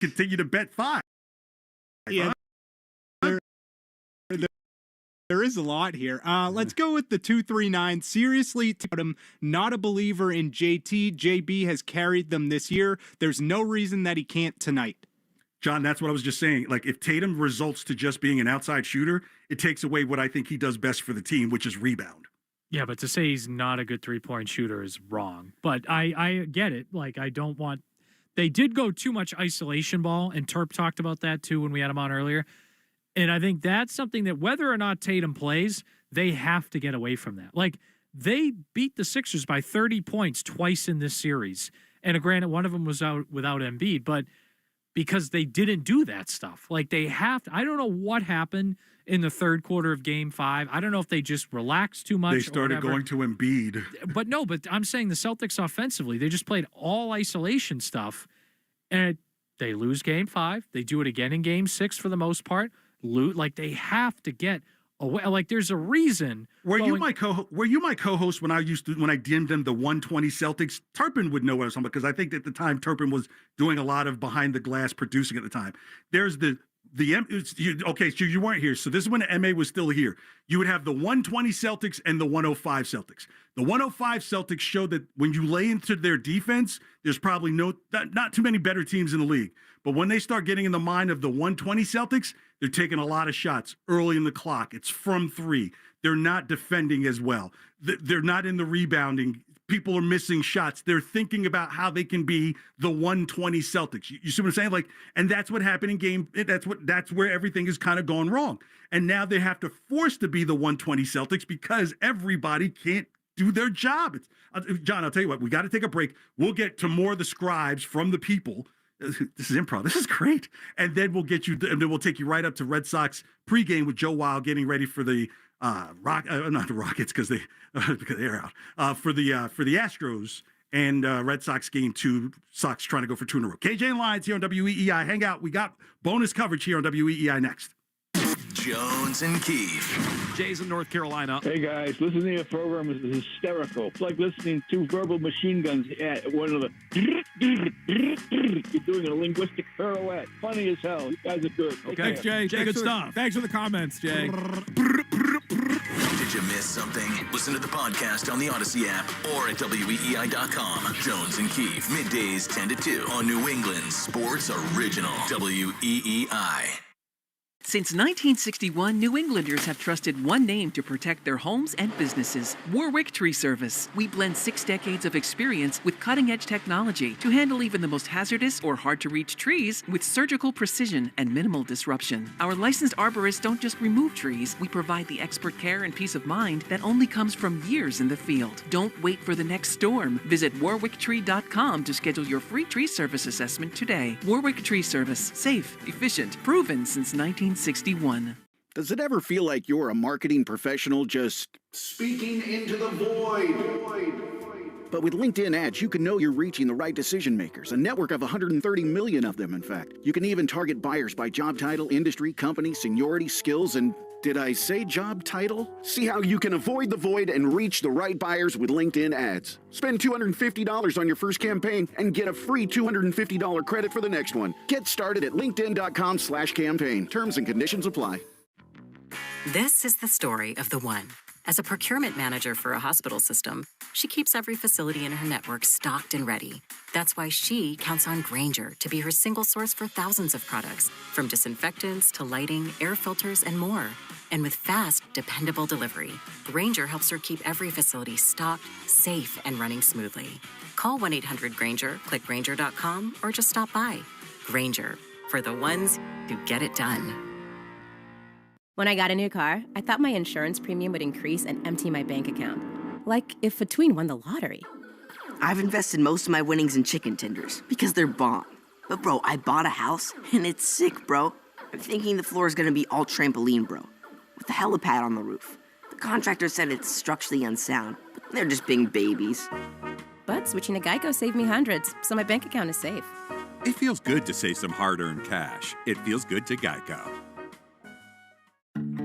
continue to bet 5. Yeah, there is a lot here. Let's go with the 239. Seriously, I'm not a believer in JT. JB has carried them this year. There's no reason that he can't tonight. John, that's what I was just saying. Like, if Tatum results to just being an outside shooter, it takes away what I think he does best for the team, which is rebound. Yeah, but to say he's not a good three-point shooter is wrong. But I get it. Like, I don't want – they did go too much isolation ball, and Terp talked about that too when we had him on earlier. And I think that's something that whether or not Tatum plays, they have to get away from that. Like, they beat the Sixers by 30 points twice in this series. And granted, one of them was out without Embiid, but – because they didn't do that stuff. Like, they have to, I don't know what happened in the third quarter of Game 5. I don't know if they just relaxed too much. They started going to Embiid. But I'm saying the Celtics offensively, they just played all isolation stuff, and they lose Game 5. They do it again in Game 6 for the most part. Like, they have to get away. Like, there's a reason. Were you my co-host when I dimmed them the 120 Celtics? Turpin would know what I was talking about, because I think at the time Turpin was doing a lot of behind the glass producing at the time. There's okay, so you weren't here. So this is when the MA was still here. You would have the 120 Celtics and the 105 Celtics. The 105 Celtics showed that when you lay into their defense, there's probably not too many better teams in the league. But when they start getting in the mind of the 120 Celtics, they're taking a lot of shots early in the clock. It's from 3. They're not defending as well. They're not in the rebounding. People are missing shots. They're thinking about how they can be the 120 Celtics. You see what I'm saying? Like, and that's what happened in game. That's where everything is kind of gone wrong. And now they have to force to be the 120 Celtics because everybody can't do their job. John, I'll tell you what, we got to take a break. We'll get to more of the scribes from the people. This is improv. This is great. And then we'll get you, and then we'll take you right up to Red Sox pregame with Joe Wild getting ready for the not the Rockets because they're out for the Astros and Red Sox game 2. Sox trying to go for 2 in a row. KJ and Lyons here on WEEI. Hang out. We got bonus coverage here on WEEI next. Jones and Keefe. Jay's in North Carolina. Hey guys, listening to the program is hysterical. It's like listening to verbal machine guns at one of the. You're doing a linguistic pirouette. Funny as hell. You guys are good. Okay, thanks, Jay. Jay, good stuff. Thanks for the comments, Jay. Did you miss something? Listen to the podcast on the Odyssey app or at WEEI.com. Jones and Keefe, middays 10 to 2 on New England Sports Original. WEEI. Since 1961, New Englanders have trusted one name to protect their homes and businesses: Warwick Tree Service. We blend 6 decades of experience with cutting-edge technology to handle even the most hazardous or hard-to-reach trees with surgical precision and minimal disruption. Our licensed arborists don't just remove trees. We provide the expert care and peace of mind that only comes from years in the field. Don't wait for the next storm. Visit warwicktree.com to schedule your free tree service assessment today. Warwick Tree Service. Safe, efficient, proven since 1961. Does it ever feel like you're a marketing professional just speaking into the void? But with LinkedIn ads, you can know you're reaching the right decision makers, a network of 130 million of them, in fact. You can even target buyers by job title, industry, company, seniority, skills, and did I say job title? See how you can avoid the void and reach the right buyers with LinkedIn ads. Spend $250 on your first campaign and get a free $250 credit for the next one. Get started at linkedin.com/campaign. Terms and conditions apply. This is the story of the one. As a procurement manager for a hospital system, she keeps every facility in her network stocked and ready. That's why she counts on Grainger to be her single source for thousands of products, from disinfectants to lighting, air filters, and more. And with fast, dependable delivery, Grainger helps her keep every facility stocked, safe, and running smoothly. Call 1-800-GRAINGER, click Grainger.com, or just stop by. Grainger, for the ones who get it done. When I got a new car, I thought my insurance premium would increase and empty my bank account. Like if a tween won the lottery. I've invested most of my winnings in chicken tenders because they're bomb. But bro, I bought a house and it's sick, bro. I'm thinking the floor is gonna be all trampoline, bro, with a helipad on the roof. The contractor said it's structurally unsound, but they're just being babies. But switching to Geico saved me hundreds, so my bank account is safe. It feels good to save some hard-earned cash. It feels good to Geico.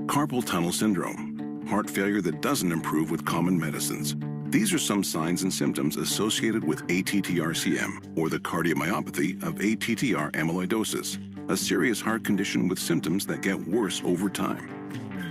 Carpal tunnel syndrome. Heart failure that doesn't improve with common medicines. These are some signs and symptoms associated with ATTR-CM, or the cardiomyopathy of ATTR amyloidosis, a serious heart condition with symptoms that get worse over time.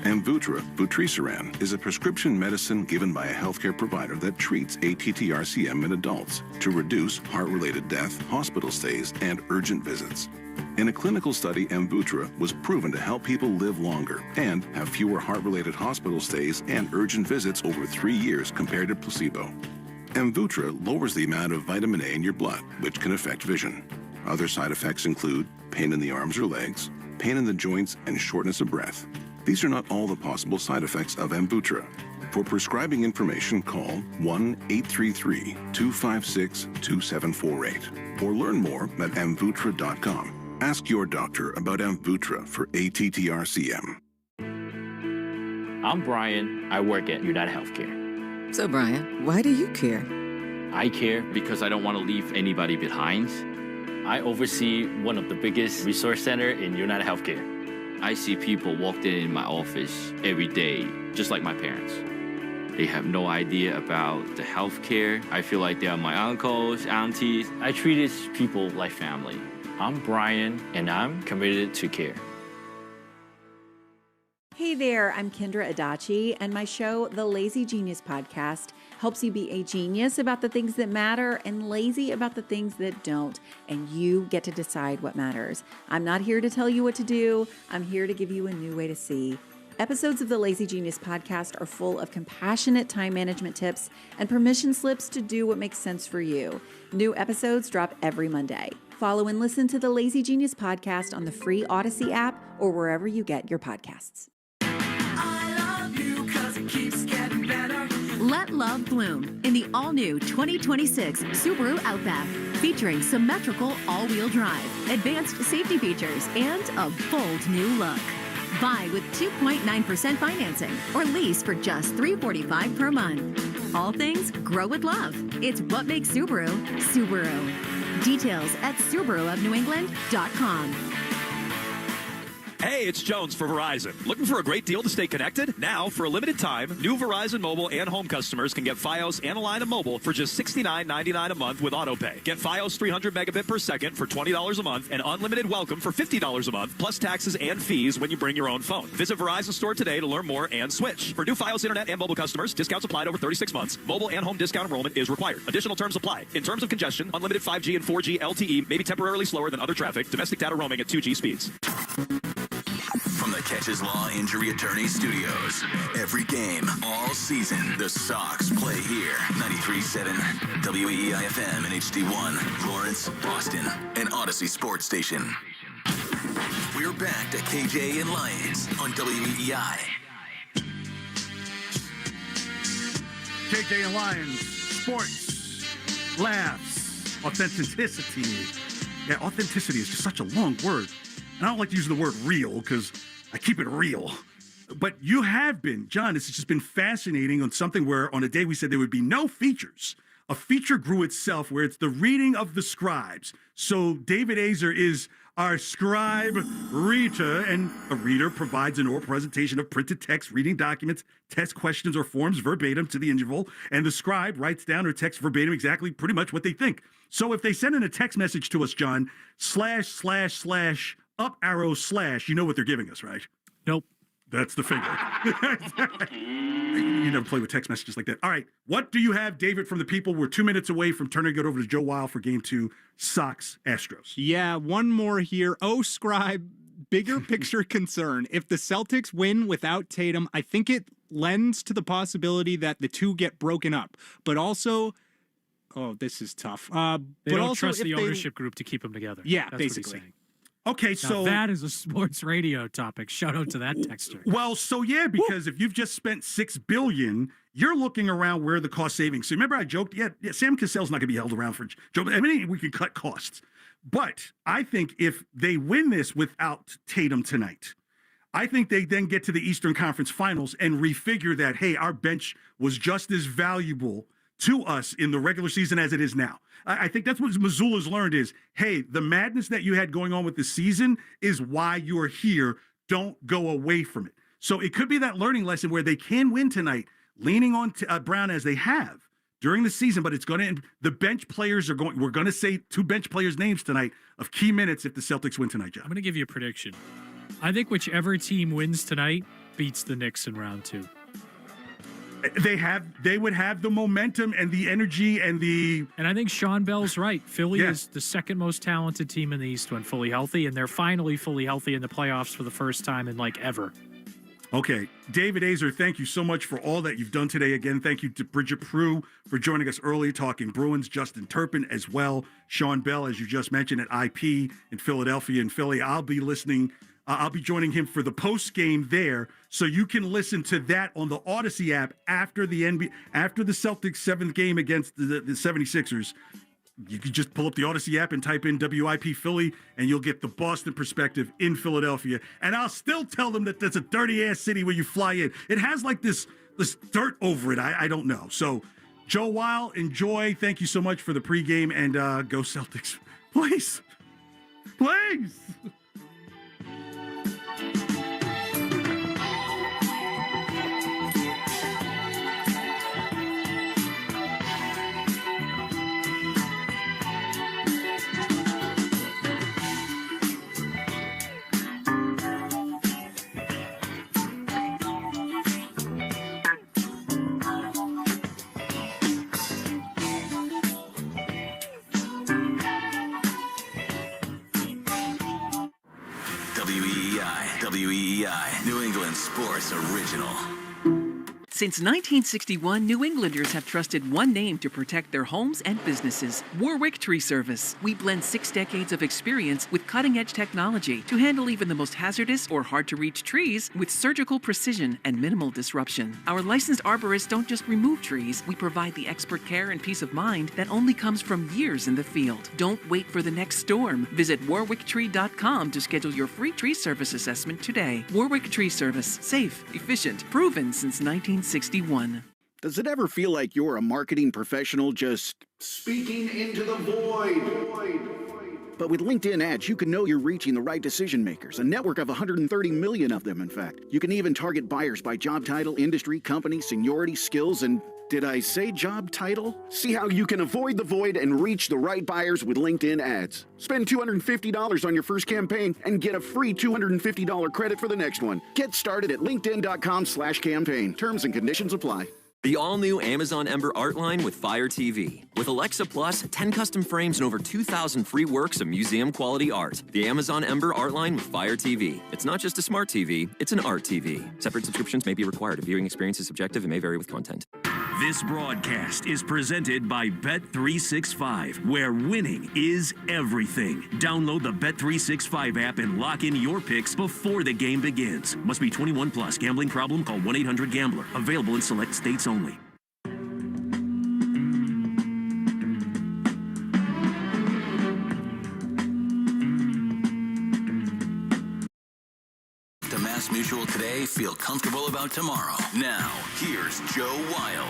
Amvuttra, vutrisiran, is a prescription medicine given by a healthcare provider that treats ATTR-CM in adults to reduce heart-related death, hospital stays, and urgent visits. In a clinical study, Amvuttra was proven to help people live longer and have fewer heart-related hospital stays and urgent visits over 3 years compared to placebo. Amvuttra lowers the amount of vitamin A in your blood, which can affect vision. Other side effects include pain in the arms or legs, pain in the joints, and shortness of breath. These are not all the possible side effects of Amvuttra. For prescribing information, call 1-833-256-2748 or learn more at amvuttra.com. Ask your doctor about Amvuttra for ATTR-CM. I'm Brian. I work at United Healthcare. So, Brian, why do you care? I care because I don't want to leave anybody behind. I oversee one of the biggest resource centers in United Healthcare. I see people walk in my office every day, just like my parents. They have no idea about the healthcare. I feel like they are my uncles, aunties. I treat these people like family. I'm Brian, and I'm committed to care. Hey there, I'm Kendra Adachi, and my show, The Lazy Genius Podcast, helps you be a genius about the things that matter and lazy about the things that don't, and you get to decide what matters. I'm not here to tell you what to do. I'm here to give you a new way to see. Episodes of the Lazy Genius Podcast are full of compassionate time management tips and permission slips to do what makes sense for you. New episodes drop every Monday. Follow and listen to the Lazy Genius Podcast on the free Odyssey app or wherever you get your podcasts. Let love bloom in the all-new 2026 Subaru Outback, featuring symmetrical all-wheel drive, advanced safety features, and a bold new look. Buy with 2.9% financing or lease for just $345 per month. All things grow with love. It's what makes Subaru, Subaru. Details at SubaruofNewEngland.com. Hey, it's Jones for Verizon. Looking for a great deal to stay connected? Now, for a limited time, new Verizon Mobile and home customers can get Fios and a line of mobile for just $69.99 a month with AutoPay. Get Fios 300 megabit per second for $20 a month and unlimited welcome for $50 a month, plus taxes and fees when you bring your own phone. Visit Verizon store today to learn more and switch. For new Fios internet and mobile customers, discounts applied over 36 months. Mobile and home discount enrollment is required. Additional terms apply. In terms of congestion, unlimited 5G and 4G LTE may be temporarily slower than other traffic. Domestic data roaming at 2G speeds. From the Catches Law Injury Attorney Studios, every game, all season, the Sox play here. 93.7 WEEI-FM and HD1, Lawrence, Boston, and Odyssey Sports Station. We're back to KJ and Lions on WEEI. KJ and Lions, sports, laughs, authenticity. Yeah, authenticity is just such a long word. And I don't like to use the word real because I keep it real. But you have been, John, it's just been fascinating on something where on a day we said there would be no features. A feature grew itself where it's the reading of the scribes. So David Azer is our scribe reader, and a reader provides an oral presentation of printed text, reading documents, test questions or forms verbatim to the individual, and the scribe writes down or text verbatim exactly pretty much what they think. So if they send in a text message to us, John, /// up arrow / you know what they're giving us, right? Nope. That's the finger. You never play with text messages like that. All right. What do you have, David, from the people? We're 2 minutes away from turning it over to Joe Weil for game 2, Sox Astros. Yeah, one more here. Oh, scribe, bigger picture concern. If the Celtics win without Tatum, I think it lends to the possibility that the two get broken up. But also, oh, this is tough. They but don't also trust the ownership group to keep them together. Yeah, That's basically. What he's saying. Okay, Now, so that is a sports radio topic. Shout out to that texter. Well, so yeah, because if you've just spent $6 billion, you're looking around where the cost savings. So remember, I joked, yeah, Sam Cassell's not going to be held around for Joe. I mean, we can cut costs, but I think if they win this without Tatum tonight, I think they then get to the Eastern Conference Finals and refigure that, hey, our bench was just as valuable to us in the regular season as it is now. I think that's what Missoula's learned is, hey, the madness that you had going on with the season is why you're here. Don't go away from it. So it could be that learning lesson where they can win tonight, leaning on Brown as they have. during the season, but it's going to end. The bench players are going. We're going to say 2 bench players' names tonight of key minutes if the Celtics win tonight, Jeff. I'm going to give you a prediction. I think whichever team wins tonight beats the Knicks in round 2. They would have the momentum and the energy and the. And I think Sean Bell's right. Philly is the second most talented team in the East when fully healthy, and they're finally fully healthy in the playoffs for the first time in like ever. Okay. David Azer, thank you so much for all that you've done today. Again, thank you to Bridget Prue for joining us early, talking Bruins, Justin Turpin as well. Sean Bell, as you just mentioned, at IP in Philadelphia and Philly. I'll be listening. I'll be joining him for the post game there, so you can listen to that on the Odyssey app after the Celtics 7th game against the 76ers. You can just pull up the Odyssey app and type in WIP Philly, and you'll get the Boston perspective in Philadelphia. And I'll still tell them that that's a dirty-ass city where you fly in. It has like this dirt over it. I don't know. So, Joe Weil, enjoy. Thank you so much for the pregame, and go Celtics. Please. Please. WEEI, New England Sports Original. Since 1961, New Englanders have trusted one name to protect their homes and businesses: Warwick Tree Service. We blend 6 decades of experience with cutting-edge technology to handle even the most hazardous or hard-to-reach trees with surgical precision and minimal disruption. Our licensed arborists don't just remove trees, we provide the expert care and peace of mind that only comes from years in the field. Don't wait for the next storm. Visit warwicktree.com to schedule your free tree service assessment today. Warwick Tree Service. Safe, efficient, proven since 1961. Does it ever feel like you're a marketing professional just speaking into the void? But with LinkedIn ads, you can know you're reaching the right decision makers, a network of 130 million of them, in fact. You can even target buyers by job title, industry, company, seniority, skills, and did I say job title? See how you can avoid the void and reach the right buyers with LinkedIn ads. Spend $250 on your first campaign and get a free $250 credit for the next one. Get started at linkedin.com/campaign. Terms and conditions apply. The all-new Amazon Ember art line with Fire TV. With Alexa Plus, 10 custom frames and over 2,000 free works of museum-quality art. The Amazon Ember art line with Fire TV. It's not just a smart TV, it's an art TV. Separate subscriptions may be required. The viewing experience is subjective and may vary with content. This broadcast is presented by Bet365, where winning is everything. Download the Bet365 app and lock in your picks before the game begins. Must be 21 plus. Gambling problem? Call 1-800-GAMBLER. Available in select states only. To Mass Mutual today, feel comfortable about tomorrow. Now, here's Joe Weil.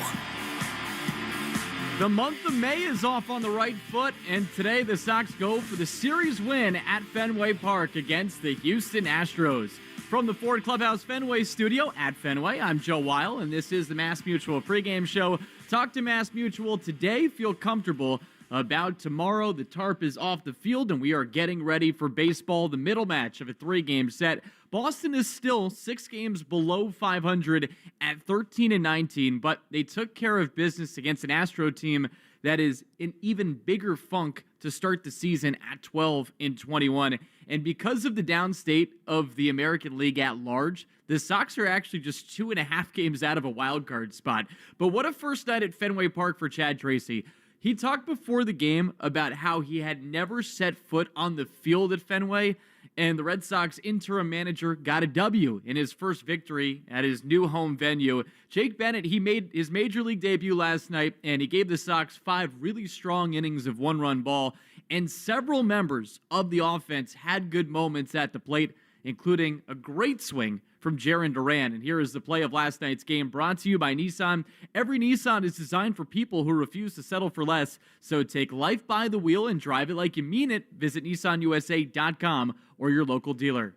The month of May is off on the right foot, and today the Sox go for the series win at Fenway Park against the Houston Astros. From the Ford Clubhouse Fenway studio at Fenway, I'm Joe Weil, and this is the Mass Mutual pregame show. Talk to Mass Mutual today. Feel comfortable about tomorrow. The tarp is off the field, and we are getting ready for baseball, the middle match of a 3-game set. Boston is still 6 games below 500 at 13-19, but they took care of business against an Astro team that is in even bigger funk to start the season at 12-21. And because of the downstate of the American League at large, the Sox are actually just 2.5 games out of a wild card spot. But what a first night at Fenway Park for Chad Tracy. He talked before the game about how he had never set foot on the field at Fenway, and the Red Sox interim manager got a W in his first victory at his new home venue. Jake Bennett, he made his major league debut last night, and he gave the Sox 5 really strong innings of 1-run ball, and several members of the offense had good moments at the plate, including a great swing from Jarren Duran. And here is the play of last night's game, brought to you by Nissan. Every Nissan is designed for people who refuse to settle for less. So take life by the wheel and drive it like you mean it. Visit nissanusa.com or your local dealer.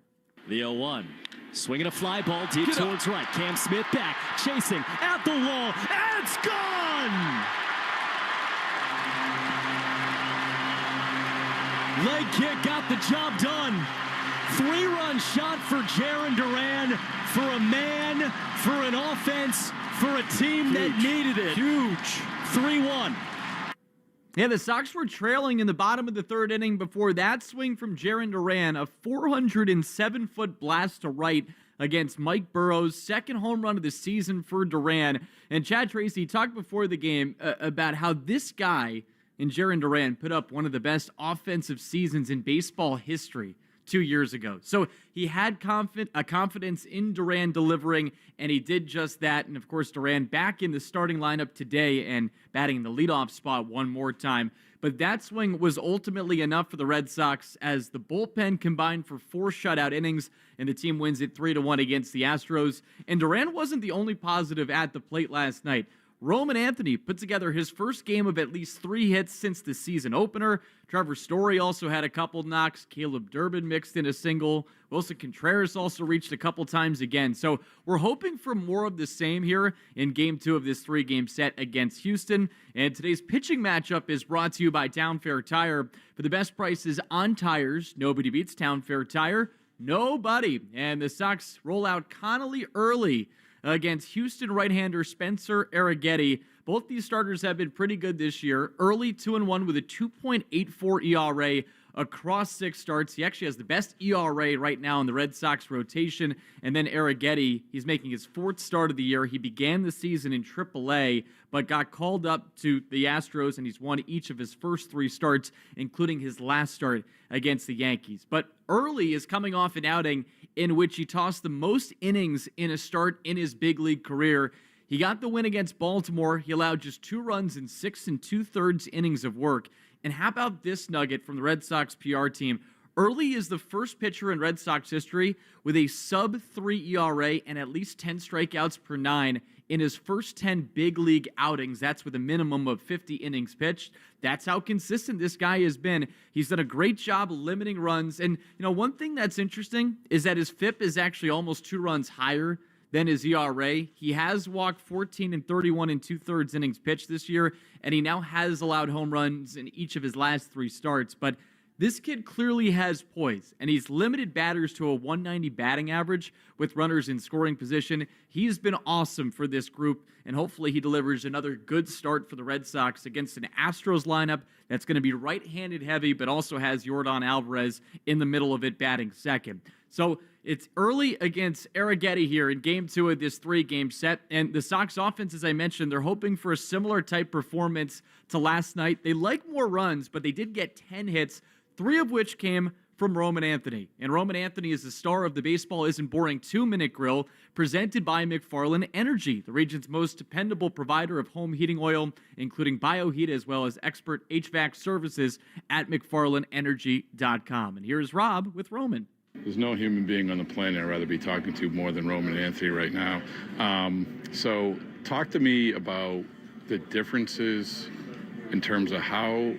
The 0-1. Swinging a fly ball deep towards right. Cam Smith back, chasing at the wall. And it's gone! Leg kick got the job done. 3-run shot for Jarren Duran, for a man, for an offense, for a team that needed it. Huge. 3-1. Yeah, the Sox were trailing in the bottom of the third inning before that swing from Jarren Duran, a 407-foot blast to right against Mike Burrow's second home run of the season for Duran. And Chad Tracy talked before the game about how this guy in Jarren Duran put up one of the best offensive seasons in baseball history 2 years ago. So he had confidence in Duran delivering, and he did just that. And of course, Duran back in the starting lineup today and batting the leadoff spot one more time. But that swing was ultimately enough for the Red Sox as the bullpen combined for 4 shutout innings, and the team wins it 3-1 against the Astros. And Duran wasn't the only positive at the plate last night. Roman Anthony put together his first game of at least 3 hits since the season opener. Trevor Story also had a couple knocks. Caleb Durbin mixed in a single. Wilson Contreras also reached a couple times again. So we're hoping for more of the same here in Game 2 of this 3-game set against Houston. And today's pitching matchup is brought to you by Town Fair Tire. For the best prices on tires, nobody beats Town Fair Tire. Nobody. And the Sox roll out Connolly Early against Houston right-hander Spencer Arrighetti. Both these starters have been pretty good this year. Early 2-1 with a 2.84 ERA across 6 starts. He actually has the best ERA right now in the Red Sox rotation. And then Arrighetti, he's making his 4th start of the year. He began the season in AAA, but got called up to the Astros, and he's won each of his first 3 starts, including his last start against the Yankees. But Early is coming off an outing in which he tossed the most innings in a start in his big league career. He got the win against Baltimore. He allowed just 2 runs in 6 2/3 innings of work. And how about this nugget from the Red Sox PR team? Early is the first pitcher in Red Sox history with a sub-3 ERA and at least 10 strikeouts per 9 in his first 10 big league outings. That's with a minimum of 50 innings pitched. That's how consistent this guy has been. He's done a great job limiting runs. And, one thing that's interesting is that his FIP is actually almost 2 runs higher than his ERA. He has walked 14 and 31 in 2/3 innings pitched this year, and he now has allowed home runs in each of his last 3 starts. But this kid clearly has poise, and he's limited batters to a 190 batting average with runners in scoring position. He's been awesome for this group, and hopefully he delivers another good start for the Red Sox against an Astros lineup that's going to be right-handed heavy, but also has Yordan Alvarez in the middle of it batting second. So it's Early against Arrighetti here in Game 2 of this 3-game set. And the Sox offense, as I mentioned, they're hoping for a similar type performance to last night. They like more runs, but they did get 10 hits, 3 of which came from Roman Anthony. And Roman Anthony is the star of the Baseball Isn't Boring 2-minute grill presented by McFarland Energy, the region's most dependable provider of home heating oil, including BioHeat as well as expert HVAC services at McFarlandEnergy.com. And here's Rob with Roman. There's no human being on the planet I'd rather be talking to more than Roman Anthony right now. So talk to me about the differences in terms of how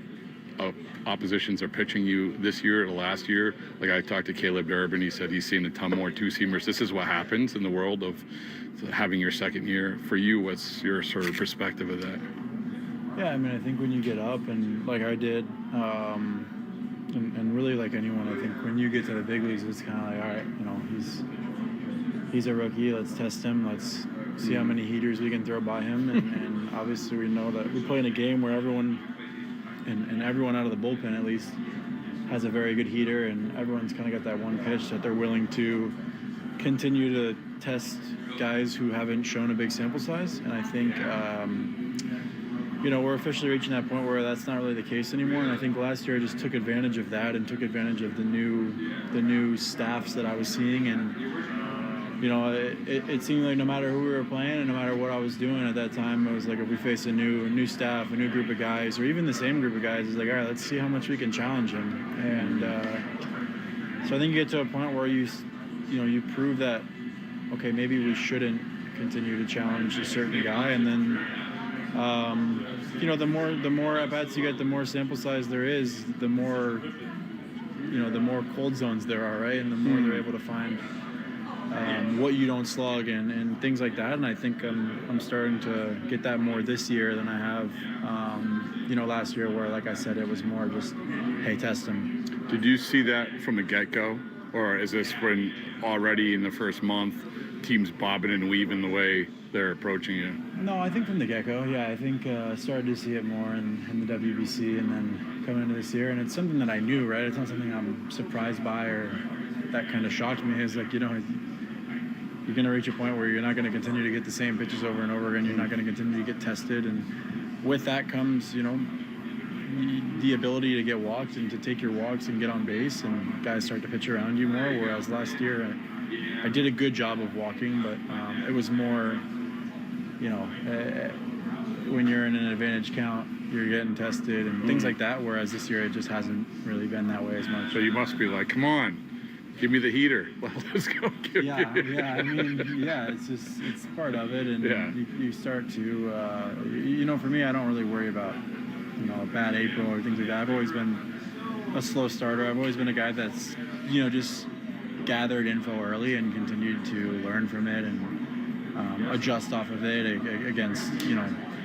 oppositions are pitching you this year or last year. Like I talked to Caleb Durbin, he said he's seen a ton more 2-seamers. This is what happens in the world of having your second year. For you, what's your sort of perspective of that? Yeah, I think when you get up and like I did, and really like anyone, I think when you get to the big leagues, it's kind of like, all right, he's a rookie. Let's test him. Let's see how many heaters we can throw by him. And obviously we know that we play in a game where everyone, and everyone out of the bullpen at least, has a very good heater, and everyone's kind of got that one pitch that they're willing to continue to test guys who haven't shown a big sample size. And I think, we're officially reaching that point where that's not really the case anymore. And I think last year I just took advantage of that and took advantage of the new staffs that I was seeing. And, it seemed like no matter who we were playing and no matter what I was doing at that time, it was like if we face a new staff, a new group of guys, or even the same group of guys, it's like, all right, let's see how much we can challenge them. And so I think you get to a point where you prove that, okay, maybe we shouldn't continue to challenge a certain guy. And then, the more at bats you get, the more sample size there is, the more cold zones there are, right? And the more they're able to find what you don't slug and things like that. And I think I'm starting to get that more this year than I have last year where, like I said, it was more just, hey, test him. Did you see that from the get-go? Or is this when already in the first month, teams bobbing and weaving the way they're approaching you? No, I think from the get-go, yeah. I think started to see it more in the WBC and then coming into this year. And it's something that I knew, right? It's not something I'm surprised by or that kind of shocked me. It's like, you're going to reach a point where you're not going to continue to get the same pitches over and over again. You're not going to continue to get tested. And with that comes, the ability to get walked and to take your walks and get on base, and guys start to pitch around you more. Whereas last year, I did a good job of walking, but it was more, when you're in an advantage count, you're getting tested and things like that. Whereas this year, it just hasn't really been that way as much. So you must be like, come on, give me the heater. Well, let's go. It's part of it, and you start to, for me, I don't really worry about, a bad April or things like that. I've always been a slow starter. I've always been a guy that's, just gathered info early and continued to learn from it and adjust off of it against,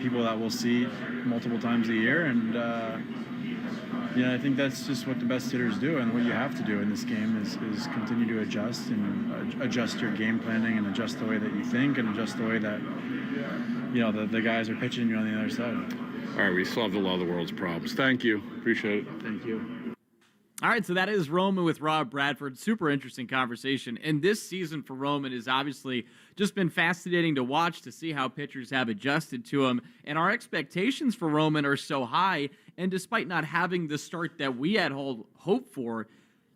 people that we'll see multiple times a year. And, I think that's just what the best hitters do, and what you have to do in this game is continue to adjust and adjust your game planning and adjust the way that you think and adjust the way that, the guys are pitching you on the other side. All right, we solved a lot of the world's problems. Thank you. Appreciate it. Thank you. All right, so that is Roman with Rob Bradford. Super interesting conversation. And this season for Roman has obviously just been fascinating to watch, to see how pitchers have adjusted to him. And our expectations for Roman are so high. And despite not having the start that we had hoped for,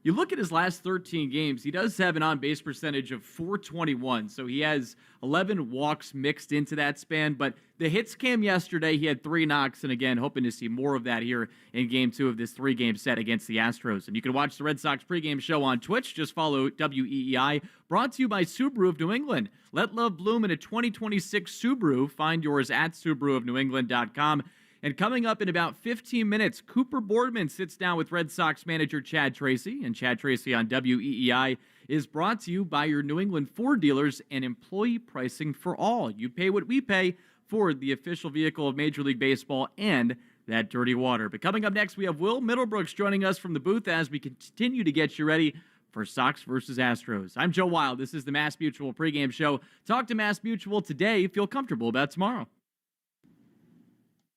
you look at his last 13 games, he does have an on-base percentage of .421. So he has 11 walks mixed into that span. But the hits came yesterday. He had 3 knocks. And again, hoping to see more of that here in Game 2 of this 3-game set against the Astros. And you can watch the Red Sox pregame show on Twitch. Just follow WEEI. Brought to you by Subaru of New England. Let love bloom in a 2026 Subaru. Find yours at SubaruofNewEngland.com. And coming up in about 15 minutes, Cooper Boardman sits down with Red Sox manager Chad Tracy. And Chad Tracy on WEEI is brought to you by your New England Ford dealers and employee pricing for all. You pay what we pay. Ford, the official vehicle of Major League Baseball and that dirty water. But coming up next, we have Will Middlebrooks joining us from the booth as we continue to get you ready for Sox versus Astros. I'm Joe Wild. This is the Mass Mutual pregame show. Talk to Mass Mutual today. Feel comfortable about tomorrow.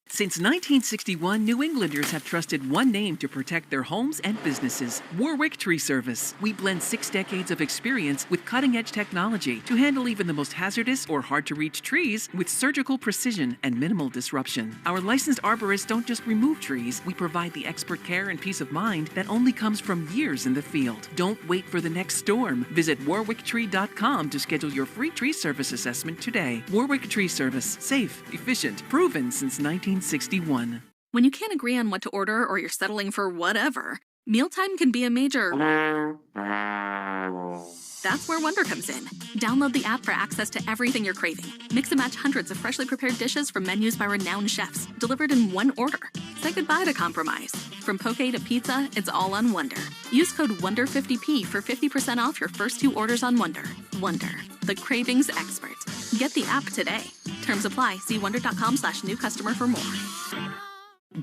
Since 1961, New Englanders have trusted one name to protect their homes and businesses: Warwick Tree Service. We blend 6 decades of experience with cutting-edge technology to handle even the most hazardous or hard-to-reach trees with surgical precision and minimal disruption. Our licensed arborists don't just remove trees, we provide the expert care and peace of mind that only comes from years in the field. Don't wait for the next storm. Visit warwicktree.com to schedule your free tree service assessment today. Warwick Tree Service. Safe, efficient, proven since 1961. When you can't agree on what to order or you're settling for whatever, mealtime can be a major... That's where Wonder comes in. Download the app for access to everything you're craving. Mix and match hundreds of freshly prepared dishes from menus by renowned chefs, delivered in one order. Say goodbye to compromise. From poke to pizza, it's all on Wonder. Use code WONDER50P for 50% off your first 2 orders on Wonder. Wonder, the cravings expert. Get the app today. Terms apply. See wonder.com/new customer for more.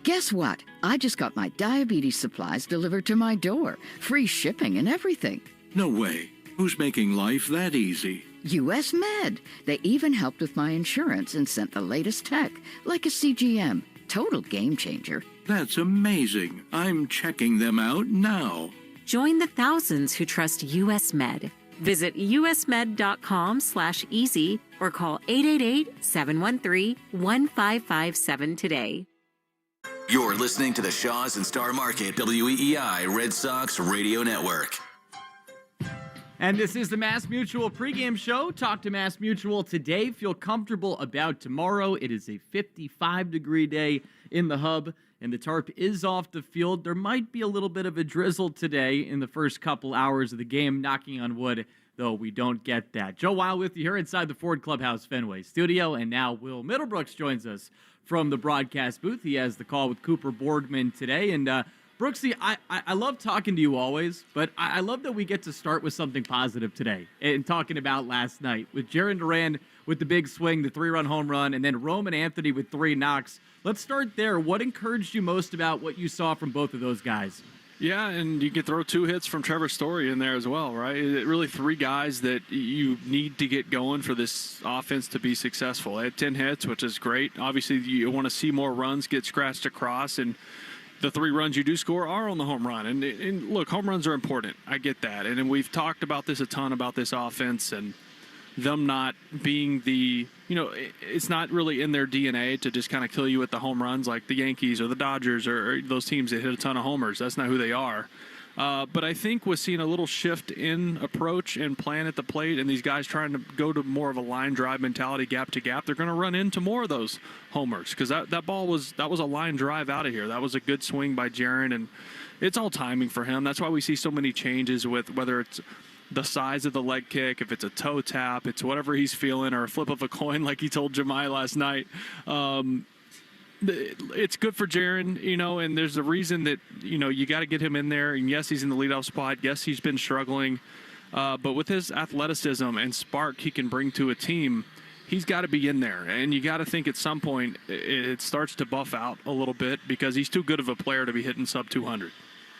Guess what? I just got my diabetes supplies delivered to my door. Free shipping and everything. No way. Who's making life that easy? US Med. They even helped with my insurance and sent the latest tech, like a CGM. Total game changer. That's amazing. I'm checking them out now. Join the thousands who trust US Med. Visit usmed.com/easy or call 888-713-1557 today. You're listening to the Shaws and Star Market WEEI Red Sox Radio Network. And this is the Mass Mutual pregame show. Talk to Mass Mutual today. Feel comfortable about tomorrow. It is a 55-degree day in the hub, and the tarp is off the field. There might be a little bit of a drizzle today in the first couple hours of the game, knocking on wood, though we don't get that. Joe Wild with you here inside the Ford Clubhouse Fenway studio, and now Will Middlebrooks joins us from the broadcast booth. He has the call with Cooper Boardman today, and Brooksy, I love talking to you always, but I love that we get to start with something positive today and talking about last night with Jarren Duran with the big swing, the 3-run home run, and then Roman Anthony with 3 knocks. Let's start there. What encouraged you most about what you saw from both of those guys? Yeah, and you can throw 2 hits from Trevor Story in there as well, right? Really 3 guys that you need to get going for this offense to be successful. They had 10 hits, which is great. Obviously, you want to see more runs get scratched across, and the 3 runs you do score are on the home run. And look, home runs are important. I get that. And we've talked about this a ton, about this offense and them not being it's not really in their DNA to just kind of kill you with the home runs like the Yankees or the Dodgers or those teams that hit a ton of homers. That's not who they are. But I think we're seeing a little shift in approach and plan at the plate, and these guys trying to go to more of a line drive mentality, gap to gap. They're going to run into more of those homers because that ball was a line drive out of here. That was a good swing by Jarren, and it's all timing for him. That's why we see so many changes with whether it's the size of the leg kick, if it's a toe tap, it's whatever he's feeling, or a flip of a coin like he told Jemai last night. It's good for Jarren, and there's a reason that, you got to get him in there. And yes, he's in the leadoff spot. Yes, he's been struggling. But with his athleticism and spark he can bring to a team, he's got to be in there. And you got to think at some point it starts to buff out a little bit because he's too good of a player to be hitting sub 200.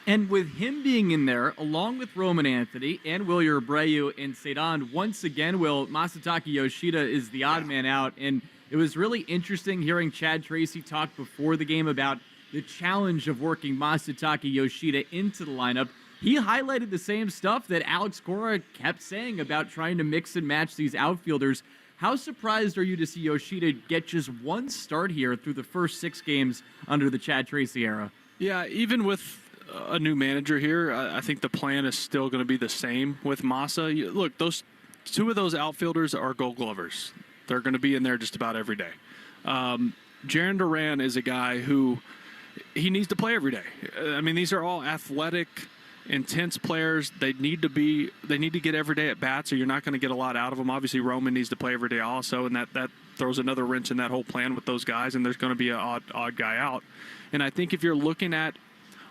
And with him being in there, along with Roman Anthony and Will Abreu and Cedon, once again, Masataka Yoshida is the odd man out. And it was really interesting hearing Chad Tracy talk before the game about the challenge of working Masataka Yoshida into the lineup. He highlighted the same stuff that Alex Cora kept saying about trying to mix and match these outfielders. How surprised are you to see Yoshida get just 1 start here through the first 6 games under the Chad Tracy era? Yeah, even with a new manager here, I think the plan is still going to be the same with Masa. Look, those 2 of those outfielders are Gold Glovers. They're going to be in there just about every day. Jarren Duran is a guy who he needs to play every day. I mean, these are all athletic, intense players. They need to get every day at bats, or you're not going to get a lot out of them. Obviously, Roman needs to play every day also, and that throws another wrench in that whole plan with those guys. And there's going to be an odd guy out. And I think if you're looking at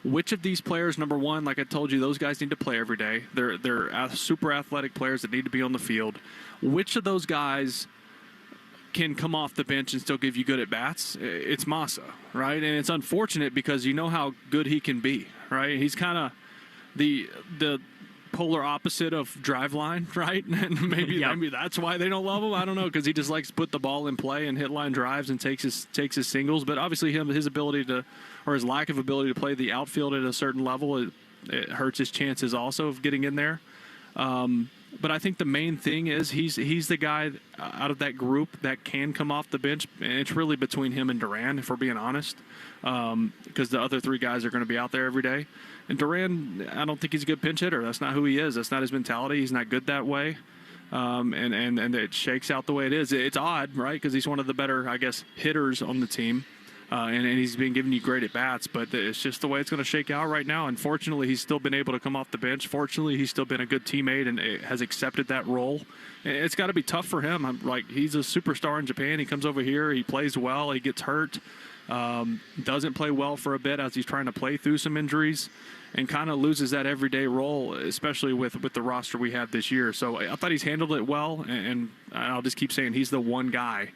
which of these players, number one, like I told you, those guys need to play every day. They're super athletic players that need to be on the field. Which of those guys can come off the bench and still give you good at bats? It's Masa, right? And it's unfortunate because you know how good he can be, right? He's kind of the polar opposite of Driveline, right? And maybe that's why they don't love him. I don't know, because he just likes to put the ball in play and hit line drives and takes his singles. But obviously his ability to, or his lack of ability to play the outfield at a certain level, it hurts his chances also of getting in there. But I think the main thing is he's the guy out of that group that can come off the bench, and it's really between him and Duran, if we're being honest, because the other 3 guys are going to be out there every day. And Duran, I don't think he's a good pinch hitter. That's not who he is. That's not his mentality. He's not good that way, and it shakes out the way it is. It's odd, right? Because he's one of the better, I guess, hitters on the team. And he's been giving you great at-bats, but it's just the way it's going to shake out right now. Unfortunately, he's still been able to come off the bench. Fortunately, he's still been a good teammate and has accepted that role. It's got to be tough for him. He's a superstar in Japan. He comes over here. He plays well. He gets hurt. Doesn't play well for a bit as he's trying to play through some injuries and kind of loses that everyday role, especially with the roster we have this year. So I thought he's handled it well, and I'll just keep saying he's the one guy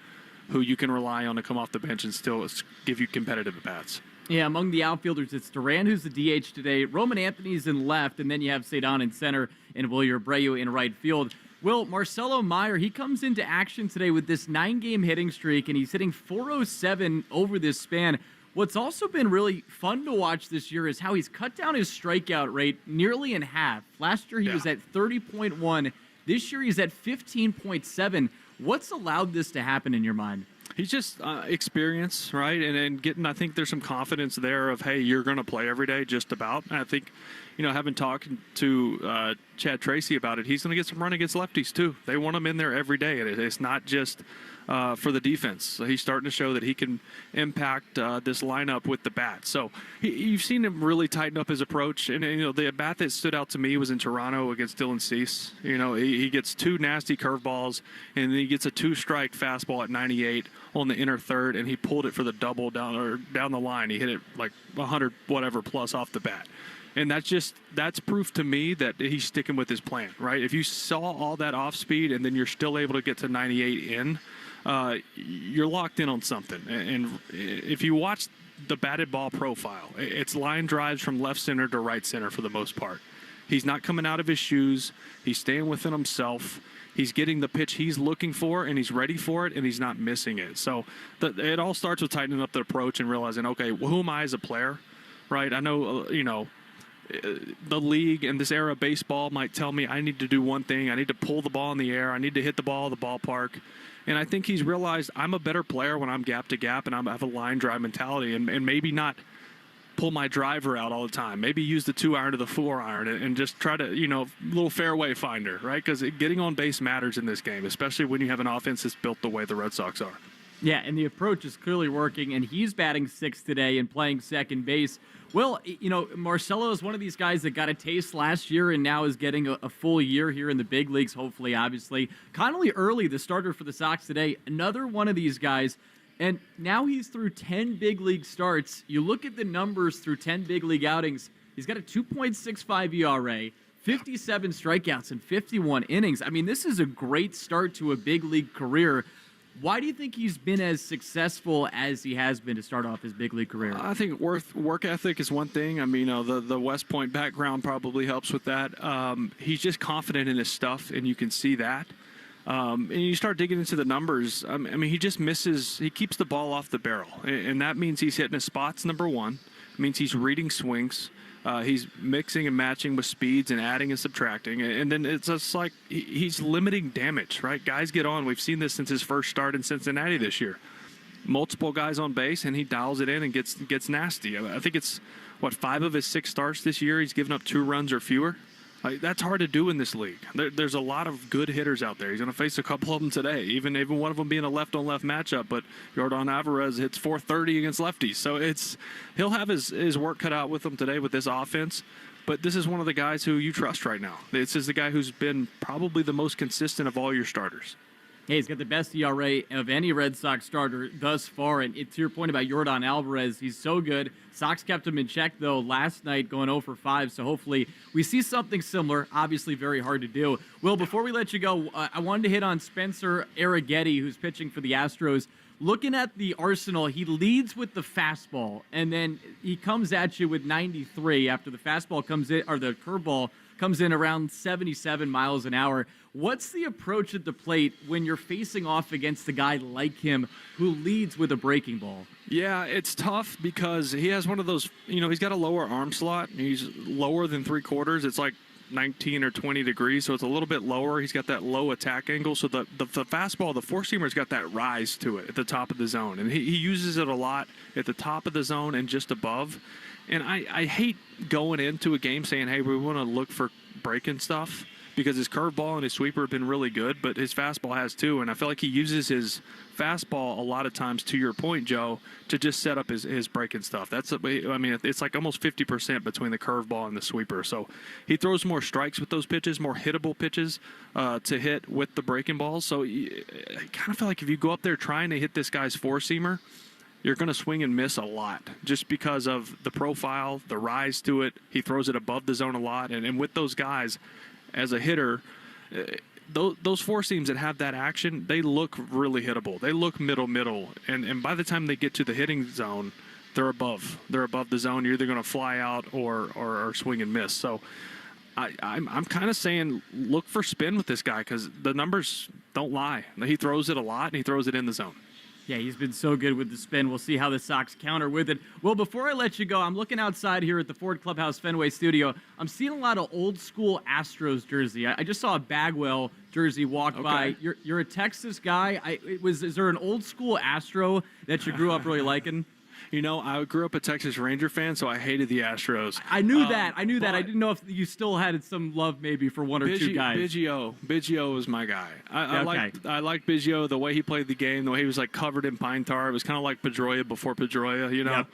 who you can rely on to come off the bench and still give you competitive at-bats. Yeah, among the outfielders, it's Duran who's the DH today. Roman Anthony's in left, and then you have Cedon in center and Will Abreu in right field. Will, Marcelo Meyer, he comes into action today with this 9-game hitting streak, and he's hitting .407 over this span. What's also been really fun to watch this year is how he's cut down his strikeout rate nearly in half. Last year he was at 30.1. This year he's at 15.7. What's allowed this to happen in your mind? He's just experience, right? And getting, I think there's some confidence there of, hey, you're going to play every day, just about. And I think, having talked to Chad Tracy about it, he's going to get some run against lefties too. They want him in there every day. And it's not just for the defense. So he's starting to show that he can impact this lineup with the bat. So you've seen him really tighten up his approach. And the at bat that stood out to me was in Toronto against Dylan Cease. He gets 2 nasty curveballs, and then he gets a 2-strike fastball at 98 on the inner third, and he pulled it for the double down the line. He hit it like 100 whatever plus off the bat. And that's proof to me that he's sticking with his plan, right? If you saw all that off speed and then you're still able to get to 98 in, you're locked in on something. And if you watch the batted ball profile, it's line drives from left center to right center for the most part. He's not coming out of his shoes. He's staying within himself. He's getting the pitch he's looking for, and he's ready for it, and he's not missing it. So it all starts with tightening up the approach and realizing, okay, well, who am I as a player, right? I know, the league and this era of baseball might tell me I need to do one thing. I need to pull the ball in the air. I need to hit the ball at the ballpark. And I think he's realized I'm a better player when I'm gap to gap and I have a line drive mentality and maybe not pull my driver out all the time. Maybe use the 2-iron to the 4-iron and just try to, little fairway finder, right? Because getting on base matters in this game, especially when you have an offense that's built the way the Red Sox are. Yeah, and the approach is clearly working, and he's batting 6th today and playing second base. Well, Marcelo is one of these guys that got a taste last year and now is getting a full year here in the big leagues, hopefully, obviously. Connolly Early, the starter for the Sox today, another one of these guys, and now he's through 10 big league starts. You look at the numbers through 10 big league outings, he's got a 2.65 ERA, 57 strikeouts, and 51 innings. I mean, this is a great start to a big league career. Why do you think he's been as successful as he has been to start off his big league career? I think work ethic is one thing. I mean, the West Point background probably helps with that. He's just confident in his stuff, and you can see that. And you start digging into the numbers. I mean, he just misses. He keeps the ball off the barrel, and that means he's hitting his spots, number one. It means he's reading swings. He's mixing and matching with speeds and adding and subtracting. And then it's just like he's limiting damage, right? Guys get on. We've seen this since his first start in Cincinnati this year. Multiple guys on base, and he dials it in and gets nasty. I think it's, 5 of his 6 starts this year, he's given up 2 runs or fewer. That's hard to do in this league. There's a lot of good hitters out there. He's going to face a couple of them today, even one of them being a left-on-left matchup. But Yordan Alvarez hits .430 against lefties. So he'll have his work cut out with him today with this offense. But this is one of the guys who you trust right now. This is the guy who's been probably the most consistent of all your starters. Hey, he's got the best ERA of any Red Sox starter thus far. And to your point about Yordan Alvarez, he's so good. Sox kept him in check, though, last night, going 0 for 5. So hopefully we see something similar. Obviously very hard to do. Will, before we let you go, I wanted to hit on Spencer Arrighetti, who's pitching for the Astros. Looking at the arsenal, he leads with the fastball, and then he comes at you with 93 after the fastball comes in, or the curveball comes in around 77 miles an hour. What's the approach at the plate when you're facing off against a guy like him who leads with a breaking ball? Yeah, it's tough because he has one of those, he's got a lower arm slot. He's lower than 3/4. It's like 19 or 20 degrees, so it's a little bit lower. He's got that low attack angle. So the fastball, the four-seamer's got that rise to it at the top of the zone. And he uses it a lot at the top of the zone and just above. And I hate going into a game saying, hey, we want to look for breaking stuff, because his curveball and his sweeper have been really good, but his fastball has too. And I feel like he uses his fastball a lot of times, to your point, Joe, to just set up his breaking stuff. It's like almost 50% between the curveball and the sweeper. So he throws more strikes with those pitches, more hittable pitches to hit with the breaking balls. So I kind of feel like if you go up there trying to hit this guy's four-seamer, you're going to swing and miss a lot just because of the profile, the rise to it. He throws it above the zone a lot. And with those guys, as a hitter, those four seams that have that action, they look really hittable. They look middle. And by the time they get to the hitting zone, they're above the zone. You're either going to fly out or swing and miss. So I'm kind of saying look for spin with this guy, because the numbers don't lie. He throws it a lot, and he throws it in the zone. Yeah, he's been so good with the spin. We'll see how the Sox counter with it. Well, before I let you go, I'm looking outside here at the Ford Clubhouse Fenway studio. I'm seeing a lot of old school Astros jersey. I just saw a Bagwell jersey walk by. You're a Texas guy. Is there an old school Astro that you grew up really liking? You know, I grew up a Texas Ranger fan, so I hated the Astros. I knew that. I didn't know if you still had some love maybe for one or two guys. Biggio was my guy. I liked Biggio, the way he played the game, the way he was like covered in pine tar. It was kind of like Pedroia before Pedroia, you know.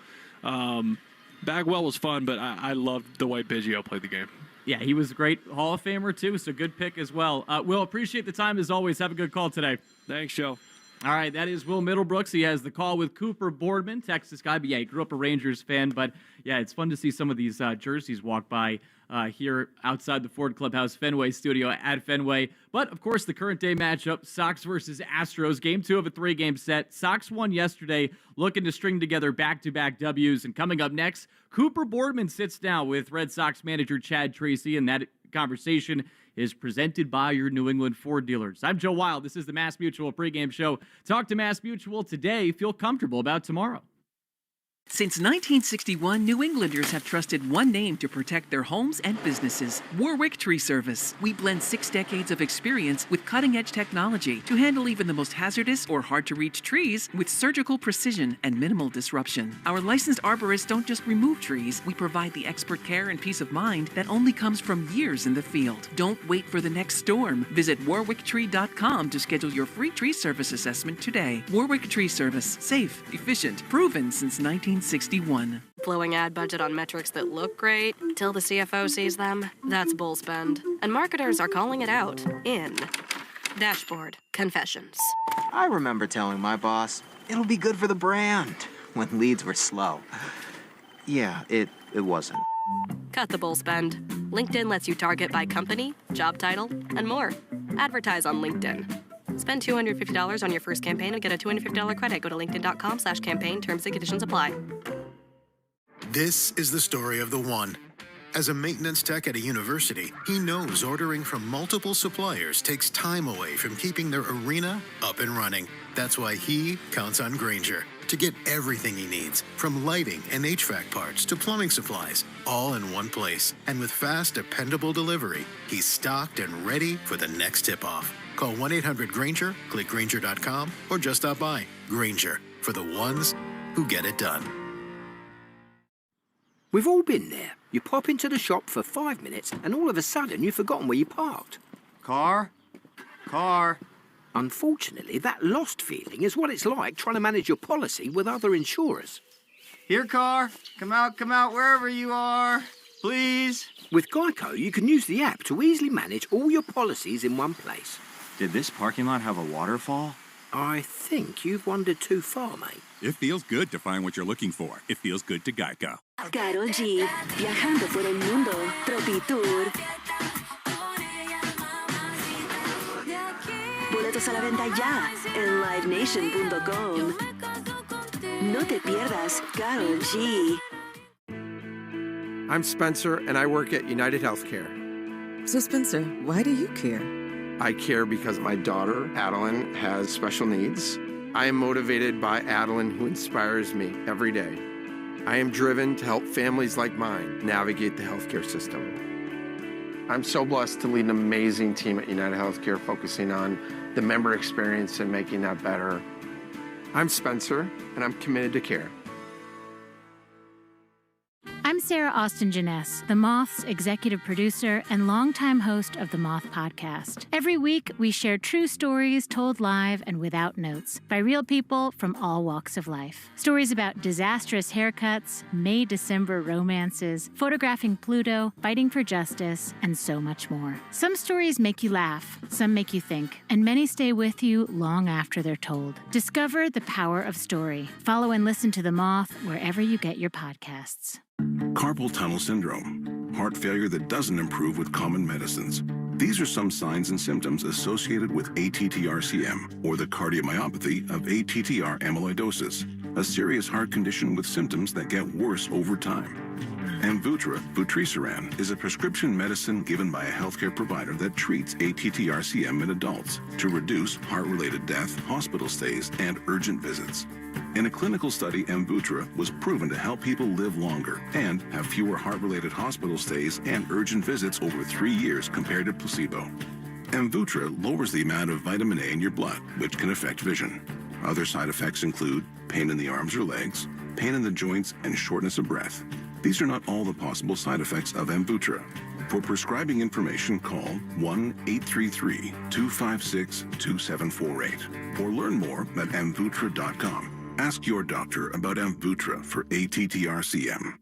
Yep. Bagwell was fun, but I loved the way Biggio played the game. Yeah, he was a great Hall of Famer, too, so good pick as well. Will, appreciate the time as always. Have a good call today. Thanks, Joe. All right, that is Will Middlebrooks. He has the call with Cooper Boardman, Texas guy. But yeah, he grew up a Rangers fan. But yeah, it's fun to see some of these jerseys walk by here outside the Ford Clubhouse Fenway studio at Fenway. But of course, the current day matchup, Sox versus Astros, game 2 of a 3-game set. Sox won yesterday, looking to string together back-to-back W's. And coming up next, Cooper Boardman sits down with Red Sox manager Chad Tracy, and that conversation is presented by your New England Ford dealers. I'm Joe Wild. This is the Mass Mutual pregame show. Talk to Mass Mutual today. Feel comfortable about tomorrow. Since 1961, New Englanders have trusted one name to protect their homes and businesses: Warwick Tree Service. We blend 6 decades of experience with cutting-edge technology to handle even the most hazardous or hard-to-reach trees with surgical precision and minimal disruption. Our licensed arborists don't just remove trees. We provide the expert care and peace of mind that only comes from years in the field. Don't wait for the next storm. Visit warwicktree.com to schedule your free tree service assessment today. Warwick Tree Service. Safe, efficient, proven since 1961. Blowing ad budget on metrics that look great till the CFO sees them, that's bull spend. And marketers are calling it out in Dashboard Confessions. I remember telling my boss, it'll be good for the brand, when leads were slow. Yeah, it wasn't. Cut the bull spend. LinkedIn lets you target by company, job title, and more. Advertise on LinkedIn. Spend $250 on your first campaign and get a $250 credit. Go to linkedin.com/campaign. Terms and conditions apply. This is the story of the one. As a maintenance tech at a university, he knows ordering from multiple suppliers takes time away from keeping their arena up and running. That's why he counts on Grainger to get everything he needs, from lighting and HVAC parts to plumbing supplies, all in one place. And with fast, dependable delivery, he's stocked and ready for the next tip-off. Call 1-800-GRAINGER, click Grainger.com, or just stop by. Grainger, for the ones who get it done. We've all been there. You pop into the shop for 5 minutes, and all of a sudden you've forgotten where you parked. Car. Unfortunately, that lost feeling is what it's like trying to manage your policy with other insurers. Here, car. Come out, wherever you are. Please. With Geico, you can use the app to easily manage all your policies in one place. Did this parking lot have a waterfall? I think you've wandered too far, mate. It feels good to find what you're looking for. It feels good to Geico. Karol G, viajando por el mundo, Tropitour. Boletos a la venta ya en livenation.com. No te pierdas Karol G. I'm Spencer, and I work at United Healthcare. So, Spencer, why do you care? I care because my daughter, Adeline, has special needs. I am motivated by Adeline, who inspires me every day. I am driven to help families like mine navigate the healthcare system. I'm so blessed to lead an amazing team at United Healthcare, focusing on the member experience and making that better. I'm Spencer, and I'm committed to care. I'm Sarah Austin Janess, The Moth's executive producer and longtime host of The Moth Podcast. Every week, we share true stories told live and without notes by real people from all walks of life. Stories about disastrous haircuts, May-December romances, photographing Pluto, fighting for justice, and so much more. Some stories make you laugh, some make you think, and many stay with you long after they're told. Discover the power of story. Follow and listen to The Moth wherever you get your podcasts. Carpal tunnel syndrome, heart failure that doesn't improve with common medicines. These are some signs and symptoms associated with ATTR-CM, or the cardiomyopathy of ATTR amyloidosis, a serious heart condition with symptoms that get worse over time. Amvuttra, vutrisiran, is a prescription medicine given by a healthcare provider that treats ATTR-CM in adults to reduce heart-related death, hospital stays, and urgent visits. In a clinical study, Amvuttra was proven to help people live longer and have fewer heart-related hospital stays and urgent visits over 3 years compared to placebo. Amvuttra lowers the amount of vitamin A in your blood, which can affect vision. Other side effects include pain in the arms or legs, pain in the joints, and shortness of breath. These are not all the possible side effects of Amvuttra. For prescribing information, call 1-833-256-2748 or learn more at amvuttra.com. Ask your doctor about Amvuttra for ATTRCM.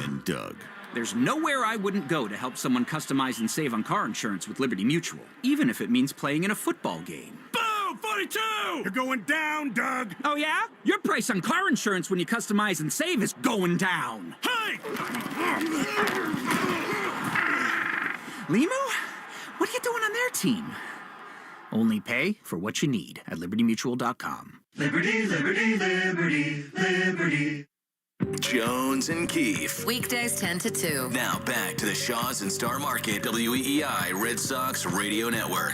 And Doug. There's nowhere I wouldn't go to help someone customize and save on car insurance with Liberty Mutual, even if it means playing in a football game. Boom! 42! You're going down, Doug! Oh, yeah? Your price on car insurance when you customize and save is going down. Hey! Limu? What are you doing on their team? Only pay for what you need at libertymutual.com. Liberty, liberty, liberty, liberty. Jones and Keefe. Weekdays 10 to 2. Now back to the Shaws and Star Market WEEI Red Sox Radio Network.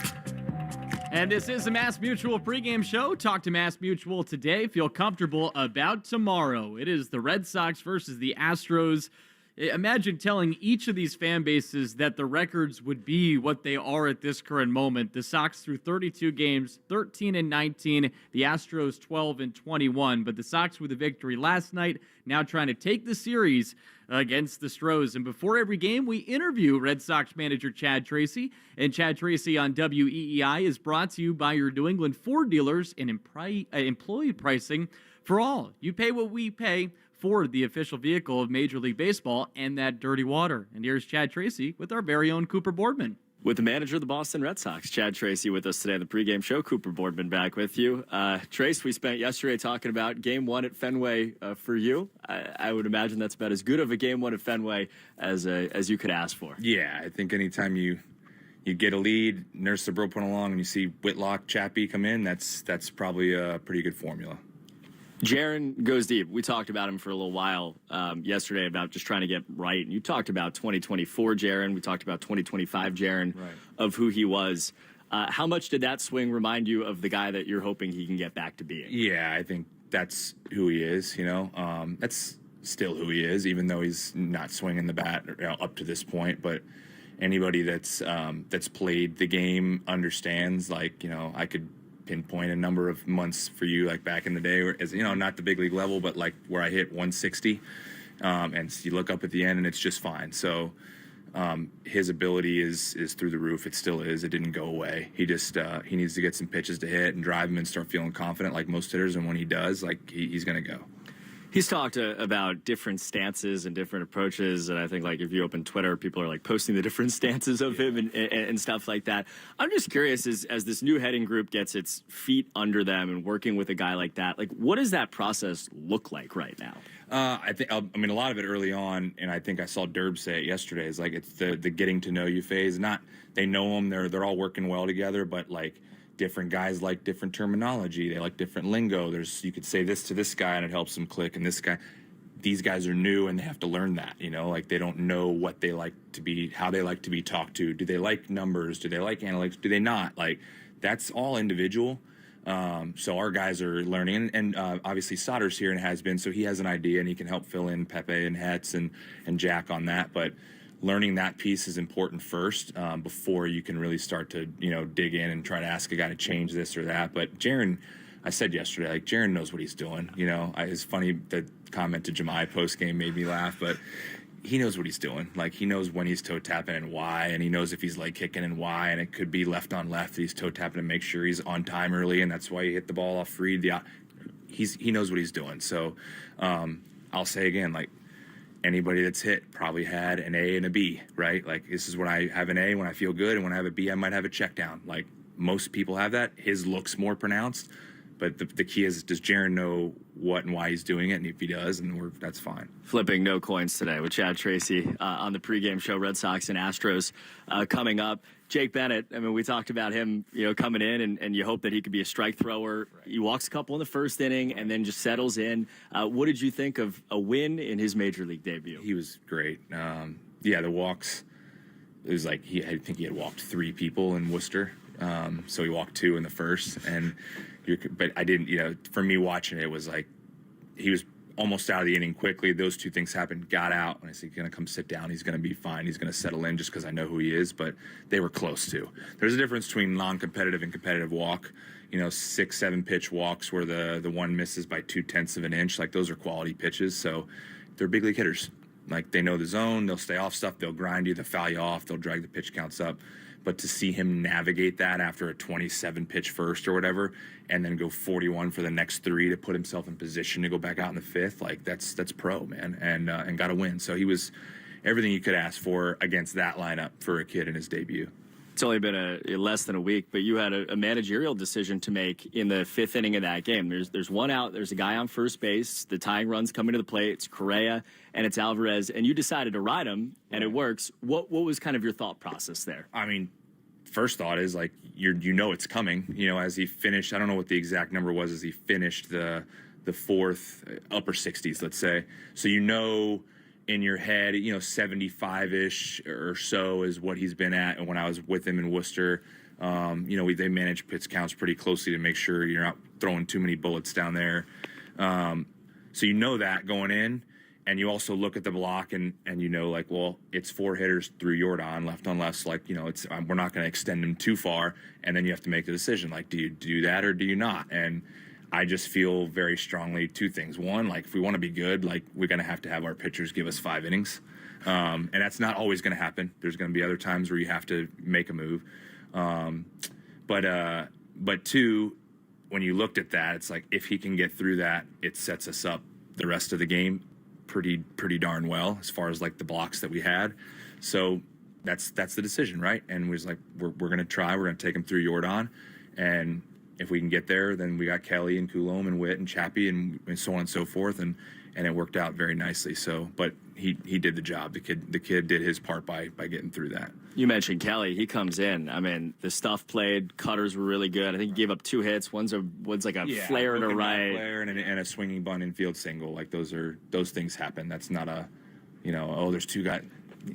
And this is the Mass Mutual pregame show. Talk to Mass Mutual today. Feel comfortable about tomorrow. It is the Red Sox versus the Astros. Imagine telling each of these fan bases that the records would be what they are at this current moment. The Sox through 32 games, 13-19. The Astros 12-21. But the Sox with a victory last night, now trying to take the series against the Astros. And before every game, we interview Red Sox manager Chad Tracy. And Chad Tracy on WEEI is brought to you by your New England Ford dealers and employee pricing for all. You pay what we pay. Ford, the official vehicle of Major League Baseball, and that dirty water. And here's Chad Tracy with our very own Cooper Boardman. With the manager of the Boston Red Sox, Chad Tracy, with us today on the pregame show. Cooper Boardman back with you. Trace, we spent yesterday talking about Game 1 at Fenway for you. I would imagine that's about as good of a Game 1 at Fenway as you could ask for. Yeah, I think anytime you get a lead, nurse the rope went along, and you see Whitlock, Chappie come in, that's probably a pretty good formula. Jaron goes deep. We talked about him for a little while yesterday about just trying to get right. And you talked about 2024 Jaron. We talked about 2025 Jaron, of who he was. How much did that swing remind you of the guy that you're hoping he can get back to being? Yeah, I think that's who he is, you know. That's still who he is, even though he's not swinging the bat up to this point. But anybody that's played the game understands, like, you know, I could pinpoint a number of months for you, like back in the day, where, as you know, not the big league level, but like where I hit 160, and you look up at the end and it's just fine. So his ability is through the roof. It still is. It didn't go away. He just he needs to get some pitches to hit and drive him and start feeling confident like most hitters. And when he does, like he's gonna go. He's talked about different stances and different approaches, and I think, like, if you open Twitter, people are, like, posting the different stances of him and stuff like that. I'm just curious, as this new hitting group gets its feet under them and working with a guy like that, like, what does that process look like right now? I mean, a lot of it early on, and I think I saw Derb say it yesterday, is, like, it's the getting to know you phase. Not they know them, they're all working well together, but, like, different guys like different terminology. They like different lingo. You could say this to this guy and it helps them click. And these guys are new and they have to learn that, you know, like they don't know what they like to be, how they like to be talked to. Do they like numbers? Do they like analytics? Do they not? Like, that's all individual. So our guys are learning, and obviously Sauter's here and has been, so he has an idea and he can help fill in Pepe and Hetz and Jack on that. But learning that piece is important first before you can really start to, you know, dig in and try to ask a guy to change this or that. But Jaron, I said yesterday, like, Jaron knows what he's doing. You know, it's funny, the comment to Jemai post-game made me laugh, but he knows what he's doing. Like, he knows when he's toe tapping and why, and he knows if he's leg kicking and why, and it could be left on left that he's toe tapping to make sure he's on time early, and that's why he hit the ball off read. He knows what he's doing. So I'll say again, like, anybody that's hit probably had an A and a B, right? Like, this is when I have an A when I feel good, and when I have a B, I might have a check down. Like, most people have that. His looks more pronounced, but the key is, does Jaron know what and why he's doing it? And if he does, then that's fine. Flipping no coins today with Chad Tracy on the pregame show. Red Sox and Astros coming up. Jake Bennett, I mean, we talked about him, you know, coming in, and you hope that he could be a strike thrower. Right. He walks a couple in the first inning and then just settles in. What did you think of a win in his major league debut? He was great. Yeah, the walks, it was like I think he had walked 3 people in Worcester. So he walked 2 in the first. But I didn't, you know, for me watching it was like, almost out of the inning quickly. Those two things happened, got out, and I said, he's going to come sit down. He's going to be fine. He's going to settle in just because I know who he is, but they were close to. There's a difference between non-competitive and competitive walk. 6-7 pitch walks where the one misses by 0.2 of an inch. Like, those are quality pitches, so they're big league hitters. Like, they know the zone. They'll stay off stuff. They'll grind you. They'll foul you off. They'll drag the pitch counts up. But to see him navigate that after a 27-pitch first or whatever, and then go 41 for the next 3 to put himself in position to go back out in the 5th, like, that's pro, man, and got to win. So he was everything you could ask for against that lineup for a kid in his debut. It's only been less than a week, but you had a managerial decision to make in the 5th inning of that game. There's one out. There's a guy on first base. The tying run's coming to the plate. It's Correa and it's Alvarez, and you decided to ride him, and it works. What was kind of your thought process there? I mean, first thought is, like, it's coming. As he finished, I don't know what the exact number was as he finished the 4th, upper 60s, let's say. So in your head, 75-ish or so is what he's been at. And when I was with him in Worcester, they manage pitch counts pretty closely to make sure you're not throwing too many bullets down there. So that going in, and you also look at the block and it's 4 hitters through Jordan, left on left. So we're not going to extend him too far. And then you have to make the decision, like, do you do that or do you not? And I just feel very strongly 2 things. One, like, if we want to be good, like, we're going to have our pitchers give us 5 innings. And that's not always going to happen. There's going to be other times where you have to make a move. But 2, when you looked at that, it's like, if he can get through that, it sets us up the rest of the game pretty darn well as far as, like, the blocks that we had. So that's the decision, right? And we was like, we're going to try. We're going to take him through Jordan, and if we can get there, then we got Kelly and Coulomb and Witt and Chappie and so on and so forth, and it worked out very nicely. So, but he did the job. The kid did his part by getting through that. You mentioned Kelly. He comes in. I mean, the stuff played. Cutters were really good. I think he gave up 2 hits. One's like a flare to right, flare and a swinging bunt infield single. Like, those things happen. That's not there's 2 guys.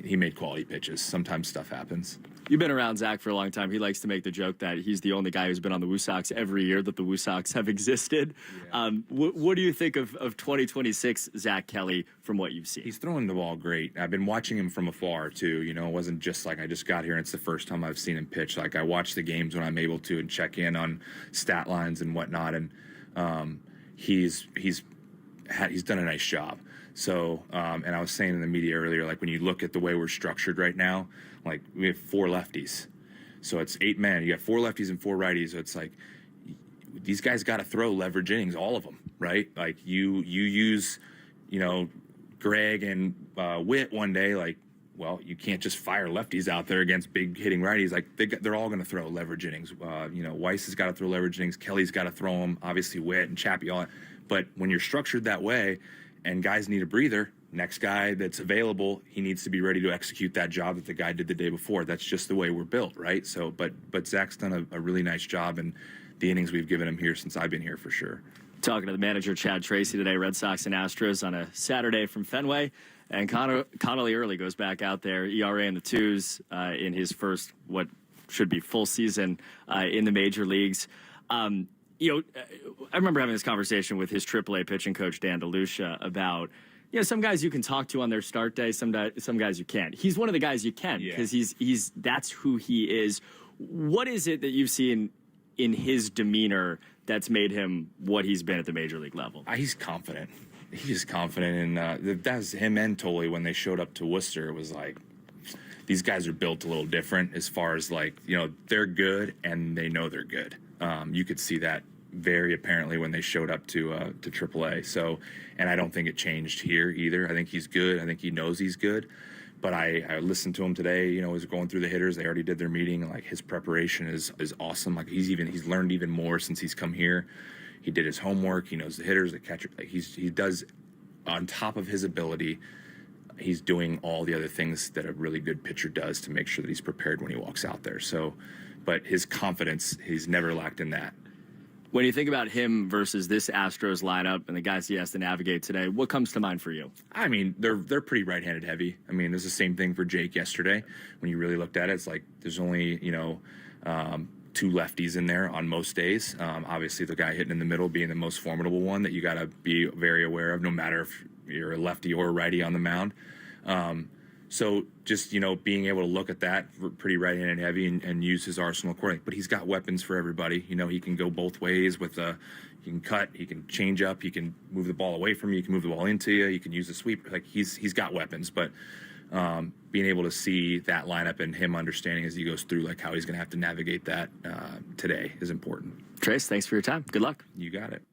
He made quality pitches. Sometimes stuff happens. You've been around Zach for a long time. He likes to make the joke that he's the only guy who's been on the Woo Sox every year that the Woo Sox have existed. Yeah. What do you think of 2026 Zach Kelly from what you've seen? He's throwing the ball great. I've been watching him from afar, too. It wasn't just like I just got here and it's the first time I've seen him pitch. Like, I watch the games when I'm able to and check in on stat lines and whatnot, and he's done a nice job. So, and I was saying in the media earlier, like, when you look at the way we're structured right now, like, we have 4 lefties. So it's 8 men. You got 4 lefties and 4 righties. So it's like, these guys got to throw leverage innings, all of them, right? Like, you use, Greg and Witt one day, like, well, you can't just fire lefties out there against big hitting righties. Like, they're all going to throw leverage innings. Weiss has got to throw leverage innings. Kelly's got to throw them. Obviously, Witt and Chappie, all that. But when you're structured that way, and guys need a breather, next guy that's available, he needs to be ready to execute that job that the guy did the day before. That's just the way we're built, right? So, but Zach's done a really nice job, and the innings we've given him here since I've been here, for sure. Talking to the manager, Chad Tracy, today, Red Sox and Astros on a Saturday from Fenway. And Connolly Early goes back out there, ERA in the 2s in his first, what should be full season in the major leagues. I remember having this conversation with his AAA pitching coach, Dan DeLucia, about, some guys you can talk to on their start day, some guys you can't. He's one of the guys you can, because that's who he is. What is it that you've seen in his demeanor that's made him what he's been at the major league level? He's confident. He's confident, and that was him and Tolley when they showed up to Worcester. It was like, these guys are built a little different as far as, like, they're good and they know they're good. You could see that very apparently when they showed up to AAA. So, and I don't think it changed here either. I think he's good. I think he knows he's good. But I listened to him today. As going through the hitters, they already did their meeting. Like, his preparation is awesome. Like, he's learned even more since he's come here. He did his homework. He knows the hitters, the catcher. Like, he does, on top of his ability, he's doing all the other things that a really good pitcher does to make sure that he's prepared when he walks out there. So, but his confidence, he's never lacked in that. When you think about him versus this Astros lineup and the guys he has to navigate today, what comes to mind for you? I mean, they're pretty right-handed heavy. I mean, there's the same thing for Jake yesterday. When you really looked at it, it's like there's only, two lefties in there on most days. Obviously, the guy hitting in the middle being the most formidable one that you got to be very aware of, no matter if you're a lefty or a righty on the mound. So just, being able to look at that pretty right-handed heavy and use his arsenal accordingly. But he's got weapons for everybody. He can go both ways with he can cut, he can change up, he can move the ball away from you, he can move the ball into you, he can use the sweep. Like he's got weapons, but being able to see that lineup and him understanding as he goes through like how he's going to have to navigate that today is important. Trace, thanks for your time. Good luck. You got it.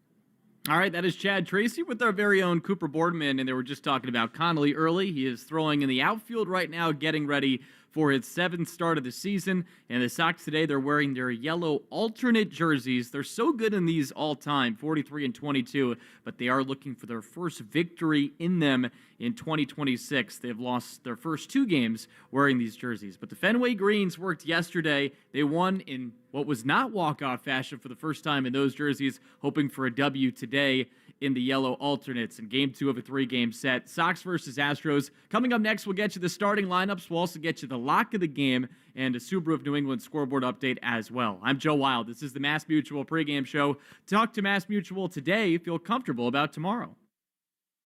All right, that is Chad Tracy with our very own Cooper Boardman, and they were just talking about Connolly Early. He is throwing in the outfield right now, getting ready for his 7th start of the season. And the Sox today, they're wearing their yellow alternate jerseys. They're so good in these all time, 43 and 22, but they are looking for their first victory in them in 2026. They've lost their first 2 games wearing these jerseys. But the Fenway Greens worked yesterday. They won in what was not walk-off fashion for the first time in those jerseys, hoping for a W today in the yellow alternates in Game 2 of a 3-game set. Sox versus Astros. Coming up next, we'll get you the starting lineups. We'll also get you the lock of the game and a Subaru of New England scoreboard update as well. I'm Joe Wild. This is the Mass Mutual pregame show. Talk to Mass Mutual today. Feel comfortable about tomorrow.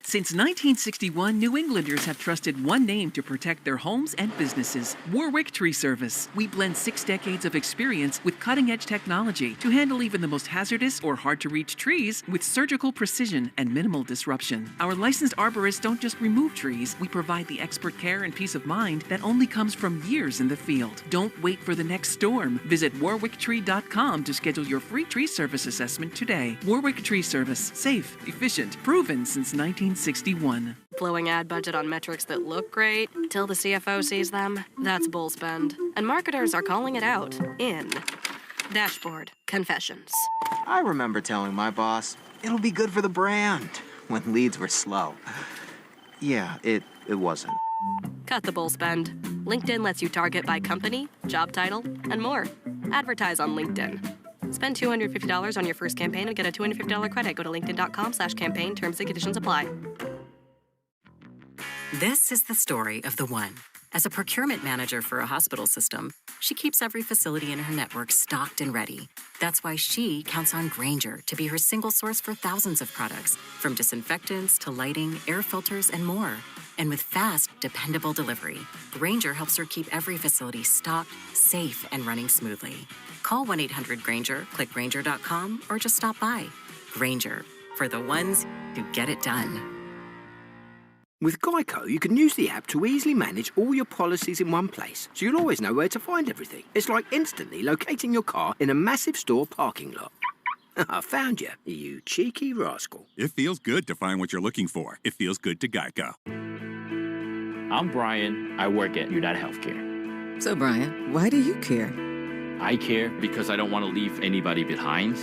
Since 1961, New Englanders have trusted one name to protect their homes and businesses: Warwick Tree Service. We blend 6 decades of experience with cutting-edge technology to handle even the most hazardous or hard-to-reach trees with surgical precision and minimal disruption. Our licensed arborists don't just remove trees, we provide the expert care and peace of mind that only comes from years in the field. Don't wait for the next storm. Visit warwicktree.com to schedule your free tree service assessment today. Warwick Tree Service. Safe, efficient, proven since 1961. Blowing ad budget on metrics that look great till the CFO sees them? That's bull spend. And marketers are calling it out in Dashboard Confessions. I remember telling my boss, it'll be good for the brand, when leads were slow. Yeah, it wasn't. Cut the bull spend. LinkedIn lets you target by company, job title, and more. Advertise on LinkedIn. Spend $250 on your first campaign and get a $250 credit. Go to linkedin.com/campaign. Terms and conditions apply. This is the story of the one. As a procurement manager for a hospital system, she keeps every facility in her network stocked and ready. That's why she counts on Grainger to be her single source for thousands of products, from disinfectants to lighting, air filters, and more. And with fast, dependable delivery, Grainger helps her keep every facility stocked, safe, and running smoothly. Call 1-800-GRAINGER, click Grainger.com, or just stop by. Grainger, for the ones who get it done. With Geico, you can use the app to easily manage all your policies in one place, so you'll always know where to find everything. It's like instantly locating your car in a massive store parking lot. I found you, you cheeky rascal. It feels good to find what you're looking for. It feels good to Geico. I'm Brian. I work at United Healthcare. So, Brian, why do you care? I care because I don't want to leave anybody behind.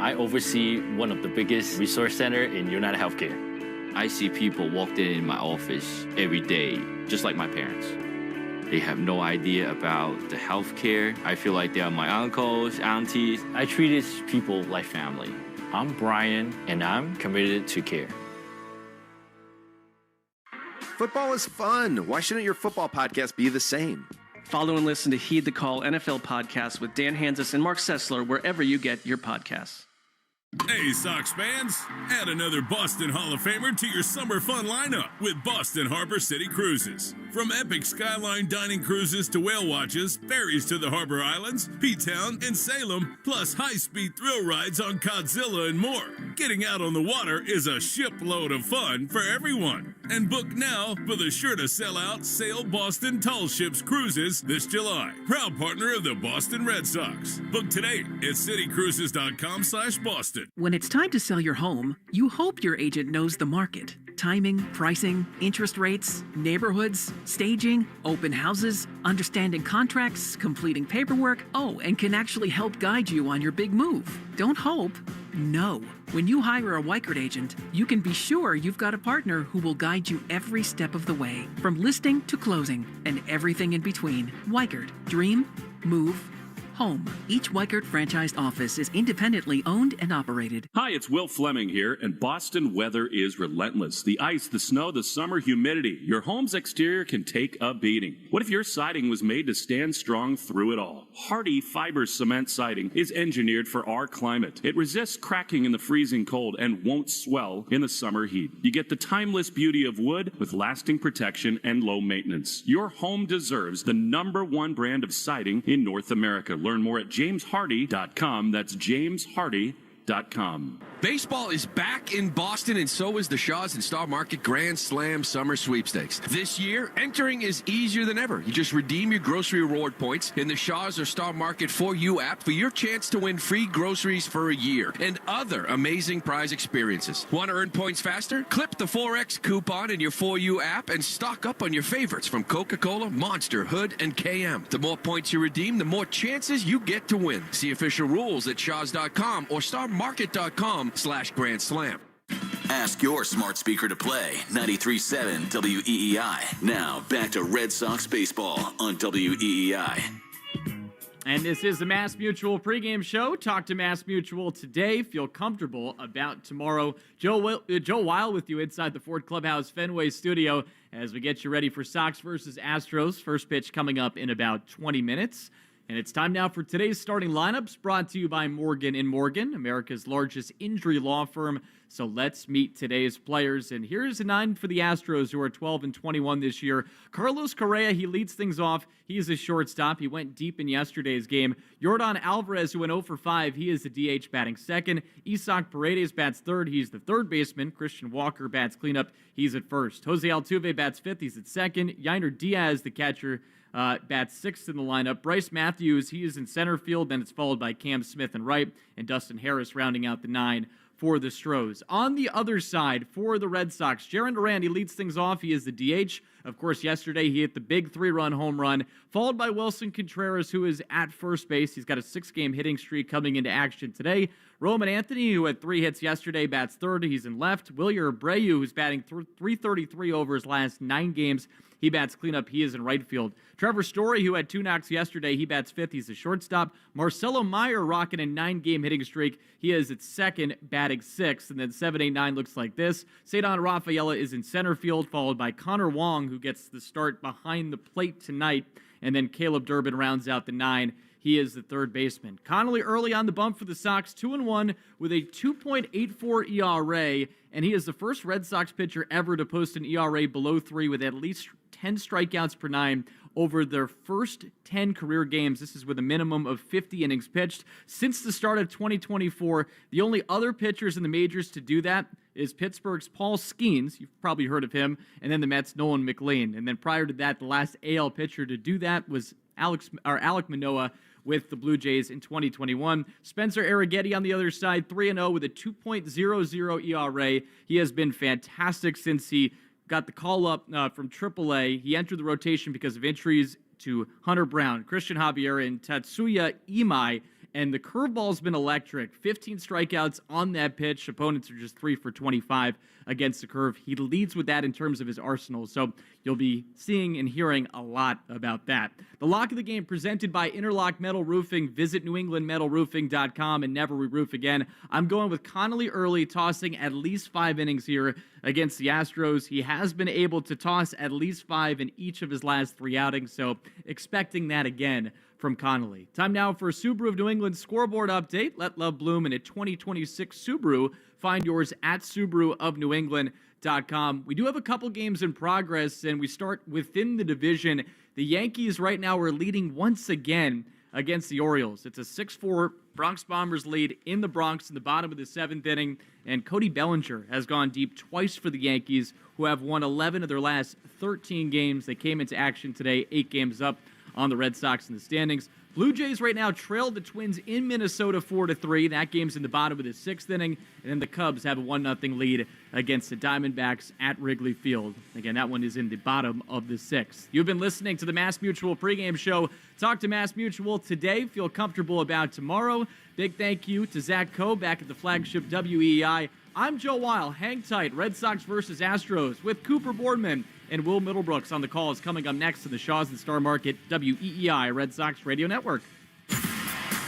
I oversee one of the biggest resource centers in United Healthcare. I see people walk in my office every day, just like my parents. They have no idea about the healthcare. I feel like they are my uncles, aunties. I treat these people like family. I'm Brian, and I'm committed to care. Football is fun. Why shouldn't your football podcast be the same? Follow and listen to Heed the Call NFL podcast with Dan Hansis and Mark Sessler wherever you get your podcasts. Hey, Sox fans, add another Boston Hall of Famer to your summer fun lineup with Boston Harbor City Cruises. From epic skyline dining cruises to whale watches, ferries to the Harbor Islands, P-Town, and Salem, plus high-speed thrill rides on Godzilla and more. Getting out on the water is a shipload of fun for everyone. And book now for the sure-to-sell-out Sail Boston Tall Ships Cruises this July. Proud partner of the Boston Red Sox. Book today at citycruises.com/Boston. When it's time to sell your home, you hope your agent knows the market. Timing, pricing, interest rates, neighborhoods, staging, open houses, understanding contracts, completing paperwork, and can actually help guide you on your big move. Don't hope, know. When you hire a Weichert agent, you can be sure you've got a partner who will guide you every step of the way, from listing to closing, and everything in between. Weichert. Dream, move, Home. Each Weikert franchised office is independently owned and operated. Hi, it's Will Fleming here, and Boston weather is relentless. The ice, the snow, the summer humidity. Your home's exterior can take a beating. What if your siding was made to stand strong through it all? Hardy Fiber Cement Siding is engineered for our climate. It resists cracking in the freezing cold and won't swell in the summer heat. You get the timeless beauty of wood with lasting protection and low maintenance. Your home deserves the #1 brand of siding in North America. Learn more at jameshardy.com. That's jameshardy.com. Baseball is back in Boston, and so is the Shaw's and Star Market Grand Slam Summer Sweepstakes. This year, entering is easier than ever. You just redeem your grocery reward points in the Shaw's or Star Market For You app for your chance to win free groceries for a year and other amazing prize experiences. Want to earn points faster? Clip the 4X coupon in your For You app and stock up on your favorites from Coca-Cola, Monster, Hood, and KM. The more points you redeem, the more chances you get to win. See official rules at shaws.com or starmarket.com/Grand Slam. Ask your smart speaker to play 93.7 WEEI. Now back to Red Sox baseball on WEEI. And this is the Mass Mutual pregame show. Talk to Mass Mutual today. Feel comfortable about tomorrow. Joe Weil with you inside the Ford Clubhouse Fenway studio as we get you ready for Sox versus Astros. First pitch coming up in about 20 minutes. And it's time now for today's starting lineups, brought to you by Morgan & Morgan, America's largest injury law firm. So let's meet today's players. And here's a 9 for the Astros, who are 12-21 this year. Carlos Correa, he leads things off. He's a shortstop. He went deep in yesterday's game. Yordan Alvarez, who went 0 for 5. He is the DH batting second. Isaac Paredes bats third. He's the third baseman. Christian Walker bats cleanup. He's at first. Jose Altuve bats fifth. He's at second. Yainer Diaz, the catcher, bats sixth in the lineup. Bryce Matthews, he is in center field. Then it's followed by Cam Smith in right, and Dustin Harris rounding out the 9 for the Stros. On the other side, for the Red Sox, Jarren Duran, he leads things off. He is the DH. Of course, yesterday he hit the big 3-run home run, followed by Wilson Contreras, who is at first base. He's got a 6-game hitting streak coming into action today. Roman Anthony, who had 3 hits yesterday, bats third. He's in left. Wilyer Abreu, who's batting 333 over his last 9 games. He bats cleanup. He is in right field. Trevor Story, who had 2 knocks yesterday, he bats fifth. He's a shortstop. Marcelo Meyer rocking a 9-game hitting streak. He is at second, batting sixth. And then 7-8-9 looks like this. Cedar Rafaela is in center field, followed by Connor Wong, who gets the start behind the plate tonight. And then Caleb Durbin rounds out the 9. He is the third baseman. Connolly Early on the bump for the Sox, 2-1 with a 2.84 ERA, and he is the first Red Sox pitcher ever to post an ERA below 3 with at least 10 strikeouts per 9 over their first 10 career games. This is with a minimum of 50 innings pitched. Since the start of 2024, the only other pitchers in the majors to do that is Pittsburgh's Paul Skeens. You've probably heard of him. And then the Mets' Nolan McLean. And then prior to that, the last AL pitcher to do that was Alek Manoah with the Blue Jays in 2021. Spencer Arrighetti on the other side, 3-0 with a 2.00 ERA. He has been fantastic since he got the call-up from AAA. He entered the rotation because of injuries to Hunter Brown, Christian Javier, and Tatsuya Imai. And the curveball's been electric. 15 strikeouts on that pitch. Opponents are just 3 for 25 against the curve. He leads with that in terms of his arsenal. So you'll be seeing and hearing a lot about that. The lock of the game presented by Interlock Metal Roofing. Visit NewEnglandMetalRoofing.com and never re-roof again. I'm going with Connolly Early, tossing at least 5 innings here against the Astros. He has been able to toss at least 5 in each of his last 3 outings, so expecting that again from Connolly. Time now for a Subaru of New England scoreboard update. Let love bloom in a 2026 Subaru. Find yours at SubaruofNewEngland.com. We do have a couple games in progress, and we start within the division. The Yankees right now are leading once again against the Orioles. It's a 6-4 Bronx Bombers lead in the Bronx in the bottom of the 7th inning, and Cody Bellinger has gone deep twice for the Yankees, who have won 11 of their last 13 games. They came into action today, 8 games up on the Red Sox in the standings. Blue Jays right now trail the Twins in Minnesota 4-3. That game's in the bottom of the 6th inning. And then the Cubs have a 1-0 lead against the Diamondbacks at Wrigley Field. Again, that one is in the bottom of the 6th. You've been listening to the Mass Mutual pregame show. Talk to Mass Mutual today. Feel comfortable about tomorrow. Big thank you to Zach Coe back at the flagship WEEI. I'm Joe Weil. Hang tight. Red Sox versus Astros with Cooper Boardman and Will Middlebrooks on the call is coming up next to the Shaw's and Star Market WEEI Red Sox Radio Network.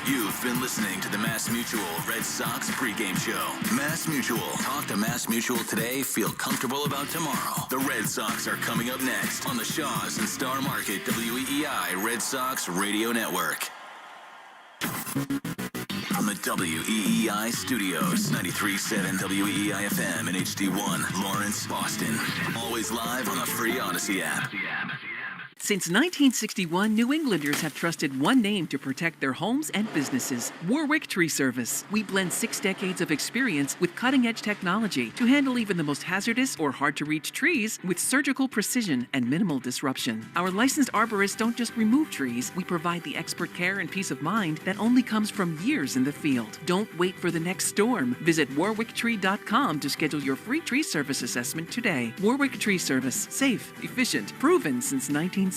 You've been listening to the Mass Mutual Red Sox pregame show. Mass Mutual. Talk to Mass Mutual today. Feel comfortable about tomorrow. The Red Sox are coming up next on the Shaws and Star Market WEEI Red Sox Radio Network. From the WEEI studios, 93.7 WEEI FM and HD1, Lawrence, Boston. Always live on the free Odyssey app. Since 1961, New Englanders have trusted one name to protect their homes and businesses: Warwick Tree Service. We blend 6 decades of experience with cutting-edge technology to handle even the most hazardous or hard-to-reach trees with surgical precision and minimal disruption. Our licensed arborists don't just remove trees, we provide the expert care and peace of mind that only comes from years in the field. Don't wait for the next storm. Visit warwicktree.com to schedule your free tree service assessment today. Warwick Tree Service. Safe, efficient, proven since 1961.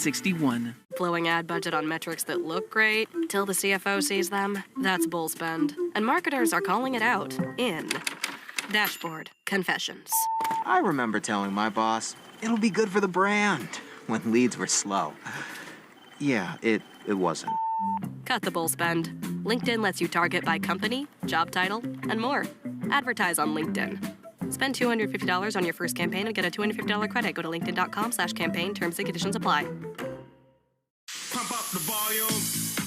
Blowing ad budget on metrics that look great till the CFO sees them? That's bull spend. And marketers are calling it out in Dashboard Confessions. I remember telling my boss, it'll be good for the brand, when leads were slow. Yeah, it wasn't. Cut the bull spend. LinkedIn lets you target by company, job title, and more. Advertise on LinkedIn. Spend $250 on your first campaign and get a $250 credit. Go to linkedin.com/campaign. Terms and conditions apply. Pump up the volume.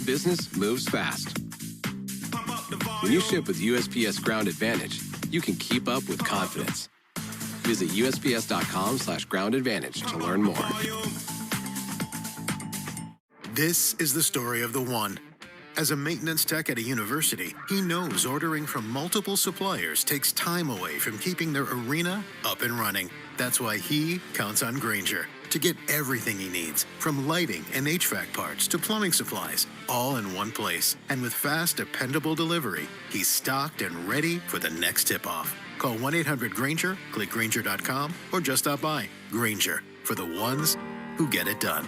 Business moves fast. When you ship with USPS Ground Advantage, you can keep up with confidence. Visit USPS.com/Ground Advantage to learn more. This is the story of the one. As a maintenance tech at a university, he knows ordering from multiple suppliers takes time away from keeping their arena up and running. That's why he counts on Grainger to get everything he needs, from lighting and HVAC parts to plumbing supplies, all in one place. And with fast, dependable delivery, he's stocked and ready for the next tip-off. Call 1-800-GRAINGER, click Grainger.com, or just stop by. Grainger, for the ones who get it done.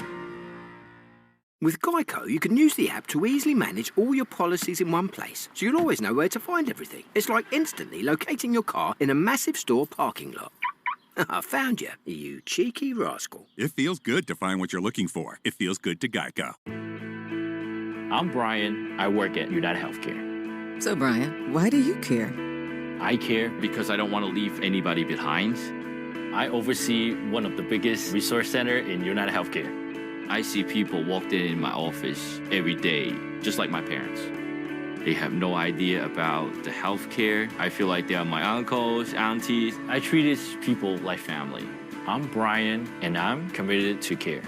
With Geico, you can use the app to easily manage all your policies in one place, so you'll always know where to find everything. It's like instantly locating your car in a massive store parking lot. I found you, you cheeky rascal. It feels good to find what you're looking for. It feels good to Geico. I'm Brian. I work at United Healthcare. So, Brian, why do you care? I care because I don't want to leave anybody behind. I oversee one of the biggest resource centers in United Healthcare. I see people walk in my office every day, just like my parents. They have no idea about the healthcare. I feel like they are my uncles, aunties. I treat these people like family. I'm Brian, and I'm committed to care.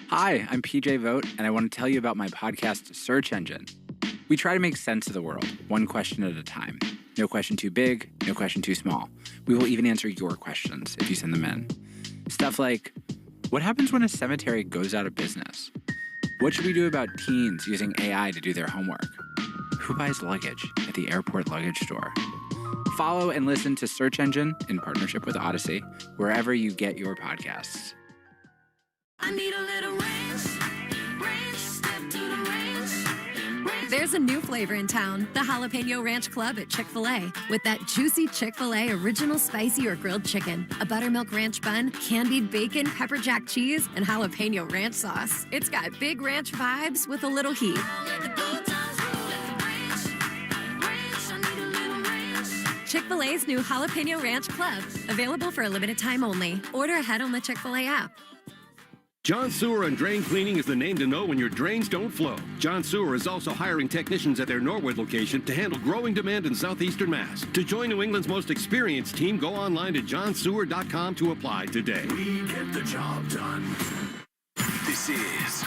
Hi, I'm PJ Vogt, and I want to tell you about my podcast, Search Engine. We try to make sense of the world, one question at a time. No question too big, no question too small. We will even answer your questions if you send them in. Stuff like, what happens when a cemetery goes out of business? What should we do about teens using AI to do their homework? Who buys luggage at the airport luggage store? Follow and listen to Search Engine in partnership with Odyssey, wherever you get your podcasts. I need a little ranch, step to the ranch. There's a new flavor in town, the Jalapeno Ranch Club at Chick-fil-A. With that juicy Chick-fil-A original spicy or grilled chicken, a buttermilk ranch bun, candied bacon, pepper jack cheese, and jalapeno ranch sauce. It's got big ranch vibes with a little heat. Chick-fil-A's new Jalapeno Ranch Club, available for a limited time only. Order ahead on the Chick-fil-A app. John Sewer and Drain Cleaning is the name to know when your drains don't flow. John Sewer is also hiring technicians at their Norwood location to handle growing demand in southeastern Mass. To join New England's most experienced team, go online to johnsewer.com to apply today. We get the job done. This is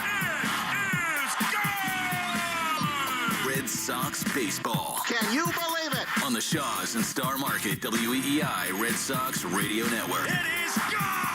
Red Sox baseball. Can you believe it? On the Shaws and Star Market WEEI Red Sox Radio Network. It is gone!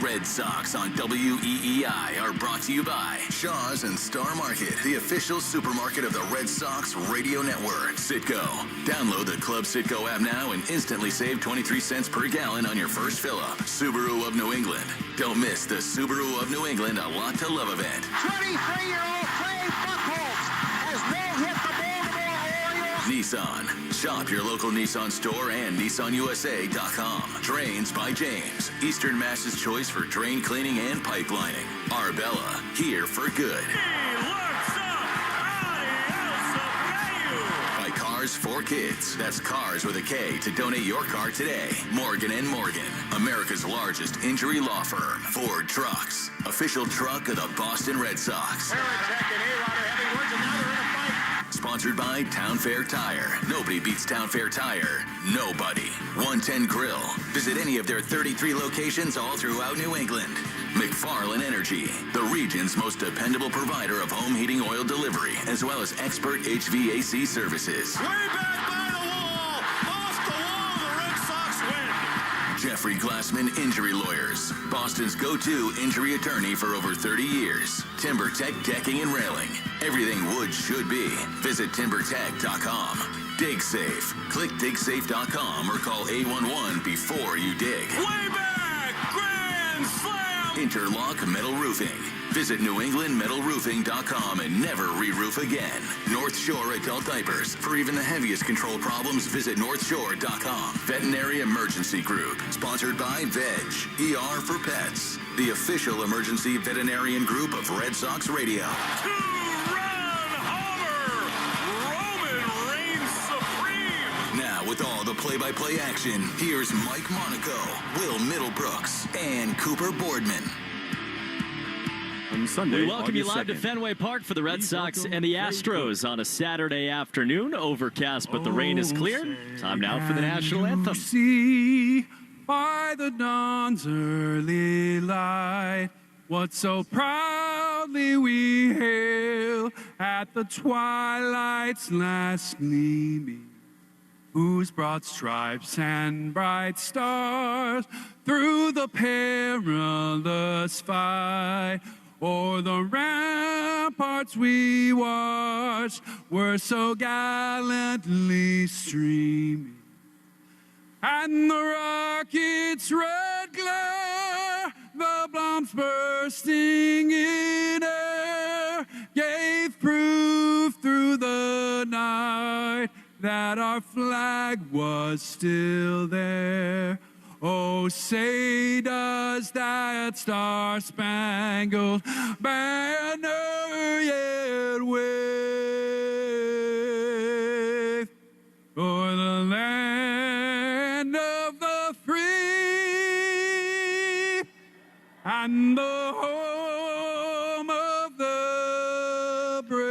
Red Sox on WEEI are brought to you by Shaws and Star Market, the official supermarket of the Red Sox Radio Network. Citgo. Download the Club Citgo app now and instantly save 23 cents per gallon on your first fill-up. Subaru of New England. Don't miss the Subaru of New England A Lot to Love event. 23-year-old Clay Buchholz has no-hit the Baltimore Orioles Nissan. Shop your local Nissan store and NissanUSA.com. Drains by James. Eastern Mass's choice for drain cleaning and pipelining. Arbella. Here for good. By Cars for Kids. That's Cars with a K to donate your car today. Morgan & Morgan. America's largest injury law firm. Ford Trucks. Official truck of the Boston Red Sox. Sponsored by Town Fair Tire. Nobody beats Town Fair Tire. Nobody. 110 Grill. Visit any of their 33 locations all throughout New England. McFarland Energy, the region's most dependable provider of home heating oil delivery, as well as expert HVAC services. Way back by the wall. Off the wall. The Red Sox win. Jeffrey Glassman Injury Lawyers, Boston's go-to injury attorney for over 30 years. TimberTech Decking and Railing. Everything wood should be. Visit timbertech.com. Dig Safe. Click digsafe.com or call 811 before you dig. Way back. Grand slam. Interlock Metal Roofing. Visit newenglandmetalroofing.com and never re-roof again. North Shore Adult Diapers. For even the heaviest control problems, visit northshore.com. Veterinary Emergency Group. Sponsored by Veg. ER for Pets. The official emergency veterinarian group of Red Sox Radio. Now, with all the play-by-play action, here's Mike Monaco, Will Middlebrooks, and Cooper Boardman. On Sunday, we welcome you August live 2nd. to Fenway Park for the Red Sox and the Astros on a Saturday afternoon. Overcast, but the rain is cleared. Time now for the national anthem. See by the dawn's early light what so proudly we hail at the twilight's last gleaming, whose broad stripes and bright stars through the perilous fight o'er the ramparts we watched were so gallantly streaming. And the rocket's red glare, the bombs bursting in air, gave proof through the night that our flag was still there. Oh, say does that star-spangled banner yet wave o'er the land of the free and the home of the brave.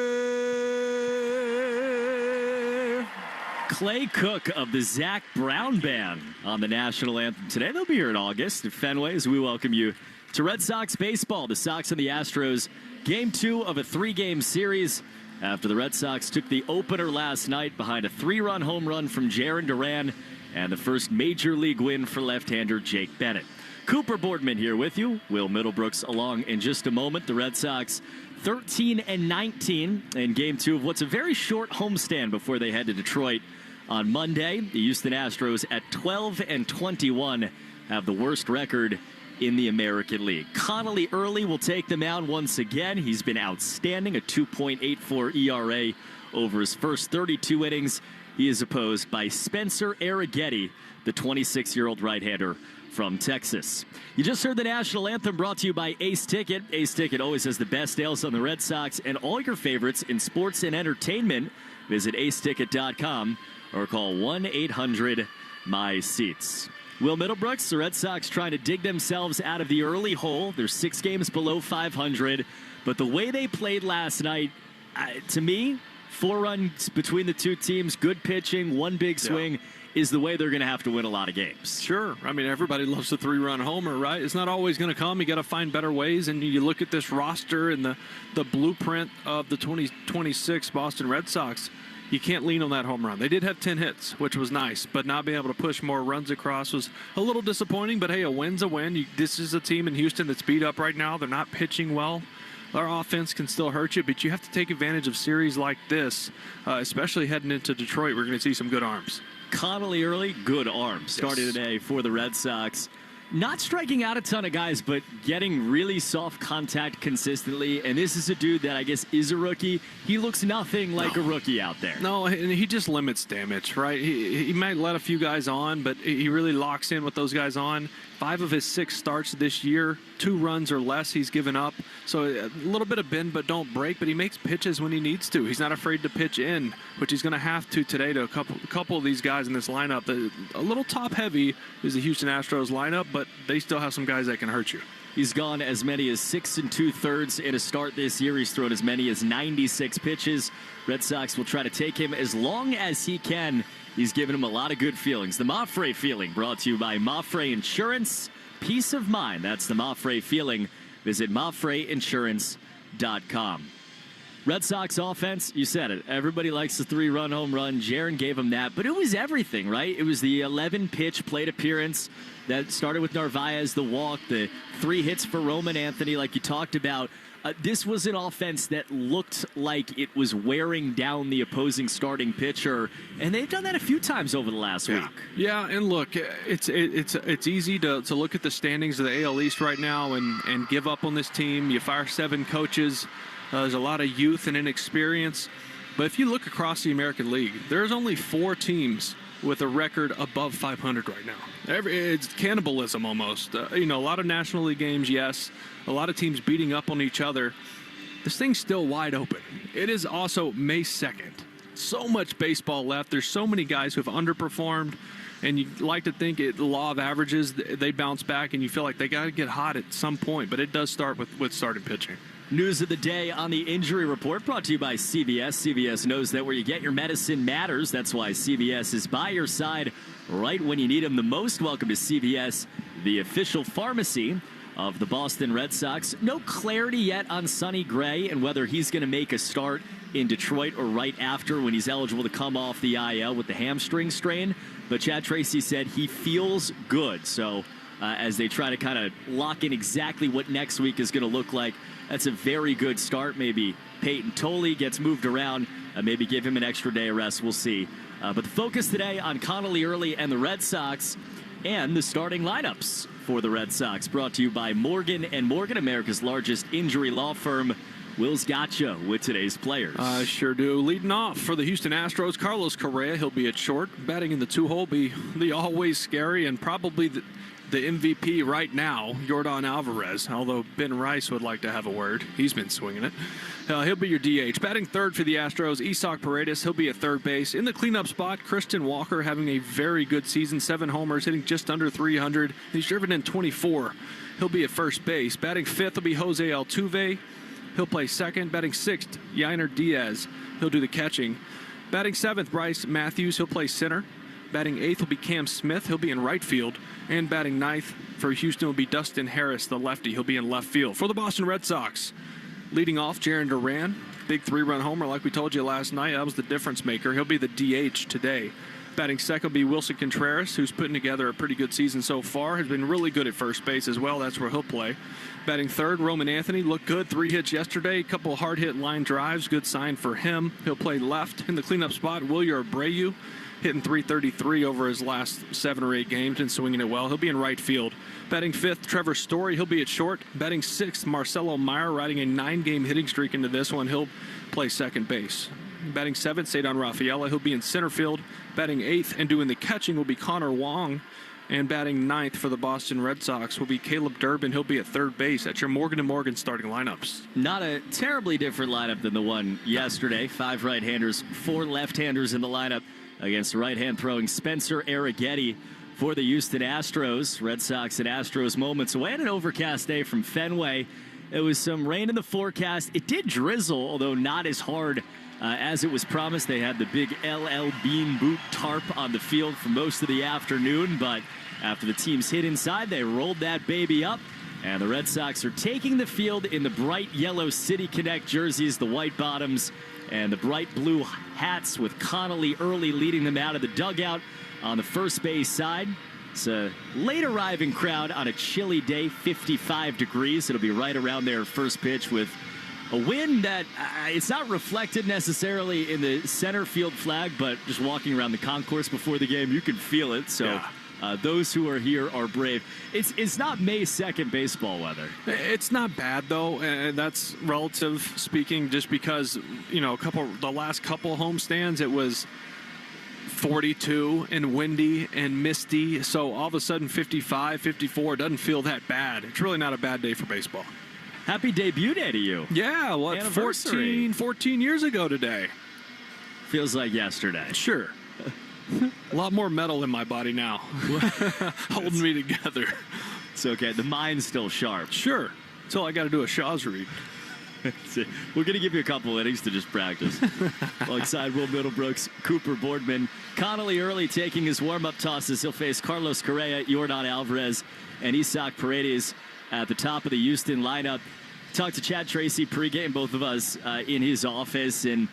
Clay Cook of the Zach Brown Band on the national anthem today. They'll be here in August at Fenway as we welcome you to Red Sox baseball. The Sox and the Astros, Game 2 of a 3-game series after the Red Sox took the opener last night behind a 3-run home run from Jarren Duran and the first major league win for left-hander Jake Bennett. Cooper Boardman here with you. Will Middlebrooks along in just a moment. The Red Sox 13-19 in Game 2 of what's a very short homestand before they head to Detroit on Monday. The Houston Astros at 12-21 have the worst record in the American League. Connolly Early will take the mound once again. He's been outstanding, a 2.84 ERA over his first 32 innings. He is opposed by Spencer Arrighetti, the 26-year-old right-hander from Texas. You just heard the national anthem brought to you by Ace Ticket. Ace Ticket always has the best deals on the Red Sox and all your favorites in sports and entertainment. Visit aceticket.com or call 1-800-MY-SEATS. Will Middlebrooks, the Red Sox trying to dig themselves out of the early hole. They're 6 games below 500, but the way they played last night, to me, 4 runs between the two teams, good pitching, 1 big swing, is the way they're going to have to win a lot of games. Sure. I mean, everybody loves a 3-run homer, right? It's not always going to come. You got to find better ways, and you look at this roster and the blueprint of the 2026 Boston Red Sox. You can't lean on that home run. They did have 10 hits, which was nice, but not being able to push more runs across was a little disappointing. But, hey, a win's a win. This is a team in Houston that's beat up right now. They're not pitching well. Their offense can still hurt you, but you have to take advantage of series like this, especially heading into Detroit. We're going to see some good arms. Connolly Early, good arms. Started today for the Red Sox. Not striking out a ton of guys, but getting really soft contact consistently. And this is a dude that I guess is a rookie. He looks nothing like a rookie out there. No, and he just limits damage, right? He might let a few guys on, but he really locks in with those guys on. 5 of his 6 starts this year, 2 runs or less he's given up. So a little bit of bend but don't break, but he makes pitches when he needs to. He's not afraid to pitch in, which he's going to have to today to a couple of these guys in this lineup. A little top-heavy is the Houston Astros lineup, but they still have some guys that can hurt you. He's gone as many as 6 2/3 in a start this year. He's thrown as many as 96 pitches. Red Sox will try to take him as long as he can. He's given him a lot of good feelings. The Mafre feeling brought to you by Mafre Insurance. Peace of mind. That's the Mafre feeling. Visit MafreInsurance.com. Red Sox offense, you said it. Everybody likes the 3-run home run. Jaron gave him that, but it was everything, right? It was the 11-pitch plate appearance that started with Narvaez, the walk, the 3 hits for Roman Anthony, like you talked about. This was an offense that looked like it was wearing down the opposing starting pitcher, and they've done that a few times over the last week. Yeah, and look, it's easy to look at the standings of the AL East right now and give up on this team. You fire 7 coaches. There's a lot of youth and inexperience. But if you look across the American League, there's only 4 teams with a record above 500 right now. It's cannibalism almost. A lot of National League games, yes. A lot of teams beating up on each other. This thing's still wide open. It is also May 2nd. So much baseball left. There's so many guys who have underperformed. And you like to think the law of averages, they bounce back, and you feel like they got to get hot at some point. But it does start with starting pitching. News of the day on the injury report brought to you by CVS. CVS knows that where you get your medicine matters. That's why CVS is by your side right when you need them the most. Welcome to CVS, the official pharmacy of the Boston Red Sox. No clarity yet on Sonny Gray and whether he's going to make a start in Detroit or right after when he's eligible to come off the IL with the hamstring strain. But Chad Tracy said he feels good. So as they try to kind of lock in exactly what next week is going to look like, that's a very good start. Maybe Peyton Tolley gets moved around. Maybe give him an extra day of rest. We'll see. But the focus today on Connolly Early and the Red Sox and the starting lineups for the Red Sox. Brought to you by Morgan & Morgan, America's largest injury law firm. Will's got you with today's players. Sure do. Leading off for the Houston Astros, Carlos Correa. He'll be at short. Batting in the 2-hole, be the always scary and probably the MVP right now, Yordan Alvarez, although Ben Rice would like to have a word. He's been swinging it. He'll be your DH. Batting third for the Astros, Isak Paredes. He'll be at third base. In the cleanup spot, Christian Walker having a very good season. 7 homers, hitting just under 300. He's driven in 24. He'll be at first base. Batting fifth will be Jose Altuve. He'll play second. Batting sixth, Yainer Diaz. He'll do the catching. Batting seventh, Bryce Matthews. He'll play center. Batting eighth will be Cam Smith. He'll be in right field. And batting ninth for Houston will be Dustin Harris, the lefty. He'll be in left field. For the Boston Red Sox, leading off, Jarren Duran. Big 3-run homer like we told you last night. That was the difference maker. He'll be the DH today. Batting second will be Wilson Contreras, who's putting together a pretty good season so far. Has been really good at first base as well. That's where he'll play. Batting third, Roman Anthony. Looked good. 3 hits yesterday. A couple hard-hit line drives. Good sign for him. He'll play left. In the cleanup spot, Wilyer Abreu, hitting .333 over his last 7 or 8 games and swinging it well. He'll be in right field. Batting fifth, Trevor Story. He'll be at short. Batting sixth, Marcelo Meyer, riding a 9-game hitting streak into this one. He'll play second base. Batting seventh, Cedar Rafaela. He'll be in center field. Batting eighth and doing the catching will be Connor Wong. And batting ninth for the Boston Red Sox will be Caleb Durbin. He'll be at third base. That's your Morgan & Morgan starting lineups. Not a terribly different lineup than the one yesterday. 5 right-handers, 4 left-handers in the lineup against the right-hand throwing Spencer Arrighetti for the Houston Astros. Red Sox and Astros moments away on an overcast day from Fenway. There was some rain in the forecast. It did drizzle, although not as hard as it was promised. They had the big LL Bean boot tarp on the field for most of the afternoon, but after the teams hit inside, they rolled that baby up, and the Red Sox are taking the field in the bright yellow City Connect jerseys, the white bottoms, and the bright blue hats with Connolly Early leading them out of the dugout on the first base side. It's a late arriving crowd on a chilly day, 55 degrees. It'll be right around their first pitch with a wind that it's not reflected necessarily in the center field flag, but just walking around the concourse before the game, you can feel it. So Those who are here are brave. It's not May 2nd baseball weather. It's not bad, though, and that's relative speaking, just because, the last couple homestands, it was 42 and windy and misty. So all of a sudden 55, 54 doesn't feel that bad. It's really not a bad day for baseball. Happy debut day to you. Yeah, 14 years ago today. Feels like yesterday. Sure. A lot more metal in my body now. Holding me together. It's okay. The mind's still sharp. Sure. That's all I got to do a Shaw's read. We're going to give you a couple innings to just practice. Alongside Will Middlebrooks, Cooper Boardman, Connolly Early taking his warm-up tosses. He'll face Carlos Correa, Yordan Alvarez, and Isaac Paredes at the top of the Houston lineup. Talked to Chad Tracy pregame, both of us in his office, and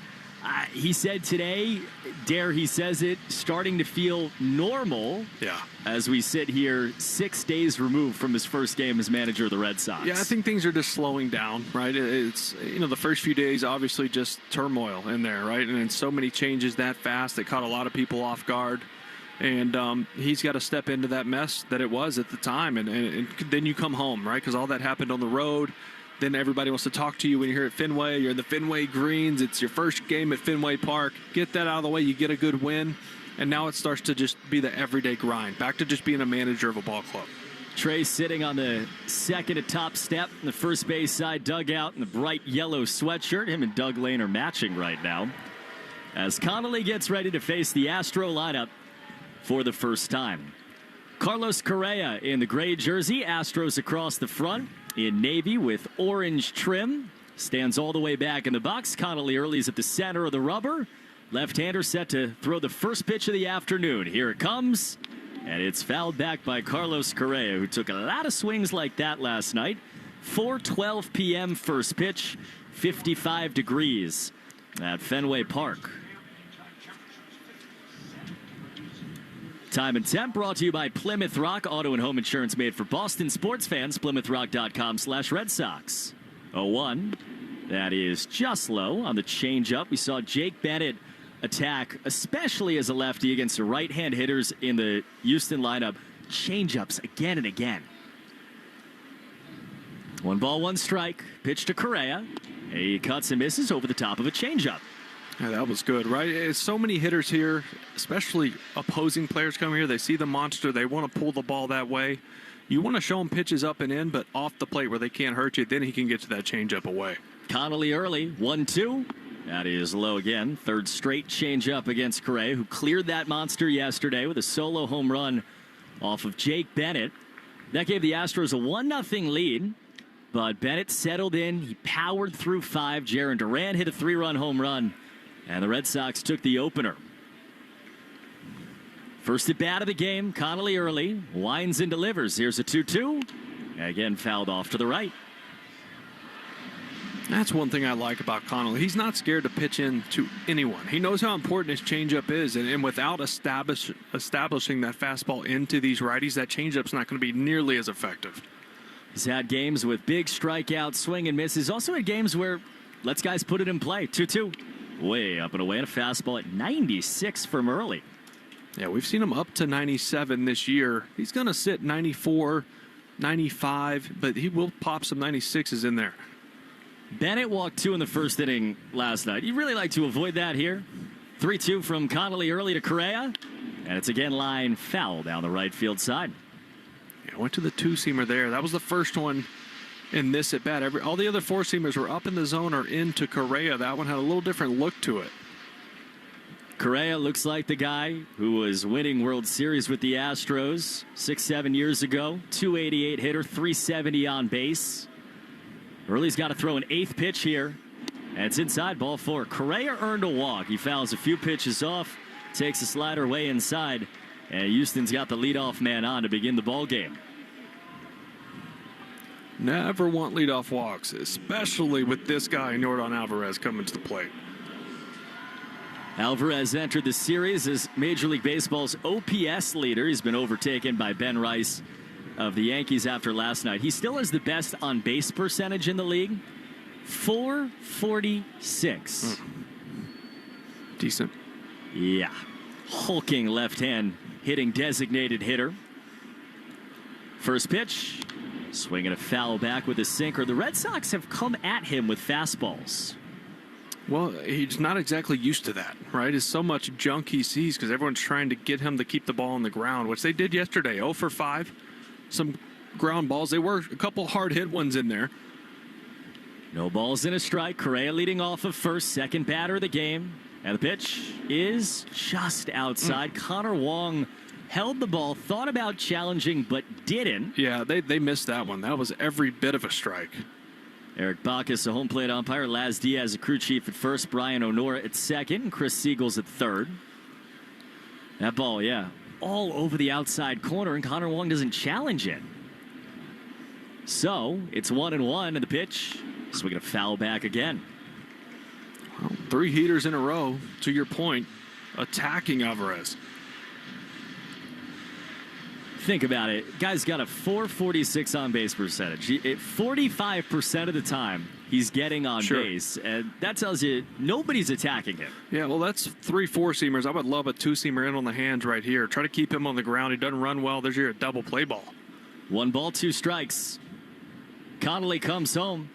he said today, dare he says it, starting to feel normal. Yeah. As we sit here 6 days removed from his first game as manager of the Red Sox. Yeah, I think things are just slowing down, right? It's, the first few days, obviously just turmoil in there, right? And then so many changes that fast that caught a lot of people off guard. And he's got to step into that mess that it was at the time. And then you come home, right? Because all that happened on the road. Then everybody wants to talk to you when you're here at Fenway. You're in the Fenway Greens. It's your first game at Fenway Park. Get that out of the way. You get a good win. And now it starts to just be the everyday grind. Back to just being a manager of a ball club. Trey sitting on the second to top step in the first base side dugout in the bright yellow sweatshirt. Him and Doug Lane are matching right now. As Connolly gets ready to face the Astro lineup for the first time. Carlos Correa in the gray jersey. Astros across the front. In navy with orange trim. Stands all the way back in the box. Connolly Early's at the center of the rubber. Left-hander set to throw the first pitch of the afternoon. Here it comes. And it's fouled back by Carlos Correa, who took a lot of swings like that last night. 4:12 p.m. first pitch. 55 degrees at Fenway Park. Time and temp brought to you by Plymouth Rock. Auto and home insurance made for Boston sports fans. PlymouthRock.com/Red Sox. 0-1. That is just low on the changeup. We saw Jake Bennett attack, especially as a lefty against the right-hand hitters in the Houston lineup. Changeups again and again. 1 ball, 1 strike. Pitch to Correa. He cuts and misses over the top of a changeup. Yeah, that was good, right? It's so many hitters here, especially opposing players come here. They see the monster. They want to pull the ball that way. You want to show them pitches up and in, but off the plate where they can't hurt you. Then he can get to that changeup away. Connolly Early, 1-2. That is low again. Third straight changeup against Correa, who cleared that monster yesterday with a solo home run off of Jake Bennett. That gave the Astros a 1-0 lead, but Bennett settled in. He powered through 5. Jarren Duran hit a 3-run home run. And the Red Sox took the opener. First at bat of the game, Connolly Early winds and delivers. Here's a 2-2. Again, fouled off to the right. That's one thing I like about Connolly. He's not scared to pitch in to anyone. He knows how important his changeup is, and without establishing that fastball into these righties, that changeup's not going to be nearly as effective. He's had games with big strikeouts, swing and misses. Also had games where lets guys put it in play. 2-2. Way up and away, and a fastball at 96 from Early. Yeah, we've seen him up to 97 this year. He's going to sit 94, 95, but he will pop some 96s in there. Bennett walked 2 in the first inning last night. You really like to avoid that here. 3-2 from Connolly Early to Correa, and it's again line foul down the right field side. Yeah, went to the 2-seamer there. That was the first one in this at bat. All the other 4-seamers were up in the zone or into Correa. That one had a little different look to it. Correa looks like the guy who was winning World Series with the Astros 6-7 years ago. 288 hitter, 370 on base. Early's got to throw an 8th pitch here. And it's inside, ball 4. Correa earned a walk. He fouls a few pitches off, takes a slider way inside, and Houston's got the leadoff man on to begin the ball game. Never want leadoff walks, especially with this guy, Yordan Alvarez, coming to the plate. Alvarez entered the series as Major League Baseball's OPS leader. He's been overtaken by Ben Rice of the Yankees after last night. He still has the best on-base percentage in the league, 446. Decent. Yeah. hulking left-hand hitting designated hitter. First pitch, swinging a foul back with a sinker. The Red Sox have come at him with fastballs. Well, he's not exactly used to that, right? There's so much junk he sees because everyone's trying to get him to keep the ball on the ground, which they did yesterday. 0 for 5. Some ground balls. They were a couple hard-hit ones in there. No balls and a strike. Correa leading off of first, second batter of the game. And the pitch is just outside. Connor Wong held the ball, thought about challenging, but didn't. Yeah, they missed that one. That was every bit of a strike. Eric Bacchus, the home plate umpire. Laz Diaz, the crew chief at first. Brian Onora at second. And Chris Siegels at third. That ball, yeah, all over the outside corner, and Connor Wong doesn't challenge it. So it's 1-1, and the pitch is going to foul back again. Well, 3 heaters in a row, to your point, attacking Alvarez. Think about it. Guy's got a .446 on-base percentage. 45% of the time, he's getting on base. And that tells you nobody's attacking him. Yeah, well, that's 3 4-seamers. I would love a 2-seamer in on the hands right here. Try to keep him on the ground. He doesn't run well. There's your double play ball. 1 ball, 2 strikes. Connolly comes home.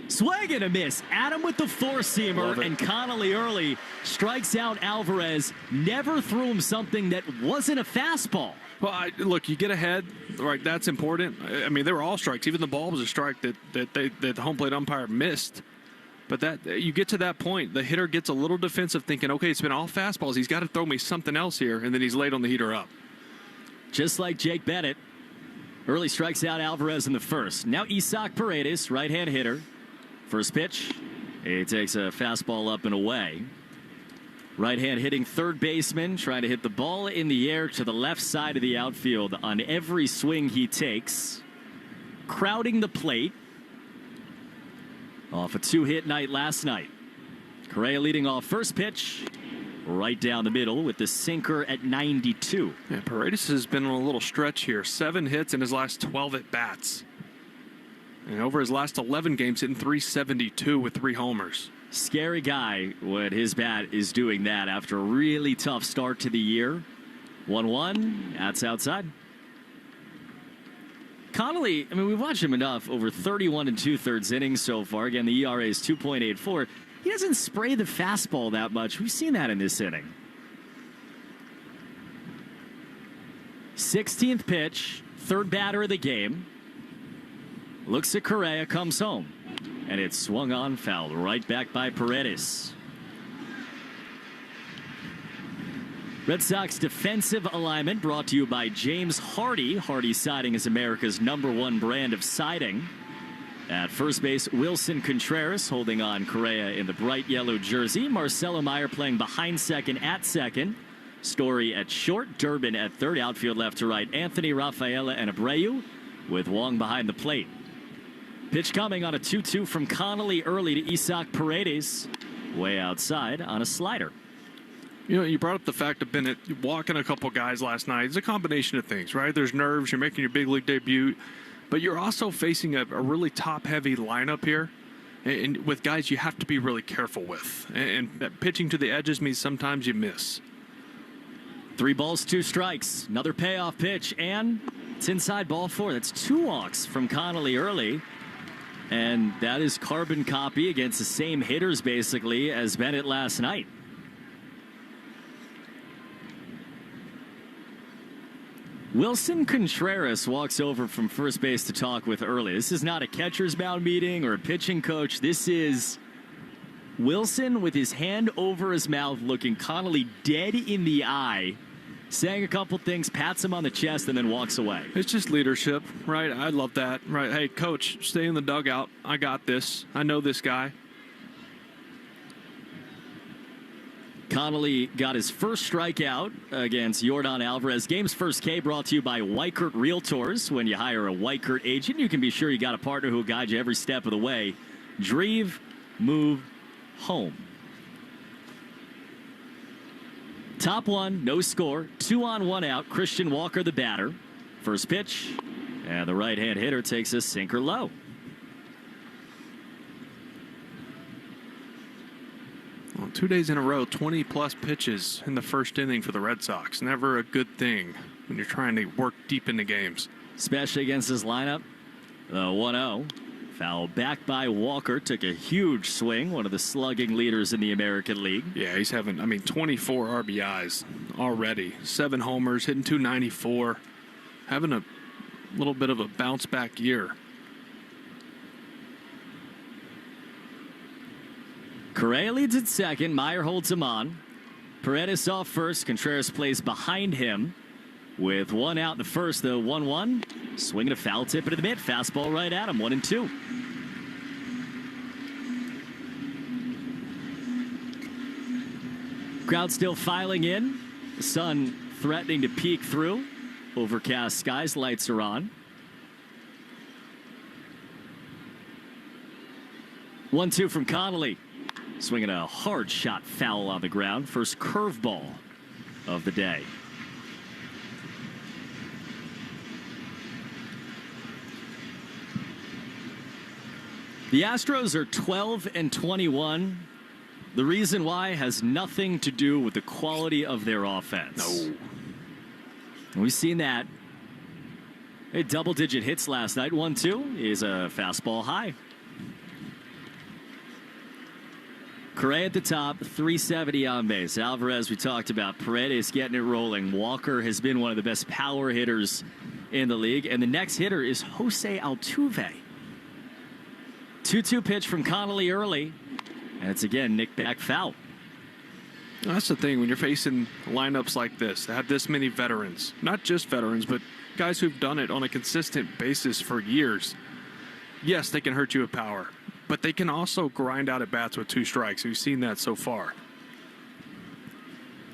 Swing and a miss. Adam with the 4-seamer, and Connolly Early strikes out Alvarez. Never threw him something that wasn't a fastball. Well, look, you get ahead, right? That's important. I mean, they were all strikes. Even the ball was a strike that the home plate umpire missed. But that you get to that point, the hitter gets a little defensive, thinking, okay, it's been all fastballs. He's got to throw me something else here, and then he's late on the heater up. Just like Jake Bennett, Early strikes out Alvarez in the first. Now Isaac Paredes, right-hand hitter. First pitch, he takes a fastball up and away. Right-hand hitting third baseman, trying to hit the ball in the air to the left side of the outfield on every swing he takes. Crowding the plate. Off a 2-hit night last night. Correa leading off first pitch. Right down the middle with the sinker at 92. Yeah, Paredes has been on a little stretch here. 7 hits in his last 12 at-bats. And over his last 11 games, hitting .372 with 3 homers. Scary guy when his bat is doing that after a really tough start to the year. 1-1, that's outside. Connolly, I mean, we've watched him enough over 31 2/3 innings so far. Again, the ERA is 2.84. He doesn't spray the fastball that much. We've seen that in this inning. 16th pitch, third batter of the game. Looks at Correa, comes home. And it's swung on, fouled right back by Paredes. Red Sox defensive alignment brought to you by James Hardy. Hardy Siding is America's #1 brand of siding. At first base, Wilson Contreras holding on Correa in the bright yellow jersey. Marcelo Meyer playing behind second at second. Story at short. Durbin at third. Outfield left to right. Anthony, Rafaela, and Abreu with Wong behind the plate. Pitch coming on a 2-2 from Connolly Early to Isaac Paredes. Way outside on a slider. You know, you brought up the fact of Bennett walking a couple guys last night. It's a combination of things, right? There's nerves. You're making your big league debut. But you're also facing a really top-heavy lineup here. And with guys you have to be really careful with. And pitching to the edges means sometimes you miss. 3 balls, 2 strikes. Another payoff pitch. And it's inside ball 4. That's 2 walks from Connolly Early. And that is carbon copy against the same hitters, basically, as Bennett last night. Wilson Contreras walks over from first base to talk with Early. This is not a catcher's mound meeting or a pitching coach. This is Wilson with his hand over his mouth, looking Connolly dead in the eye, saying a couple things, pats him on the chest, and then walks away. It's just leadership, right? I love that. Right? Hey, coach, stay in the dugout. I got this. I know this guy. Connolly got his first strikeout against Yordan Alvarez. Game's first K brought to you by Weichert Realtors. When you hire a Weichert agent, you can be sure you got a partner who will guide you every step of the way. Drive, move, home. Top 1, no score. 2 on, 1 out. Christian Walker, the batter. First pitch, and the right-hand hitter takes a sinker low. 2 days in a row, 20-plus pitches in the first inning for the Red Sox. Never a good thing when you're trying to work deep into games. Especially against this lineup. The 1-0. Foul back by Walker. Took a huge swing. One of the slugging leaders in the American League. Yeah, he's having, 24 RBIs already. 7 homers, hitting .294. Having a little bit of a bounce-back year. Correa leads at second. Meyer holds him on. Paredes off first. Contreras plays behind him. With 1 out in the first, the 1-1. Swinging a foul tip into the mid. Fastball right at him. 1-2. Crowd still filing in. The sun threatening to peek through. Overcast skies. Lights are on. 1-2 from Connelly. Swinging a hard shot foul on the ground. First curveball of the day. The Astros are 12-21. The reason why has nothing to do with the quality of their offense. No. We've seen that. Hey, double-digit hits last night. 1-2 is a fastball high. Correa at the top, 370 on base. Alvarez, we talked about. Paredes getting it rolling. Walker has been one of the best power hitters in the league. And the next hitter is Jose Altuve. 2-2 pitch from Connolly Early. And it's again Nick back foul. That's the thing when you're facing lineups like this that have this many veterans. Not just veterans, but guys who've done it on a consistent basis for years. Yes, they can hurt you with power. But they can also grind out at bats with 2 strikes. We've seen that so far.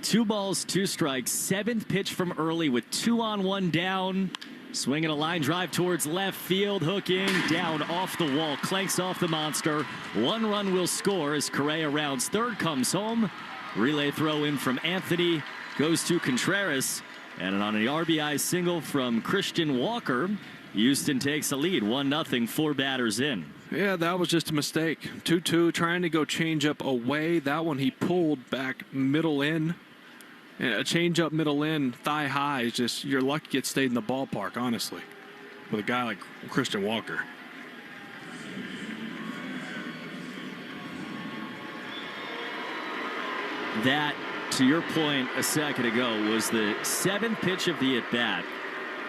2 balls, 2 strikes. 7th pitch from Early with 2 on, 1 down. Swinging a line drive towards left field. Hooking down off the wall. Clanks off the monster. 1 run will score as Correa rounds third. Comes home. Relay throw in from Anthony. Goes to Contreras. And on an RBI single from Christian Walker, Houston takes the lead. 1-0, 4 batters in. Yeah, that was just a mistake. 2-2, trying to go change up away. That one he pulled back middle in. And a change up middle in, thigh high, is just, you're lucky it stayed in the ballpark, honestly, with a guy like Christian Walker. That, to your point a second ago, was the 7th pitch of the at-bat.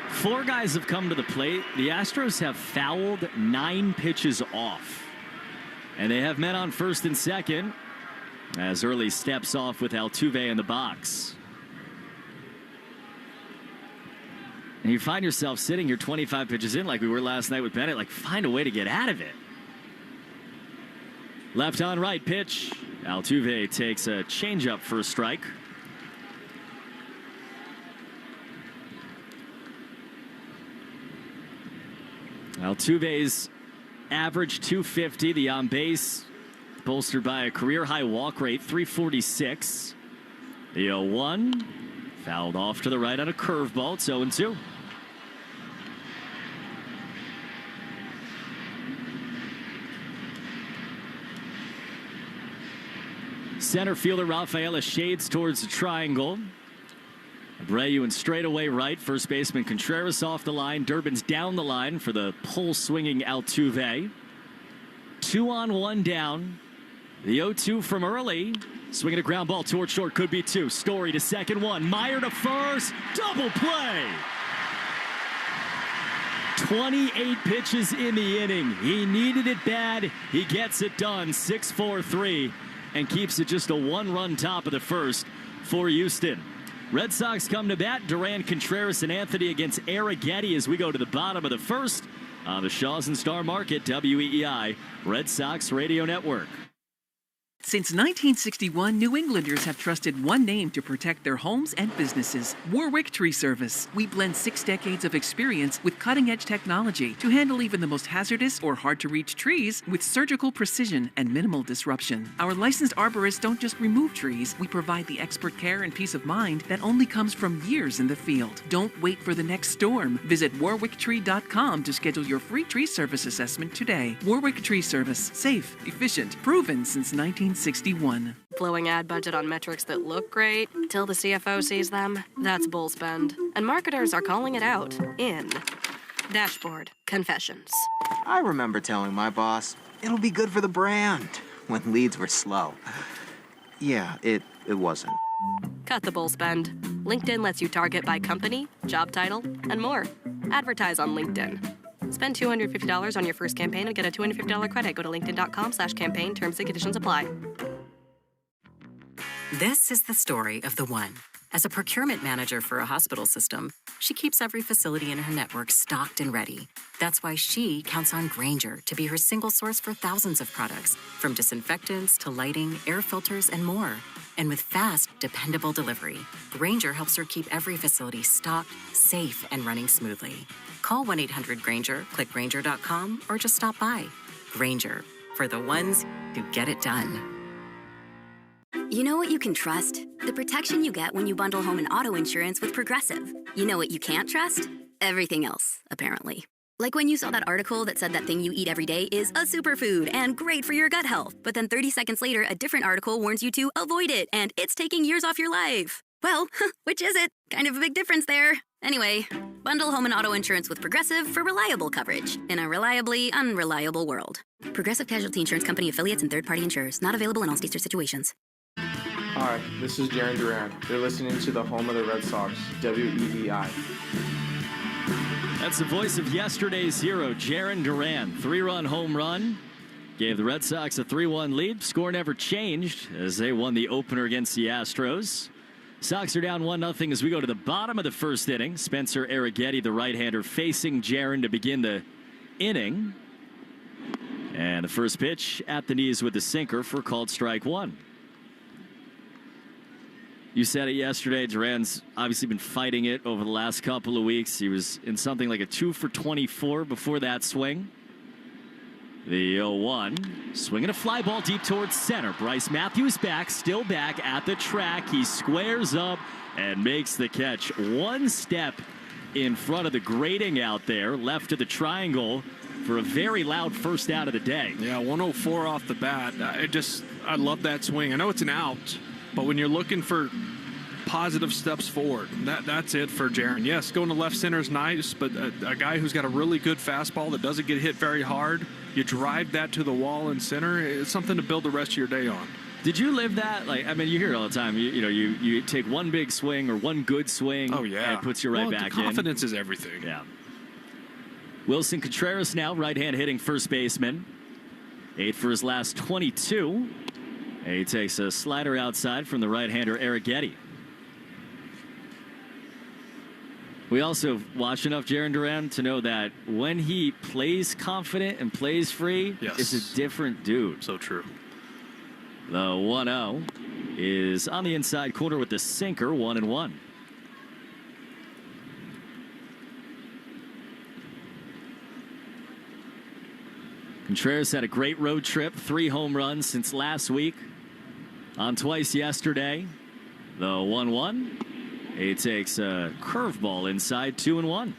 4 guys have come to the plate. The Astros have fouled 9 pitches off. And they have men on first and second as Early steps off with Altuve in the box. And you find yourself sitting here 25 pitches in like we were last night with Bennett. Like, find a way to get out of it. Left on right pitch. Altuve takes a changeup for a strike. Altuve's average 250. The on base bolstered by a career high walk rate, 346. The 0-1 fouled off to the right on a curveball. It's 0-2. Center fielder Rafaela shades towards the triangle. Abreu in straightaway right. First baseman Contreras off the line. Durbin's down the line for the pull swinging Altuve. 2 on, 1 down. The 0-2 from Early. Swinging a ground ball towards short. Could be 2. Story to second, 1. Meyer to first. Double play. 28 pitches in the inning. He needed it bad. He gets it done. 6-4-3. And keeps it just a 1-run top of the first for Houston. Red Sox come to bat. Duran, Contreras, and Anthony against Arrighetti as we go to the bottom of the first on the Shaws and Star Market, WEEI, Red Sox Radio Network. Since 1961, New Englanders have trusted one name to protect their homes and businesses: Warwick Tree Service. We blend 6 decades of experience with cutting-edge technology to handle even the most hazardous or hard-to-reach trees with surgical precision and minimal disruption. Our licensed arborists don't just remove trees. We provide the expert care and peace of mind that only comes from years in the field. Don't wait for the next storm. Visit warwicktree.com to schedule your free tree service assessment today. Warwick Tree Service. Safe, efficient, proven since 1961. 1961. Blowing ad budget on metrics that look great till the CFO sees them. That's bull spend. And marketers are calling it out in Dashboard Confessions. I remember telling my boss, it'll be good for the brand, when leads were slow. Yeah, it wasn't. Cut the bull spend. LinkedIn lets you target by company, job title, and more. Advertise on LinkedIn. Spend $250 on your first campaign and get a $250 credit. Go to linkedin.com/campaign. Terms and conditions apply. This is the story of the one. As a procurement manager for a hospital system, she keeps every facility in her network stocked and ready. That's why she counts on Grainger to be her single source for thousands of products, from disinfectants to lighting, air filters, and more. And with fast, dependable delivery, Grainger helps her keep every facility stocked, safe, and running smoothly. Call 1-800-GRAINGER, click Grainger.com, or just stop by. Grainger, for the ones who get it done. You know what you can trust? The protection you get when you bundle home and auto insurance with Progressive. You know what you can't trust? Everything else, apparently. Like when you saw that article that said that thing you eat every day is a superfood and great for your gut health. But then 30 seconds later, a different article warns you to avoid it and it's taking years off your life. Well, which is it? Kind of a big difference there. Anyway, bundle home and auto insurance with Progressive for reliable coverage in a reliably unreliable world. Progressive Casualty Insurance Company affiliates and third-party insurers. Not available in all states or situations. Hi, this is Jaron Duran. You're listening to the home of the Red Sox, WEEI. That's the voice of yesterday's hero, Jaron Duran. 3-run home run. Gave the Red Sox a 3-1 lead. Score never changed as they won the opener against the Astros. Sox are down 1-0 as we go to the bottom of the first inning. Spencer Arrighetti, the right-hander, facing Jaron to begin the inning. And the first pitch at the knees with the sinker for called strike one. You said it yesterday. Duran's obviously been fighting it over the last couple of weeks. He was in something like a 2 for 24 before that swing. The 0-1. Swinging a fly ball deep towards center. Bryce Matthews back, still back at the track. He squares up and makes the catch. One step in front of the grating out there, left of the triangle for a very loud first out of the day. Yeah, 104 off the bat. I love that swing. I know it's an out, but when you're looking for positive steps forward, that's it for Jaron. Yes, going to left center is nice, but a guy who's got a really good fastball that doesn't get hit very hard, you drive that to the wall in center, it's something to build the rest of your day on. Did you live that? Like, I mean, you hear it all the time. You take one big swing or one good swing. Oh, yeah. And it puts you right back in. Confidence is everything. Yeah. Wilson Contreras now, right-hand hitting first baseman. 8 for his last 22. And he takes a slider outside from the right-hander Arrighetti. We also watch enough Jaron Duran to know that when he plays confident and plays free, it's a different dude. So true. The 1-0 is on the inside corner with the sinker, 1-1. Contreras had a great road trip, 3 home runs since last week, on twice yesterday. The 1-1. He takes a curveball inside, 2-1.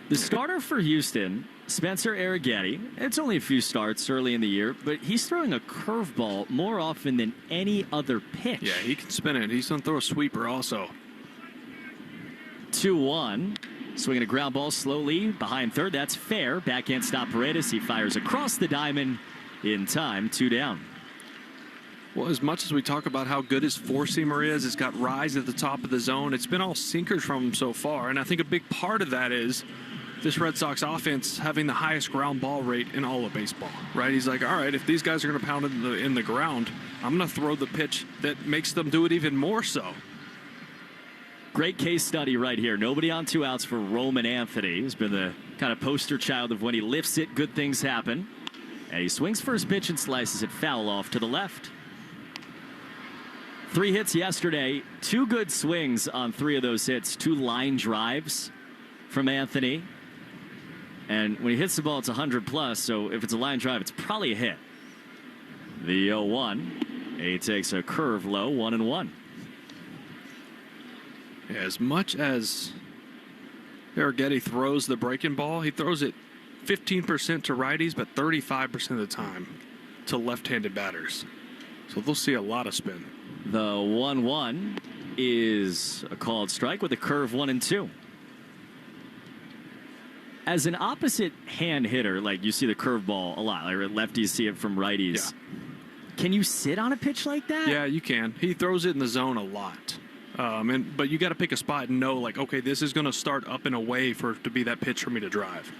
The starter for Houston, Spencer Arrighetti, it's only a few starts early in the year, but he's throwing a curveball more often than any other pitch. Yeah, he can spin it. He's going to throw a sweeper also. 2-1. Swinging a ground ball slowly behind third. That's fair. Backhand stop Paredes. He fires across the diamond in time. 2 down. Well, as much as we talk about how good his four-seamer is, it's got rise at the top of the zone. It's been all sinkers from him so far. And I think a big part of that is this Red Sox offense having the highest ground ball rate in all of baseball, right? He's like, all right, if these guys are going to pound it in the ground, I'm going to throw the pitch that makes them do it even more so. Great case study right here. Nobody on 2 outs for Roman Anthony. He's been the kind of poster child of when he lifts it, good things happen. And he swings first pitch and slices it foul off to the left. 3 hits yesterday, 2 good swings on 3 of those hits, 2 line drives from Anthony. And when he hits the ball, it's 100 plus, so if it's a line drive, it's probably a hit. The 0-1. He takes a curve low, 1-1. Yeah, as much as Arrighetti throws the breaking ball, he throws it 15% to righties, but 35% of the time. to left-handed batters. So they'll see a lot of spin. The 1-1 is a called strike with a curve 1-2. As an opposite hand hitter, like you see the curveball a lot, like lefties see it from righties. Yeah. Can you sit on a pitch like that? Yeah, you can. He throws it in the zone a lot. But you got to pick a spot and know, like, okay, this is going to start up and away for it to be that pitch for me to drive.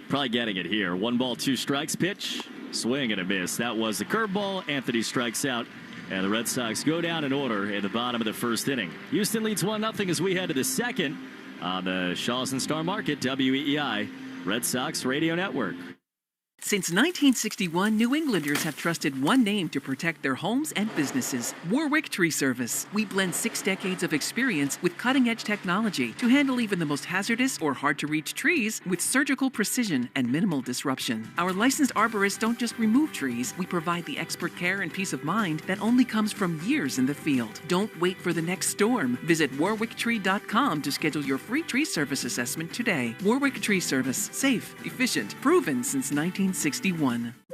Probably getting it here. 1 ball, 2 strikes pitch. Swing and a miss. That was the curveball. Anthony strikes out. And the Red Sox go down in order in the bottom of the first inning. Houston leads 1-0 as we head to the second on the Shaws and Star Market, WEEI, Red Sox Radio Network. Since 1961, New Englanders have trusted one name to protect their homes and businesses: Warwick Tree Service. We blend 6 decades of experience with cutting-edge technology to handle even the most hazardous or hard-to-reach trees with surgical precision and minimal disruption. Our licensed arborists don't just remove trees, we provide the expert care and peace of mind that only comes from years in the field. Don't wait for the next storm. Visit warwicktree.com to schedule your free tree service assessment today. Warwick Tree Service. Safe, efficient, proven since 1961.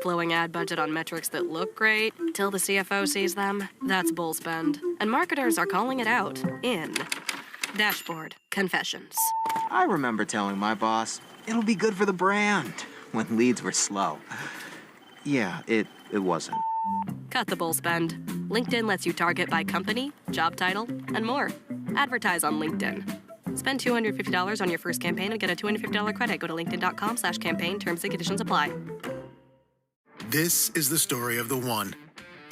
Blowing ad budget on metrics that look great till the CFO sees them. That's bull spend. And marketers are calling it out in Dashboard Confessions. I remember telling my boss, it'll be good for the brand, when leads were slow. Yeah, it wasn't. Cut the bull spend. LinkedIn lets you target by company, job title, and more. Advertise on LinkedIn. Spend $250 on your first campaign and get a $250 credit. Go to linkedin.com/campaign. Terms and conditions apply. This is the story of the one.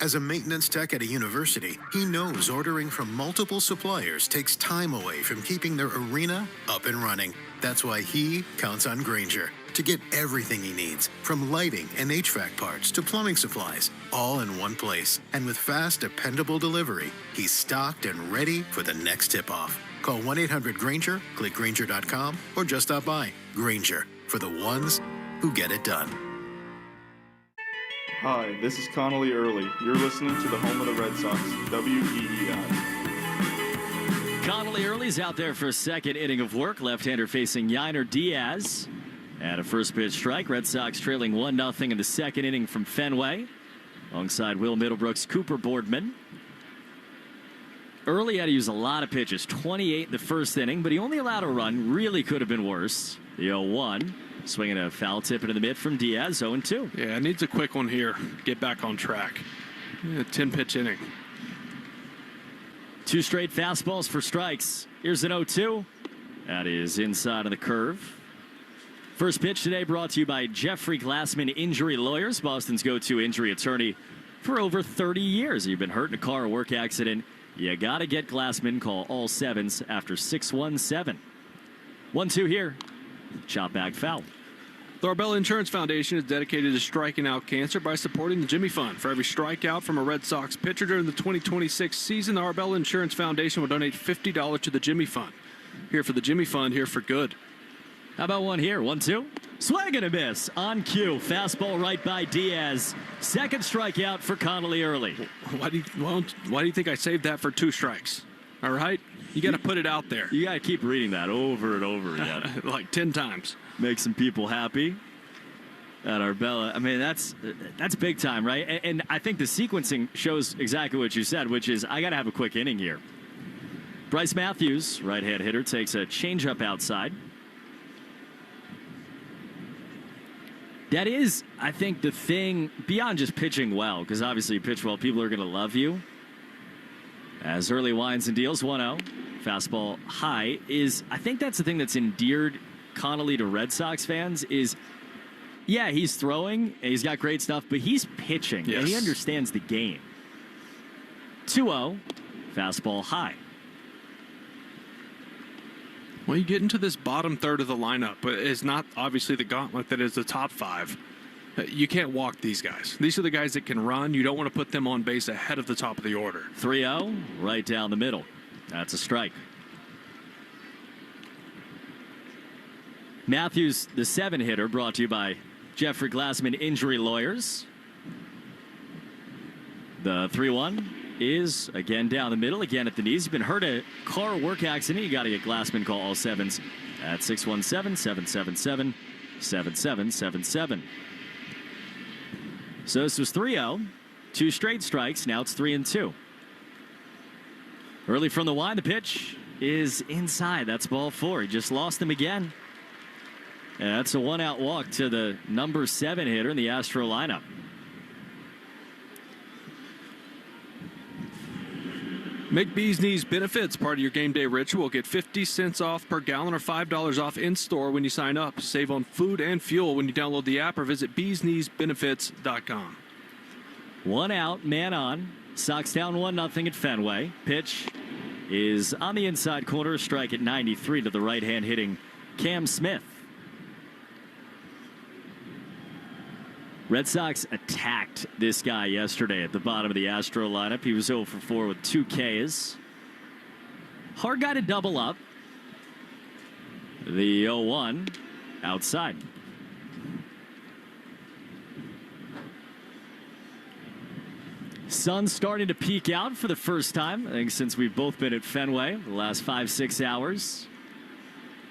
As a maintenance tech at a university, he knows ordering from multiple suppliers takes time away from keeping their arena up and running. That's why he counts on Grainger to get everything he needs, from lighting and HVAC parts to plumbing supplies, all in one place. And with fast, dependable delivery, he's stocked and ready for the next tip-off. Call 1-800-GRAINGER, click Grainger.com, or just stop by. Grainger, for the ones who get it done. Hi, this is Connolly Early. You're listening to the home of the Red Sox, WEEI. Connolly Early's out there for a second inning of work. Left-hander facing Yainer Diaz. And a first pitch strike. Red Sox trailing 1-0 in the second inning from Fenway. Alongside Will Middlebrooks, Cooper Boardman. Early had to use a lot of pitches, 28 in the first inning, but he only allowed a run. Really could have been worse. The 0-1, swinging a foul tip into the mid from Diaz, 0-2. Yeah, needs a quick one here. Get back on track. 10-pitch inning. 2 straight fastballs for strikes. Here's an 0-2. That is inside of the curve. First pitch today brought to you by Jeffrey Glassman Injury Lawyers, Boston's go-to injury attorney for over 30 years. You've been hurt in a car or work accident, you got to get Glassman. Call all 7s after 617. 1-2 here. Chop back foul. The Arbella Insurance Foundation is dedicated to striking out cancer by supporting the Jimmy Fund. For every strikeout from a Red Sox pitcher during the 2026 season, the Arbella Insurance Foundation will donate $50 to the Jimmy Fund. Here for the Jimmy Fund, here for good. How about one here? 1-2. Swing and a miss on cue. Fastball right by Diaz. Second strikeout for Connolly Early. Why do you think I saved that for 2 strikes? All right? You got to put it out there. You got to keep reading that over and over again. Like 10 times. Make some people happy. At Arbella, I mean, that's big time, right? And I think the sequencing shows exactly what you said, which is I got to have a quick inning here. Bryce Matthews, right-hand hitter, takes a changeup outside. That is, I think, the thing beyond just pitching well, because obviously you pitch well, people are going to love you. As Early winds and deals 1-0, fastball high is, I think that's the thing that's endeared Connolly to Red Sox fans is, yeah, he's throwing, and he's got great stuff, but he's pitching, yes, and he understands the game. 2-0, fastball high. Well, you get into this bottom third of the lineup, but it's not obviously the gauntlet that is the top 5. You can't walk these guys. These are the guys that can run. You don't want to put them on base ahead of the top of the order. 3-0, right down the middle. That's a strike. Matthews, the 7 hitter, brought to you by Jeffrey Glassman Injury Lawyers. The 3-1 is again down the middle, again at the knees. You've been hurt at a car or work accident. You got to get Glassman. Call all 7s at 617-777-7777. So this was 3-0. 2 straight strikes. Now it's 3-2. Early from the line, the pitch is inside. That's ball 4. He just lost him again. And that's a 1-out walk to the number 7 hitter in the Astro lineup. Make Bees Knees Benefits part of your game day ritual. Get 50 cents off per gallon or $5 off in-store when you sign up. Save on food and fuel when you download the app or visit beeskneesbenefits.com. 1 out, man on. Sox down 1-0 at Fenway. Pitch is on the inside corner. A strike at 93 to the right-hand hitting Cam Smith. Red Sox attacked this guy yesterday at the bottom of the Astro lineup. He was 0 for 4 with 2 Ks. Hard guy to double up. The 0-1 outside. Sun's starting to peek out for the first time, I think, since we've both been at Fenway the last 5-6 hours.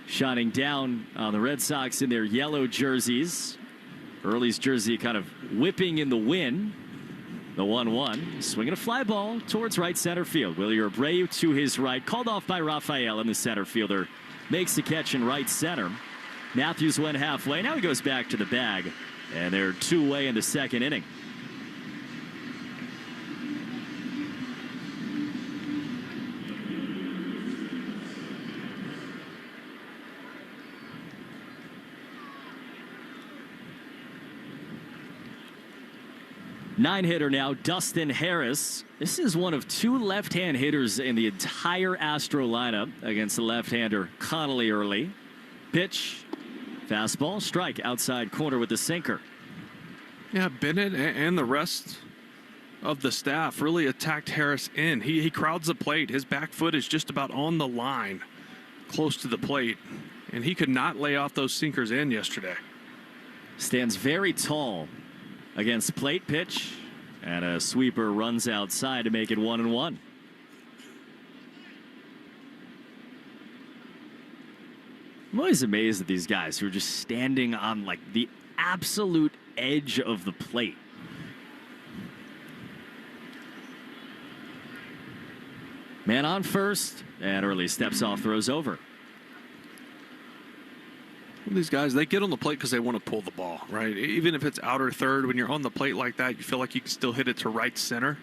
Shining down on the Red Sox in their yellow jerseys. Early's jersey kind of whipping in the wind. The 1-1. Swinging a fly ball towards right center field. Willie Abreu to his right. Called off by Rafael, and the center fielder makes the catch in right center. Matthews went halfway. Now he goes back to the bag. And they're 2-away in the second inning. Nine-hitter now, Dustin Harris. This is one of 2 left-hand hitters in the entire Astro lineup against the left-hander Connolly Early. Pitch, fastball, strike outside corner with the sinker. Yeah, Bennett and the rest of the staff really attacked Harris in. He crowds the plate. His back foot is just about on the line, close to the plate, and he could not lay off those sinkers in yesterday. Stands very tall against plate. Pitch, and a sweeper runs outside to make it 1-1. I'm always amazed at these guys who are just standing on like the absolute edge of the plate. Man on first, and Early steps off, throws over. These guys, they get on the plate because they want to pull the ball, right? Even if it's outer third, when you're on the plate like that, you feel like you can still hit it to right center.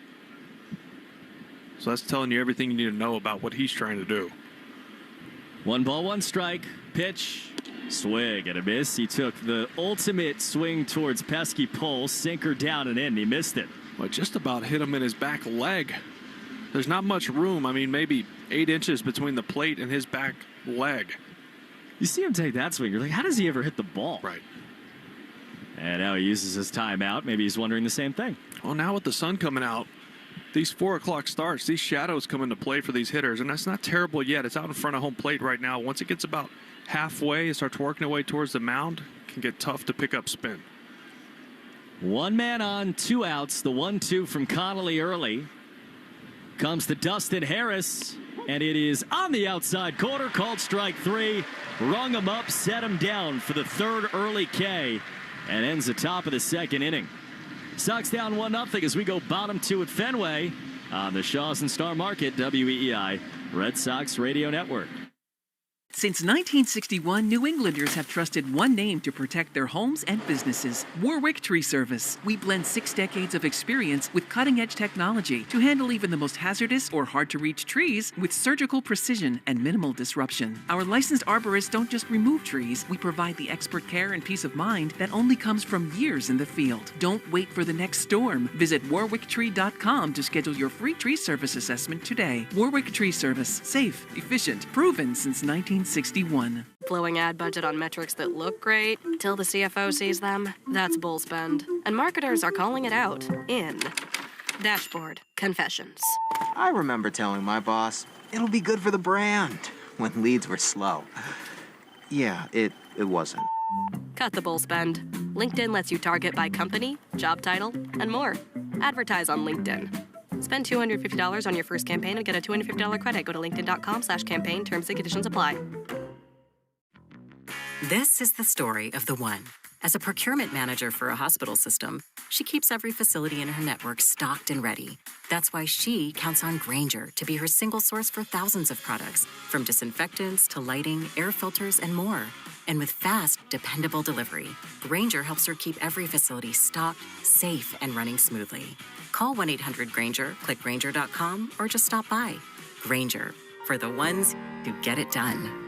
So that's telling you everything you need to know about what he's trying to do. 1 ball, 1 strike. Pitch, swing and a miss. He took the ultimate swing towards pesky pole, sinker down and in. He missed it. Well, just about hit him in his back leg. There's not much room. I mean, maybe 8 inches between the plate and his back leg. You see him take that swing. You're like, how does he ever hit the ball? Right. And now he uses his timeout. Maybe he's wondering the same thing. Well, now with the sun coming out, these 4 o'clock starts, these shadows come into play for these hitters, and that's not terrible yet. It's out in front of home plate right now. Once it gets about halfway, it starts working away towards the mound. It can get tough to pick up spin. 1 man on, 2 outs. The 1-2 from Connolly Early comes to Dustin Harris. And it is on the outside corner, called strike 3. Rung him up, set him down for the 3rd early K, and ends the top of the 2nd inning. Sox down 1-0 as we go bottom 2 at Fenway on the Shaws and Star Market, WEEI Red Sox Radio Network. Since 1961, New Englanders have trusted one name to protect their homes and businesses: Warwick Tree Service. We blend 6 decades of experience with cutting-edge technology to handle even the most hazardous or hard-to-reach trees with surgical precision and minimal disruption. Our licensed arborists don't just remove trees. We provide the expert care and peace of mind that only comes from years in the field. Don't wait for the next storm. Visit warwicktree.com to schedule your free tree service assessment today. Warwick Tree Service. Safe, efficient, proven since 1961. Blowing ad budget on metrics that look great till the CFO sees them? That's bull spend. And marketers are calling it out in Dashboard Confessions. I remember telling my boss, it'll be good for the brand, when leads were slow. Yeah, it wasn't. Cut the bull spend. LinkedIn lets you target by company, job title, and more. Advertise on LinkedIn. Spend $250 on your first campaign and get a $250 credit. Go to linkedin.com/campaign. Terms and conditions apply. This is the story of the one. As a procurement manager for a hospital system, she keeps every facility in her network stocked and ready. That's why she counts on Grainger to be her single source for thousands of products, from disinfectants to lighting, air filters, and more. And with fast, dependable delivery, Grainger helps her keep every facility stocked, safe, and running smoothly. Call 1-800-GRAINGER, click Grainger.com, or just stop by. Grainger, for the ones who get it done.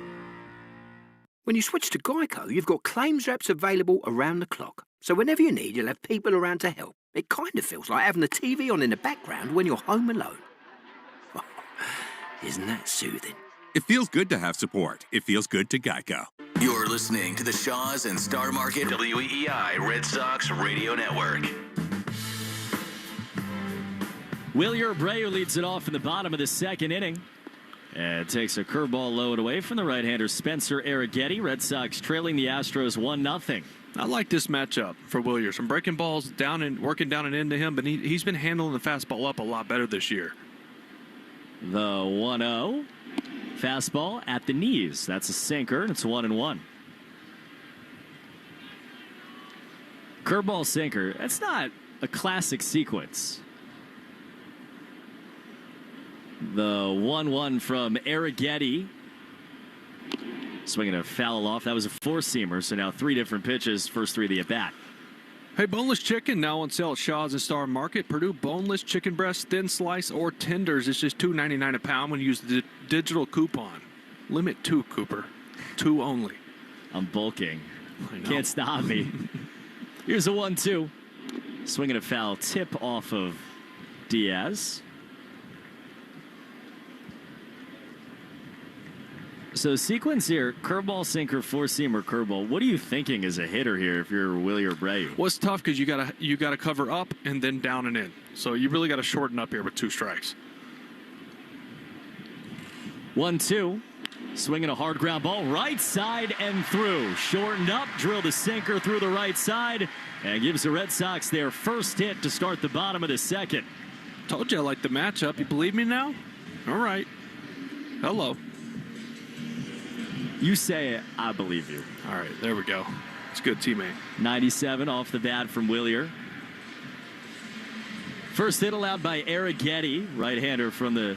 When you switch to Geico, you've got claims reps available around the clock. So whenever you need, you'll have people around to help. It kind of feels like having the TV on in the background when you're home alone. Isn't that soothing? It feels good to have support. It feels good to Geico. You're listening to the Shaws and Star Market WEEI Red Sox Radio Network. Will Abreu leads it off in the bottom of the second inning. And takes a curveball low and away from the right-hander Spencer Arrighetti. Red Sox trailing the Astros 1-0. I like this matchup for Williers. Some breaking balls down and working down and into him, but he's been handling the fastball up a lot better this year. The 1-0. Fastball at the knees. That's a sinker, and it's 1-1. Curveball sinker. That's not a classic sequence. The 1-1 from Arrighetti. Swinging a foul off. That was a four-seamer, so now three different pitches, first three of the at-bat. Hey, boneless chicken now on sale at Shaw's and Star Market. Purdue boneless chicken breast, thin slice, or tenders. It's just $2.99 a pound when you use the digital coupon. Limit 2, Cooper. 2 only. I'm bulking. Can't stop me. Here's a 1-2. Swinging a foul tip off of Diaz. So sequence here, curveball, sinker, four-seamer, curveball. What are you thinking as a hitter here if you're Willie Abreu? Well, it's tough because you gotta cover up and then down and in. So you really got to shorten up here with 2 strikes. 1-2. Swinging a hard ground ball, right side and through. Shortened up, drilled a sinker through the right side, and gives the Red Sox their first hit to start the bottom of the second. Told you I like the matchup. You believe me now? All right. Hello. You say it, I believe you. All right, there we go. It's a good teammate. 97 off the bat from Willier. First hit allowed by Arrighetti, right-hander from the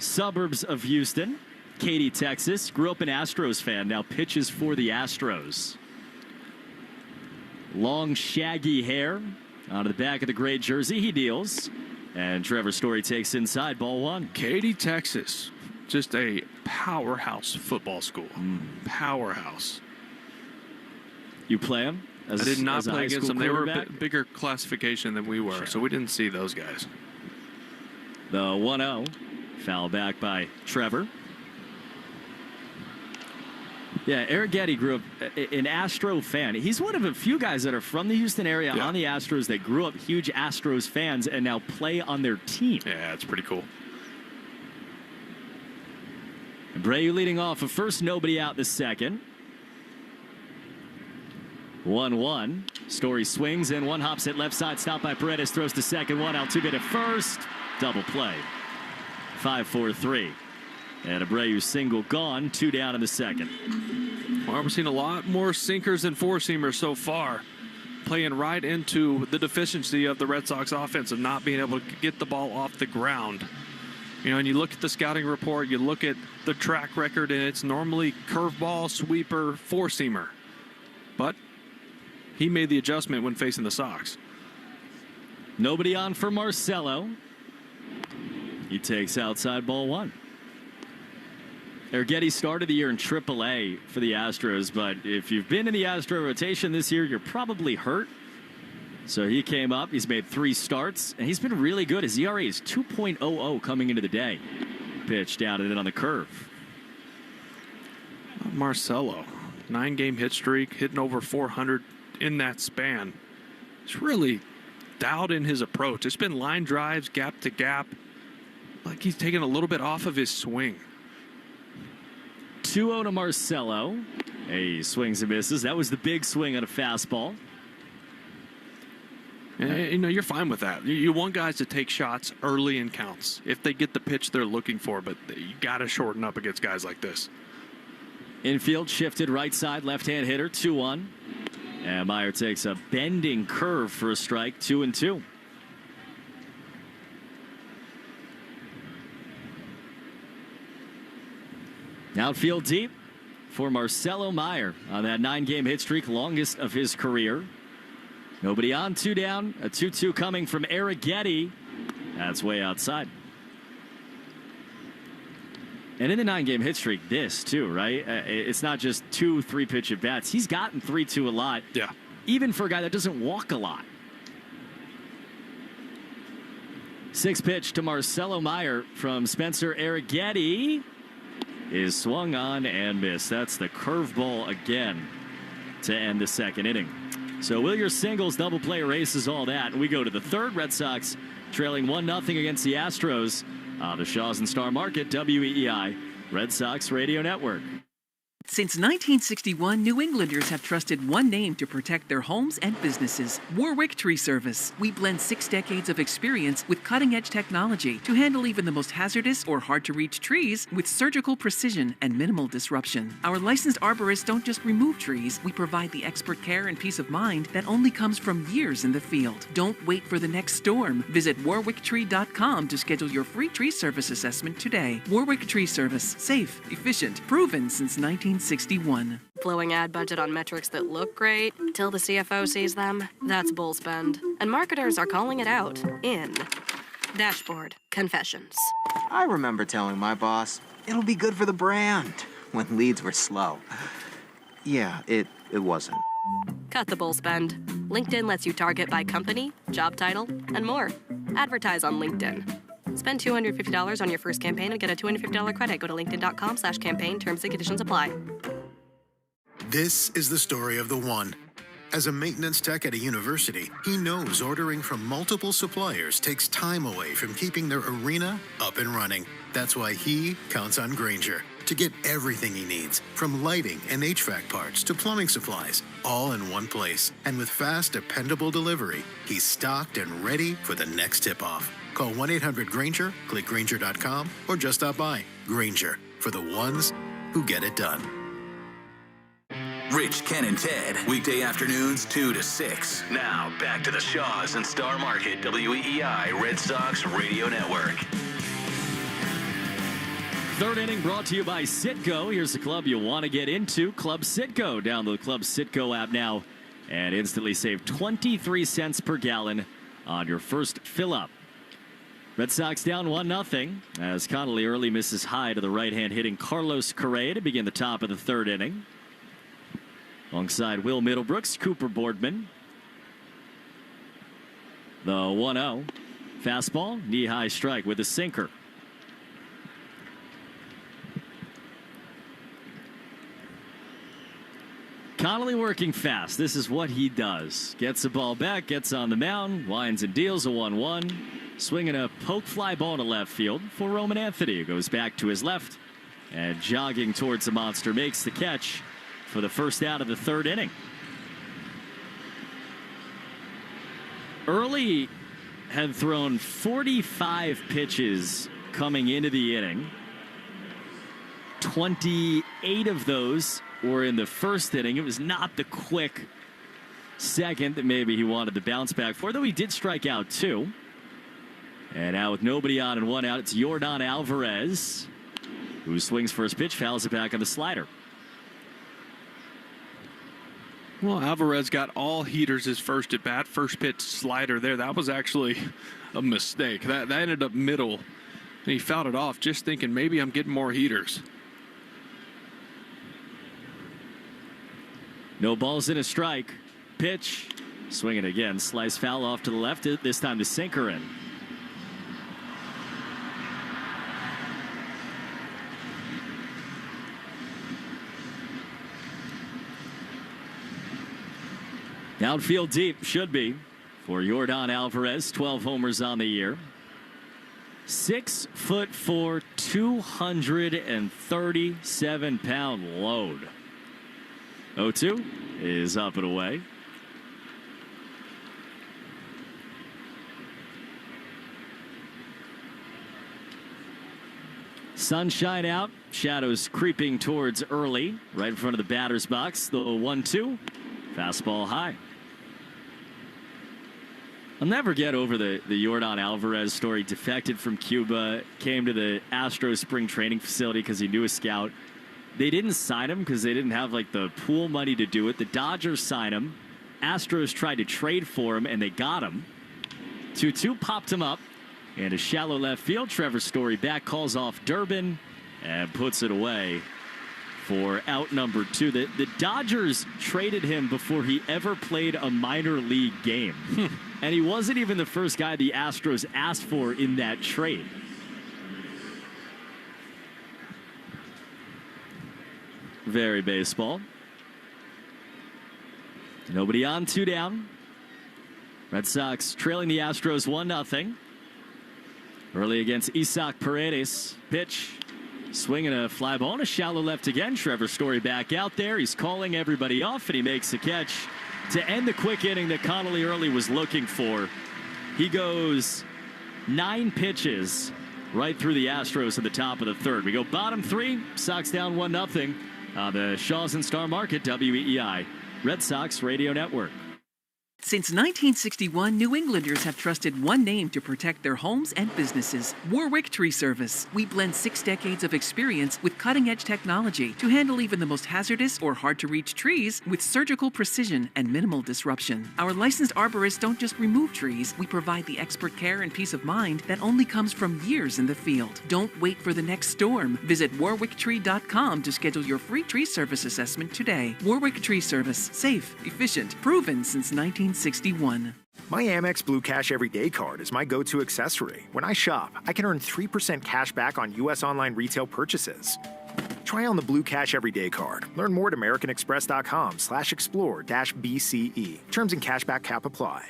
suburbs of Houston, Katy, Texas. Grew up an Astros fan, now pitches for the Astros. Long, shaggy hair on the back of the gray jersey. He deals. And Trevor Story takes inside, ball 1. Katy, Texas. Just a powerhouse football school. Powerhouse. You play them? I did not play against them. They were a bigger classification than we were, so we didn't see those guys. The 1-0. Foul back by Trevor. Yeah, Arrighetti grew up an Astro fan. He's one of a few guys that are from the Houston area on the Astros that grew up huge Astros fans and now play on their team. Yeah, it's pretty cool. Abreu leading off a first, nobody out the second. 1-1. Story swings and one hops at left side, stopped by Paredes, throws to second, one Altuve to first. Double play. 5-4-3. And Abreu single gone, 2 down in the second. Well, we're seeing a lot more sinkers and four-seamers so far, playing right into the deficiency of the Red Sox offense of not being able to get the ball off the ground. You know, and you look at the scouting report, you look at the track record, and it's normally curveball, sweeper, four-seamer. But he made the adjustment when facing the Sox. Nobody on for Marcelo. He takes outside, ball 1. Arrighetti started the year in AAA for the Astros, but if you've been in the Astro rotation this year, you're probably hurt. So he came up, he's made 3 starts, and he's been really good. His ERA is 2.00 coming into the day. Pitch down and then on the curve. Marcelo, 9-game hit streak, hitting over 400 in that span. He's really dialed in his approach. It's been line drives, gap to gap. Like he's taken a little bit off of his swing. 2-0 to Marcelo. He swings and misses. That was the big swing on a fastball. And, you know, you're fine with that. You want guys to take shots early in counts if they get the pitch they're looking for, but you got to shorten up against guys like this. Infield shifted right side, left-hand hitter, 2-1. And Meyer takes a bending curve for a strike, 2-2. Outfield deep for Marcelo Meyer on that 9-game hit streak, longest of his career. Nobody on, 2 down. A 2-2 coming from Arrighetti. That's way outside. And in the 9-game hit streak, this too, right? It's not just 2 3-pitch at bats. He's gotten 3-2 a lot. Yeah. Even for a guy that doesn't walk a lot. 6 pitch to Marcelo Meyer from Spencer Arrighetti is swung on and missed. That's the curveball again to end the 2nd inning. So Wilyer singles, double play erases all that. And we go to the 3rd. Red Sox trailing 1-0 against the Astros. The Shaws and Star Market, WEEI, Red Sox Radio Network. Since 1961, New Englanders have trusted one name to protect their homes and businesses: Warwick Tree Service. We blend 6 decades of experience with cutting-edge technology to handle even the most hazardous or hard-to-reach trees with surgical precision and minimal disruption. Our licensed arborists don't just remove trees. We provide the expert care and peace of mind that only comes from years in the field. Don't wait for the next storm. Visit warwicktree.com to schedule your free tree service assessment today. Warwick Tree Service. Safe, efficient, proven since 1961. Blowing ad budget on metrics that look great till the CFO sees them? That's bull spend. And marketers are calling it out in Dashboard Confessions. I remember telling my boss, it'll be good for the brand, when leads were slow. Yeah, it wasn't. Cut the bull spend. LinkedIn lets you target by company, job title, and more. Advertise on LinkedIn. Spend $250 on your first campaign and get a $250 credit. Go to linkedin.com/campaign. Terms and conditions apply. This is the story of the one. As a maintenance tech at a university, he knows ordering from multiple suppliers takes time away from keeping their arena up and running. That's why he counts on Grainger to get everything he needs, from lighting and HVAC parts to plumbing supplies, all in one place. And with fast, dependable delivery, he's stocked and ready for the next tip-off. Call 1-800-GRAINGER, click Grainger.com, or just stop by. Grainger, for the ones who get it done. Rich, Ken, and Ted, weekday afternoons 2 to 6. Now, back to the Shaws and Star Market, WEEI Red Sox Radio Network. 3rd inning brought to you by Citgo. Here's the club you want to get into, Club Citgo. Download Club Citgo app now and instantly save 23 cents per gallon on your first fill-up. Red Sox down 1-0 as Connolly Early misses high to the right-hand hitting Carlos Correa to begin the top of the 3rd inning. Alongside Will Middlebrooks, Cooper Boardman. The 1-0. Fastball, knee-high strike with a sinker. Connelly working fast. This is what he does. Gets the ball back, gets on the mound, winds and deals a 1-1. Swinging a poke fly ball to left field for Roman Anthony, who goes back to his left and jogging towards the monster makes the catch for the first out of the 3rd inning. Early had thrown 45 pitches coming into the inning. 28 of those were in the 1st inning. It was not the quick 2nd that maybe he wanted to bounce back for, though he did strike out 2. And now with nobody on and 1 out, it's Yordan Alvarez, who swings for his pitch, fouls it back on the slider. Well, Alvarez got all heaters his first at bat. First pitch slider there. That was actually a mistake. That ended up middle. And he fouled it off just thinking maybe I'm getting more heaters. No balls in a strike. Pitch. Swing it again. Slice foul off to the left. This time to sinker in. Outfield deep, should be, for Yordan Alvarez. 12 homers on the year. 6'4", 237-pound load. 0-2 is up and away. Sunshine out, shadows creeping towards Early, right in front of the batter's box. The 1-2. Fastball high. I'll never get over the Yordan Alvarez story. Defected from Cuba, came to the Astros spring training facility because he knew a scout. They didn't sign him because they didn't have like the pool money to do it. The Dodgers signed him. Astros tried to trade for him, and they got him. 2-2 popped him up. And a shallow left field. Trevor Story back, calls off Durbin and puts it away for out number 2. The Dodgers traded him before he ever played a minor league game. And he wasn't even the first guy the Astros asked for in that trade. Very baseball. Nobody on, 2 down. Red Sox trailing the Astros 1-0. Early against Isaac Paredes. Pitch. Swinging a fly ball and a shallow left again. Trevor Story back out there. He's calling everybody off, and he makes the catch to end the quick inning that Connolly Early was looking for. He goes 9 pitches right through the Astros at the top of the 3rd. We go bottom 3. Sox down 1-0. The Shaws and Star Market, WEEI, Red Sox Radio Network. Since 1961, New Englanders have trusted one name to protect their homes and businesses: Warwick Tree Service. We blend 6 decades of experience with cutting-edge technology to handle even the most hazardous or hard-to-reach trees with surgical precision and minimal disruption. Our licensed arborists don't just remove trees. We provide the expert care and peace of mind that only comes from years in the field. Don't wait for the next storm. Visit warwicktree.com to schedule your free tree service assessment today. Warwick Tree Service. Safe, efficient, proven since 1961. My Amex Blue Cash Everyday Card is my go-to accessory. When I shop, I can earn 3% cash back on U.S. online retail purchases. Try on the Blue Cash Everyday Card. Learn more at americanexpress.com/explore-BCE. Terms and cashback cap apply.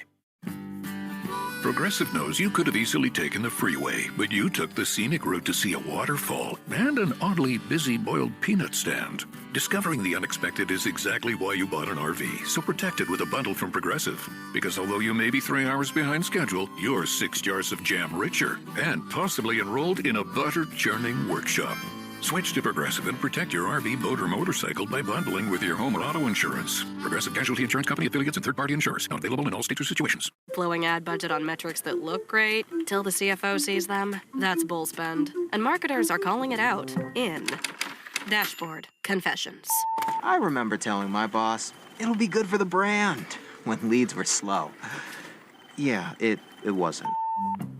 Progressive knows you could have easily taken the freeway, but you took the scenic route to see a waterfall and an oddly busy boiled peanut stand. Discovering the unexpected is exactly why you bought an RV, so protect it with a bundle from Progressive. Because although you may be 3 hours behind schedule, you're 6 jars of jam richer and possibly enrolled in a butter-churning workshop. Switch to Progressive and protect your RV, boat, or motorcycle by bundling with your home or auto insurance. Progressive Casualty Insurance Company, affiliates, and third-party insurers. Not available in all states or situations. Blowing ad budget on metrics that look great till the CFO sees them. That's bull spend. And marketers are calling it out in Dashboard Confessions. I remember telling my boss, it'll be good for the brand, when leads were slow. Yeah, it wasn't.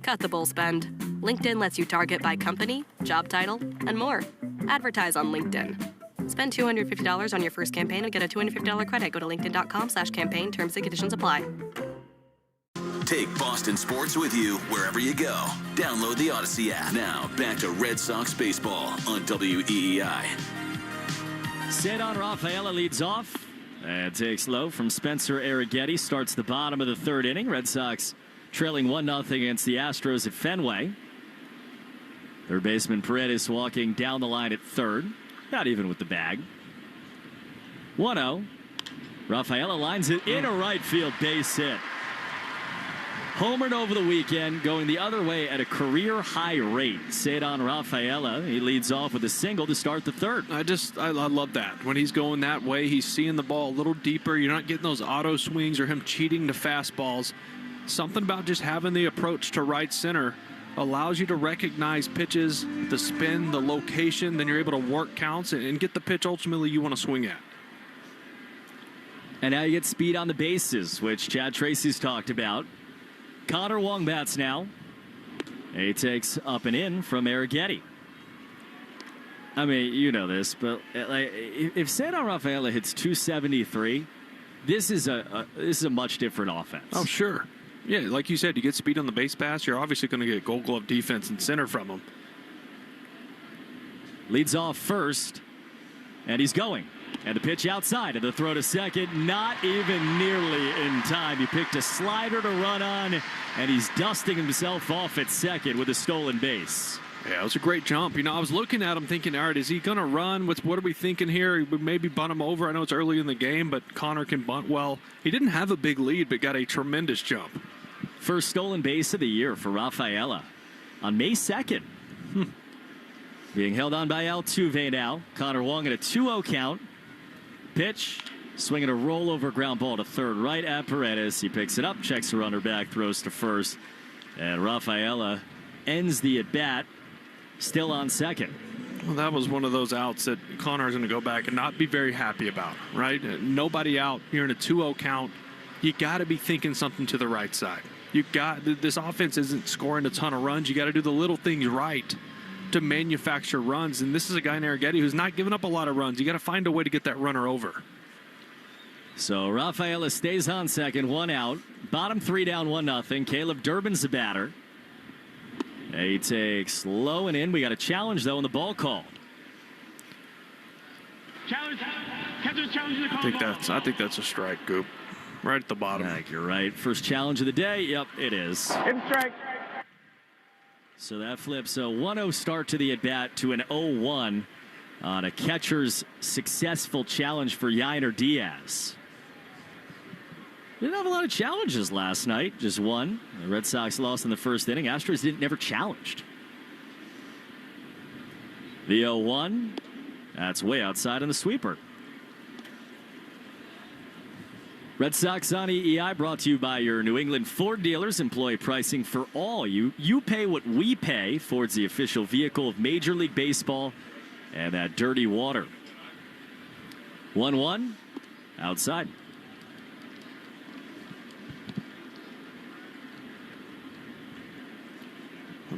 Cut the bull spend. LinkedIn lets you target by company, job title, and more. Advertise on LinkedIn. Spend $250 on your first campaign and get a $250 credit. Go to linkedin.com/campaign. Terms and conditions apply. Take Boston sports with you wherever you go. Download the Odyssey app. Now, back to Red Sox baseball on WEEI. Cedar Rafaela leads off and takes low from Spencer Arrighetti. Starts the bottom of the 3rd inning. Red Sox trailing 1-0 against the Astros at Fenway. Third baseman Paredes walking down the line at 3rd. Not even with the bag. 1-0. Rafaela lines it in a right field base hit. Homered over the weekend, going the other way at a career high rate. Cedar Rafaela, he leads off with a single to start the 3rd. I love that. When he's going that way, he's seeing the ball a little deeper. You're not getting those auto swings or him cheating to fastballs. Something about just having the approach to right center allows you to recognize pitches, the spin, the location. Then you're able to work counts and get the pitch ultimately you want to swing at. And now you get speed on the bases, which Chad Tracy's talked about. Connor Wong bats now. He takes up and in from Arrighetti. I mean, you know this, but like, if Cedar Rafaela hits 273, this is a much different offense. Oh, sure. Yeah, like you said, you get speed on the base pass, you're obviously going to get Gold Glove defense and center from him. Leads off first, and he's going. And the pitch outside, and the throw to second, not even nearly in time. He picked a slider to run on, and he's dusting himself off at second with a stolen base. Yeah, it was a great jump. You know, I was looking at him thinking, all right, is he going to run? What are we thinking here? He would maybe bunt him over. I know it's early in the game, but Connor can bunt well. He didn't have a big lead, but got a tremendous jump. First stolen base of the year for Rafaela on May 2nd. Being held on by Altuve now. Connor Wong at a 2-0 count. Pitch Swinging a rollover ground ball to third, right at Paredes. He picks it up, checks the runner back, throws to first. And Rafaela ends the at-bat, still on second. Well, that was one of those outs that Connor's going to go back and not be very happy about, right? Nobody out. You're in a 2-0 count. You got to be thinking something to the right side. This offense isn't scoring a ton of runs. You got to do the little things right to manufacture runs. And this is a guy in Arrighetti who's not giving up a lot of runs. You got to find a way to get that runner over. So Rafaela stays on second, 1 out. Bottom 3 down, 1-0. Caleb Durbin's the batter. He takes low and in. We got a challenge, though, in the ball call. Challenge. Catcher's challenge the call. I think that's a strike, Goop. Right at the bottom. I think you're right. First challenge of the day. Yep, it is. Hit strike. So that flips a 1-0 start to the at-bat to an 0-1 on a catcher's successful challenge for Yainer Diaz. Didn't have a lot of challenges last night, just one. The Red Sox lost in the first inning. Astros never challenged. The 0-1, that's way outside on the sweeper. Red Sox on EEI brought to you by your New England Ford dealers. Employee pricing for all. You pay what we pay. Ford's the official vehicle of Major League Baseball and that dirty water. 1-1, outside.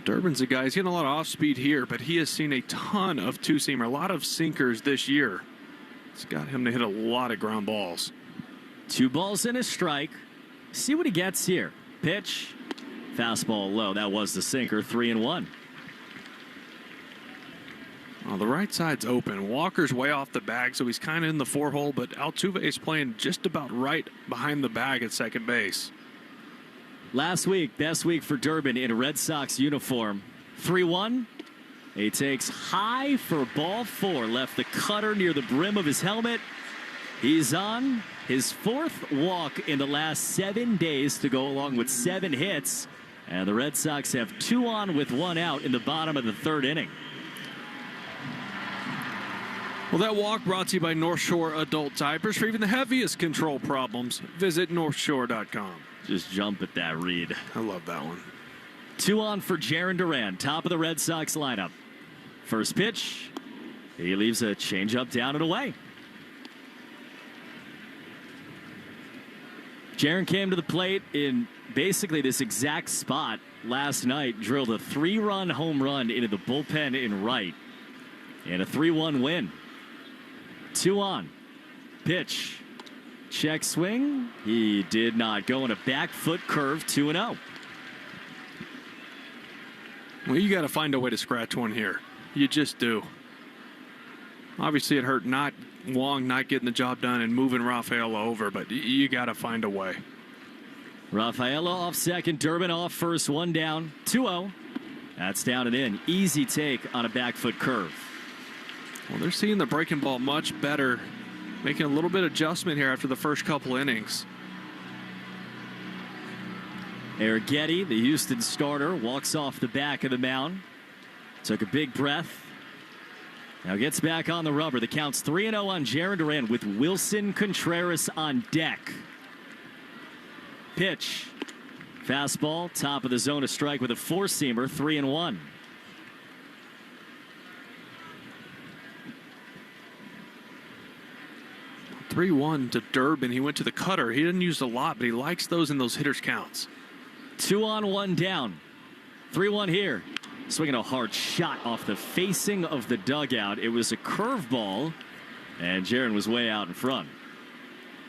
Durbin's a guy, he's getting a lot of off speed here, but he has seen a ton of two-seamer, a lot of sinkers this year. It's got him to hit a lot of ground balls. 2 balls and a strike. See what he gets here. Pitch, fastball low. That was the sinker, 3-1. The right side's open. Walker's way off the bag, so he's kind of in the 4-hole, but Altuve is playing just about right behind the bag at second base. Last week, best week for Durbin in a Red Sox uniform. 3-1. He takes high for ball 4. Left the cutter near the brim of his helmet. He's on his 4th walk in the last 7 days to go along with 7 hits. And the Red Sox have 2 on with 1 out in the bottom of the 3rd inning. Well, that walk brought to you by North Shore Adult Diapers. For even the heaviest control problems, visit northshore.com. Just jump at that read. I love that one. 2 on for Jarren Duran, top of the Red Sox lineup. First pitch, he leaves a changeup down and away. Jarren came to the plate in basically this exact spot last night, drilled a 3-run home run into the bullpen in right, and a 3-1 win. 2 on. Pitch. Check swing. He did not go in a back foot curve, 2-0. Well, you got to find a way to scratch one here. You just do. Obviously, it hurt not Wong not getting the job done and moving Rafaela over, but you got to find a way. Rafaela off second, Durbin off first, 1 down, 2-0. That's down and in. Easy take on a back foot curve. Well, they're seeing the breaking ball much better, making a little bit of adjustment here after the first couple innings. Arrighetti, the Houston starter, walks off the back of the mound. Took a big breath. Now gets back on the rubber. The count's 3-0 on Jarren Duran with Wilson Contreras on deck. Pitch. Fastball, top of the zone, a strike with a 4-seamer, 3-1. (3-1) to Durbin. He went to the cutter. He didn't use a lot, but he likes those in those hitters' counts. 2 on, 1 down. 3-1 here. Swinging a hard shot off the facing of the dugout. It was a curveball, and Jarren was way out in front.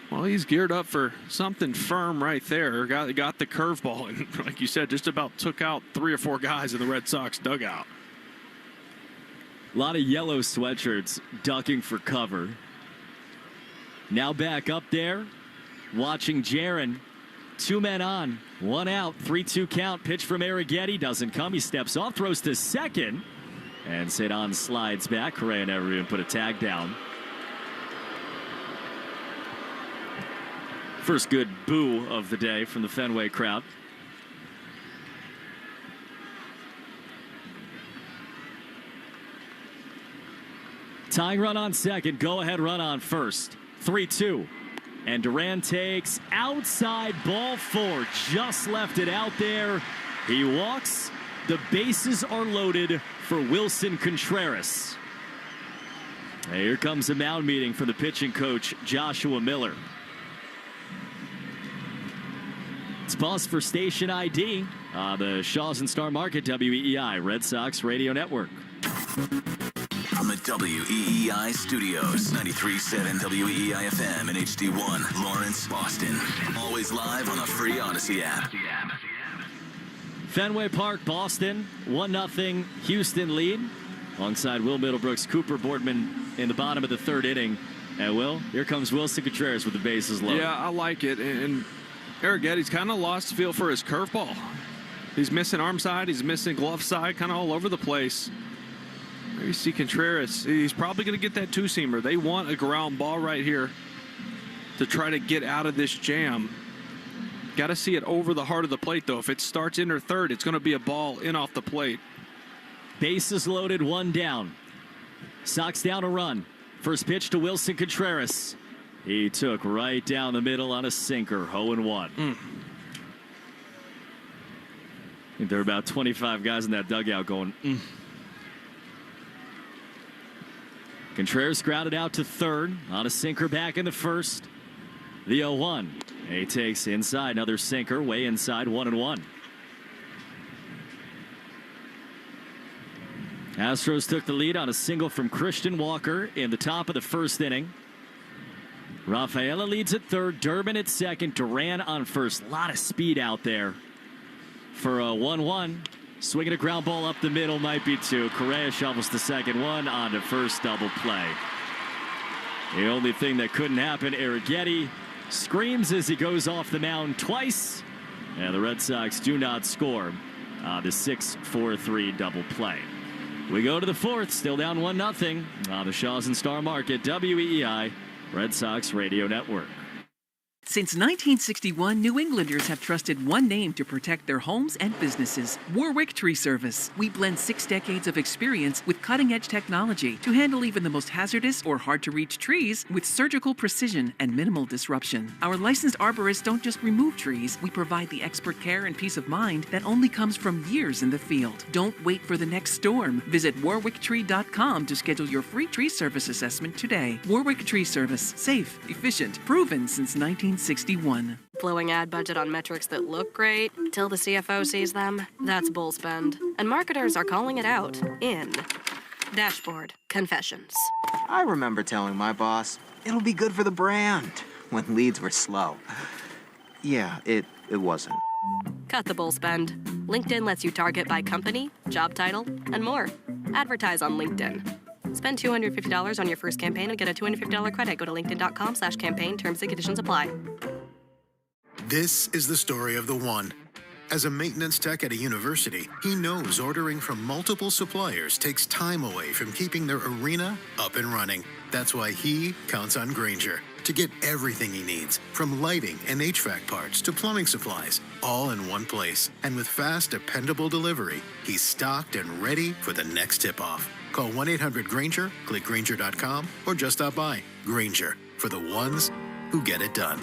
Well, he's geared up for something firm right there. Got the curveball, and like you said, just about took out 3 or 4 guys in the Red Sox dugout. A lot of yellow sweatshirts ducking for cover. Now back up there, watching Jarren. 2 men on, 1 out, 3-2 count. Pitch from Arrighetti doesn't come. He steps off, throws to second, and Cedon slides back. Correa never even put a tag down. First good boo of the day from the Fenway crowd. Tying run on second, go ahead run on first. 3-2. And Duran takes outside ball 4. Just left it out there. He walks. The bases are loaded for Wilson Contreras. And here comes a mound meeting for the pitching coach, Joshua Miller. It's pause for station ID. The Shaws and Star Market, WEEI, Red Sox Radio Network. From the WEEI studios, 93.7 WEEI FM and HD1, Lawrence, Boston. Always live on the free Odyssey app. Fenway Park, Boston, 1-0 Houston lead. Alongside Will Middlebrooks, Cooper Boardman in the bottom of the third inning. And Will, here comes Wilson Contreras with the bases loaded. Yeah, I like it. And Arrighetti's kind of lost feel for his curveball. He's missing arm side, he's missing glove side, kind of all over the place. There you see Contreras. He's probably going to get that two-seamer. They want a ground ball right here to try to get out of this jam. Got to see it over the heart of the plate, though. If it starts in or third, it's going to be a ball in off the plate. Bases loaded, 1 down. Sox down a run. First pitch to Wilson Contreras. He took right down the middle on a sinker, 0-1. I think there are about 25 guys in that dugout going, Contreras grounded out to third on a sinker back in the first. The 0-1. He takes inside, another sinker, way inside, 1-1. Astros took the lead on a single from Christian Walker in the top of the first inning. Rafaela leads at third, Durbin at second, Duran on first. A lot of speed out there for a 1-1. Swinging a ground ball up the middle, might be 2. Correa shovels the second one on to first, double play. The only thing that couldn't happen, Arrighetti screams as he goes off the mound twice. And the Red Sox do not score the 6-4-3 double play. We go to the fourth, still down 1-0 on the Shaws and Star Market, WEEI, Red Sox Radio Network. Since 1961, New Englanders have trusted one name to protect their homes and businesses: Warwick Tree Service. We blend 6 decades of experience with cutting-edge technology to handle even the most hazardous or hard-to-reach trees with surgical precision and minimal disruption. Our licensed arborists don't just remove trees. We provide the expert care and peace of mind that only comes from years in the field. Don't wait for the next storm. Visit warwicktree.com to schedule your free tree service assessment today. Warwick Tree Service. Safe, efficient, proven since 1961. Blowing ad budget on metrics that look great till the CFO sees them. That's bull spend. And marketers are calling it out in Dashboard Confessions. I remember telling my boss, it'll be good for the brand, when leads were slow. Yeah, it wasn't. Cut the bull spend. LinkedIn lets you target by company, job title, and more. Advertise on LinkedIn. Spend $250 on your first campaign and get a $250 credit. Go to linkedin.com/campaign. Terms and conditions apply. This is the story of the one. As a maintenance tech at a university, he knows ordering from multiple suppliers takes time away from keeping their arena up and running. That's why he counts on Grainger to get everything he needs, from lighting and HVAC parts to plumbing supplies, all in one place. And with fast, dependable delivery, he's stocked and ready for the next tip-off. Call 1-800-GRAINGER, click Grainger.com, or just stop by. Grainger, for the ones who get it done.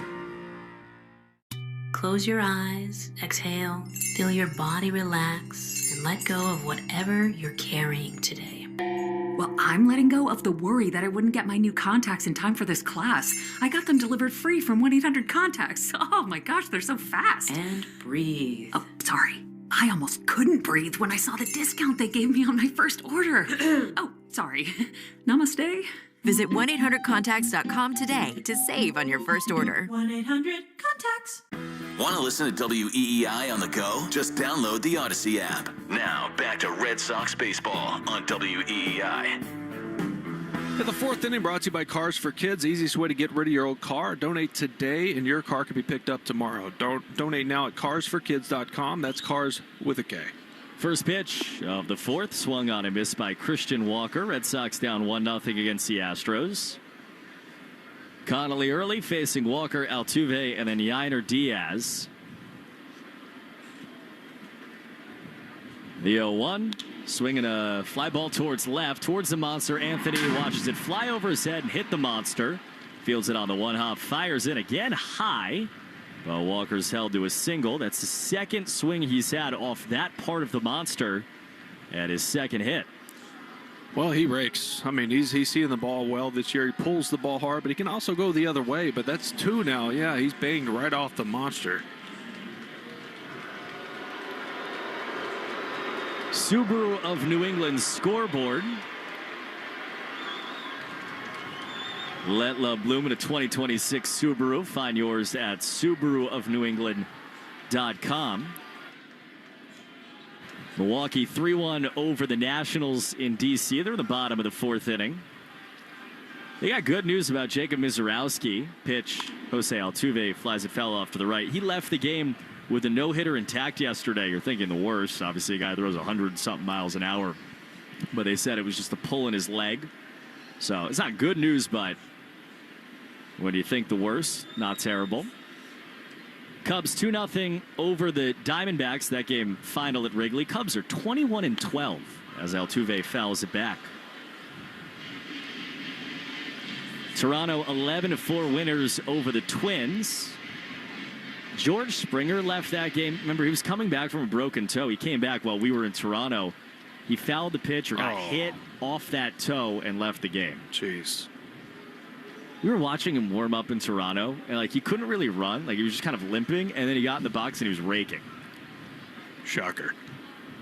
Close your eyes, exhale, feel your body relax, and let go of whatever you're carrying today. Well, I'm letting go of the worry that I wouldn't get my new contacts in time for this class. I got them delivered free from 1-800-CONTACTS. Oh my gosh, they're so fast. And breathe. Oh, sorry. I almost couldn't breathe when I saw the discount they gave me on my first order. Oh, sorry. Namaste. Visit 1-800-CONTACTS.com today to save on your first order. 1-800-CONTACTS. Want to listen to WEEI on the go? Just download the Odyssey app. Now, back to Red Sox baseball on WEEI. The fourth inning brought to you by Cars for Kids. Easiest way to get rid of your old car. Donate today, and your car can be picked up tomorrow. Donate now at carsforkids.com. That's cars with a K. First pitch of the fourth, swung on and missed by Christian Walker. Red Sox down 1-0 against the Astros. Connolly Early facing Walker, Altuve, and then Yainer Diaz. The 0-1, swinging a fly ball towards left, towards the monster. Anthony watches it fly over his head and hit the monster Fields it on the one hop, fires in again high. But Walker's held to a single. That's the second swing he's had off that part of the monster at his second hit. Well, he rakes. I mean, he's seeing the ball well this year. He pulls the ball hard, but he can also go the other way. But that's 2 now. Yeah, he's banged right off the monster. Subaru of New England scoreboard. Let love bloom in a 2026 Subaru. Find yours at SubaruofNewEngland.com. Milwaukee 3-1 over the Nationals in D.C. They're in the bottom of the 4th inning. They got good news about Jacob Mizorowski. Pitch, Jose Altuve flies it foul off to the right. He left the game with a no-hitter intact yesterday. You're thinking the worst. Obviously, a guy throws 100-something miles an hour. But they said it was just a pull in his leg. So it's not good news, but when you think the worst, not terrible. Cubs 2-0 over the Diamondbacks. That game final at Wrigley. Cubs are 21-12 as Altuve fouls it back. Toronto 11-4 winners over the Twins. George Springer left that game. Remember, he was coming back from a broken toe. He came back while we were in Toronto. He fouled the pitch or got hit off that toe and left the game. Jeez. We were watching him warm up in Toronto, and like he couldn't really run. Like he was just kind of limping, and then he got in the box and he was raking. Shocker.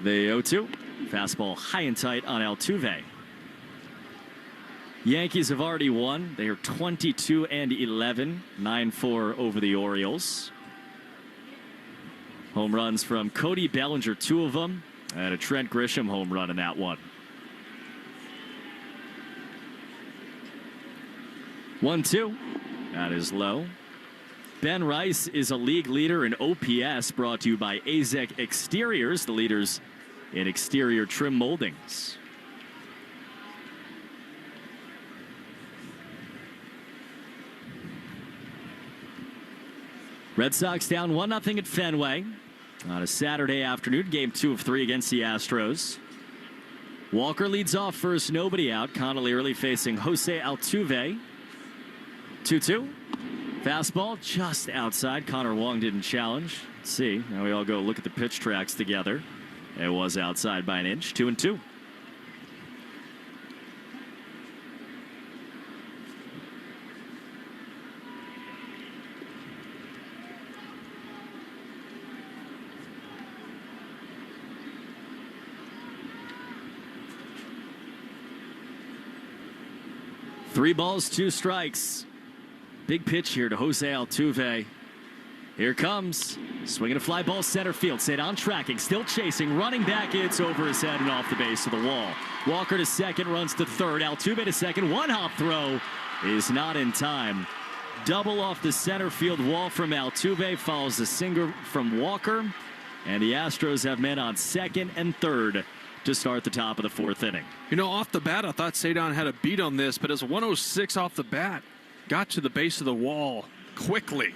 The 0-2. Fastball high and tight on Altuve. Yankees have already won. They are 22-11, 9-4 over the Orioles. Home runs from Cody Bellinger, 2 of them, and a Trent Grisham home run in that one. 1-2. That is low. Ben Rice is a league leader in OPS, brought to you by AZEK Exteriors, the leaders in exterior trim moldings. Red Sox down 1-0 at Fenway on a Saturday afternoon. Game 2 of 3 against the Astros. Walker leads off first, nobody out. Connolly Early facing Jose Altuve. 2-2. Fastball just outside. Connor Wong didn't challenge. Let's see. Now we all go look at the pitch tracks together. It was outside by an inch. 2-2. Three balls, 2 strikes. Big pitch here to Jose Altuve. Here comes. Swinging a fly ball center field. Cedon tracking, still chasing, running back. It's over his head and off the base of the wall. Walker to second, runs to third. Altuve to second. One hop throw is not in time. Double off the center field wall from Altuve. Follows the single from Walker. And the Astros have men on second and third to start the top of the 4th inning. You know, off the bat, I thought Cedon had a beat on this, but as 106 off the bat, got to the base of the wall quickly.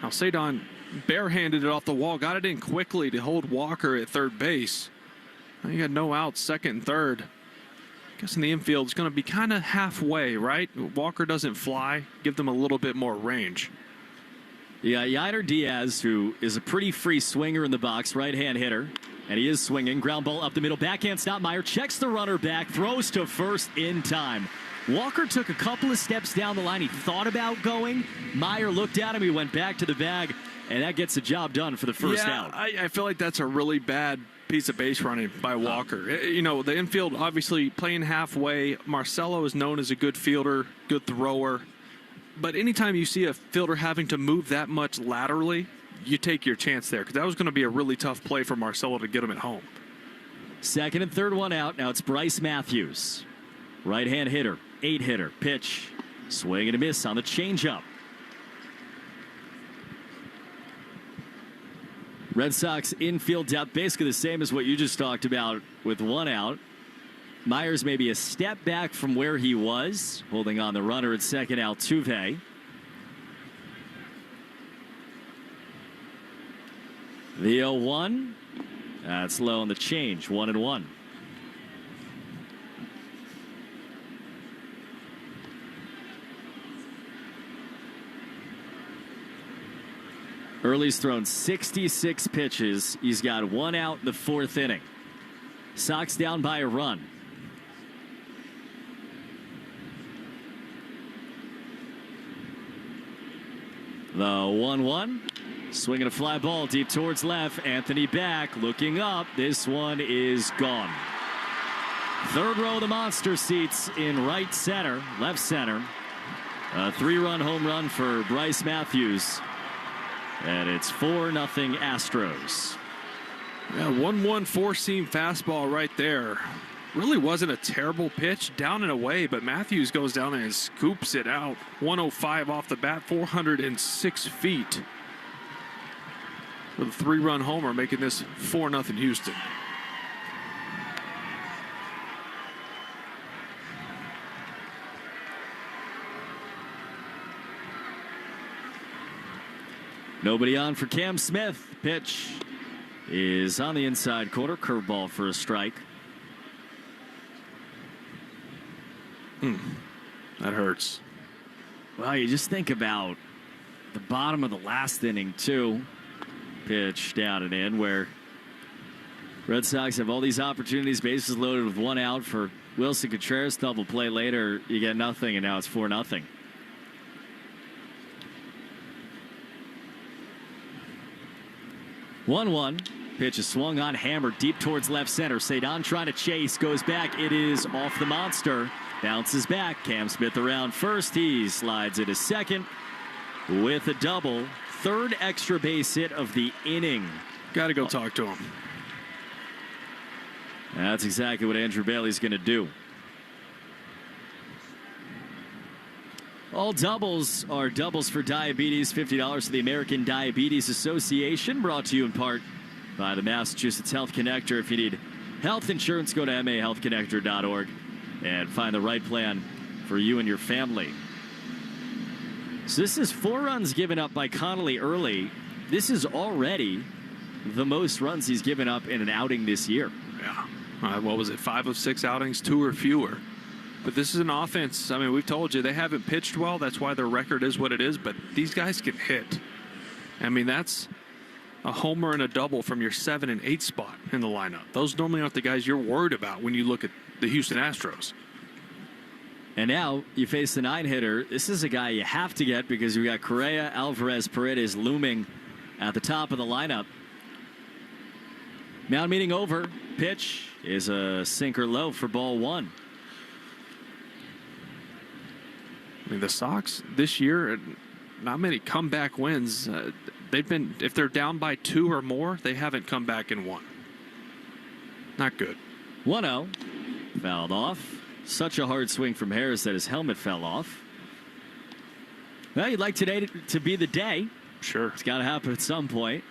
Now, Cedon barehanded it off the wall, got it in quickly to hold Walker at third base. Now you got no outs, second and third. I guess in the infield, it's going to be kind of halfway, right? Walker doesn't fly, give them a little bit more range. Yeah, Yiner Diaz, who is a pretty free swinger in the box, right-hand hitter. And he is swinging. Ground ball up the middle. Backhand stop. Meyer checks the runner back. Throws to first in time. Walker took a couple of steps down the line. He thought about going. Meyer looked at him. He went back to the bag. And that gets the job done for the first out. I feel like that's a really bad piece of base running by Walker. You know, the infield obviously playing halfway. Marcelo is known as a good fielder, good thrower. But anytime you see a fielder having to move that much laterally, you take your chance there, because that was going to be a really tough play for Marcelo to get him at home. Second and third one out. Now it's Bryce Matthews. Right-hand hitter, 8-hitter. Pitch, swing and a miss on the changeup. Red Sox infield depth, basically the same as what you just talked about with 1 out. Myers maybe a step back from where he was, holding on the runner at second. Altuve. The 0-1. That's low on the change. 1-1. Early's thrown 66 pitches. He's got 1 out in the 4th inning. Sox down by a run. The 1-1. Swinging a fly ball deep towards left. Anthony back, looking up. This one is gone. Third row of the monster seats in right center, left center. A 3-run home run for Bryce Matthews. And it's 4-0 Astros. Yeah, 1-1 four-seam fastball right there. Really wasn't a terrible pitch, down and away, but Matthews goes down there and scoops it out. 105 off the bat, 406 feet. With a 3-run homer, making this 4-0 Houston. Nobody on for Cam Smith. Pitch is on the inside corner. Curveball for a strike. That hurts. Well, you just think about the bottom of the last inning, too. Pitch down and in, where Red Sox have all these opportunities, bases loaded with 1 out for Wilson Contreras. Double play later, you get nothing, and now it's 4-0. One. Pitch is swung on, hammered deep towards left center. Cedon trying to chase, goes back. It is off the monster. Bounces back. Cam Smith around first. He slides into second with a double. 3rd extra base hit of the inning. Got to go talk to him. That's exactly what Andrew Bailey's going to do. All doubles are doubles for diabetes. $50 to the American Diabetes Association. Brought to you in part by the Massachusetts Health Connector. If you need health insurance, go to mahealthconnector.org and find the right plan for you and your family. So this is 4 runs given up by Connolly Early. This is already the most runs he's given up in an outing this year. Yeah. What was it? 5 of 6 outings, 2 or fewer. But this is an offense. I mean, we've told you they haven't pitched well. That's why their record is what it is. But these guys can hit. I mean, that's a homer and a double from your 7 and 8 spot in the lineup. Those normally aren't the guys you're worried about when you look at the Houston Astros. And now you face the 9-hitter. This is a guy you have to get because you got Correa, Alvarez, Paredes looming at the top of the lineup. Mound meeting over. Pitch is a sinker low for ball 1. I mean, the Sox this year, not many comeback wins. They've been, if they're down by 2 or more, they haven't come back and won. Not good. 1-0. Fouled off. Such a hard swing from Harris that his helmet fell off. Well, you'd like today to be the day. Sure. It's got to happen at some point.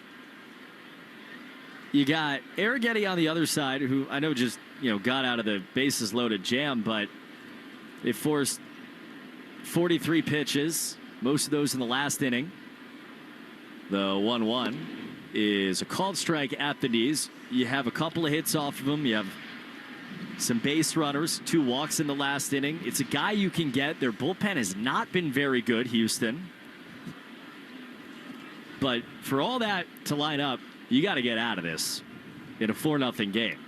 You got Arrighetti on the other side, who I know just, got out of the bases loaded jam, but they forced 43 pitches, most of those in the last inning. The 1-1 is a called strike at the knees. You have a couple of hits off of him. You have some base runners, 2 walks in the last inning. It's a guy you can get. Their bullpen has not been very good, Houston. But for all that to line up, you got to get out of this in a 4-0 game.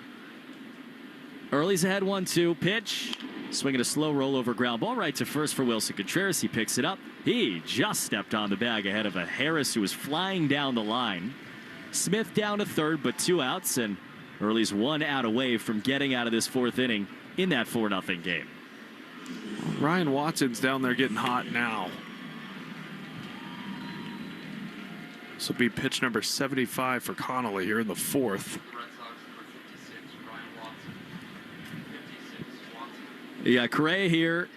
Early's ahead 1-2. Pitch. Swinging a slow rollover ground ball right to first for Wilson Contreras. He picks it up. He just stepped on the bag ahead of a Harris who was flying down the line. Smith down to third, but 2 outs, and Early's 1 out away from getting out of this 4th inning in that 4-0 game. Ryan Watson's down there getting hot now. This will be pitch number 75 for Connolly here in the 4th. You got Correa here,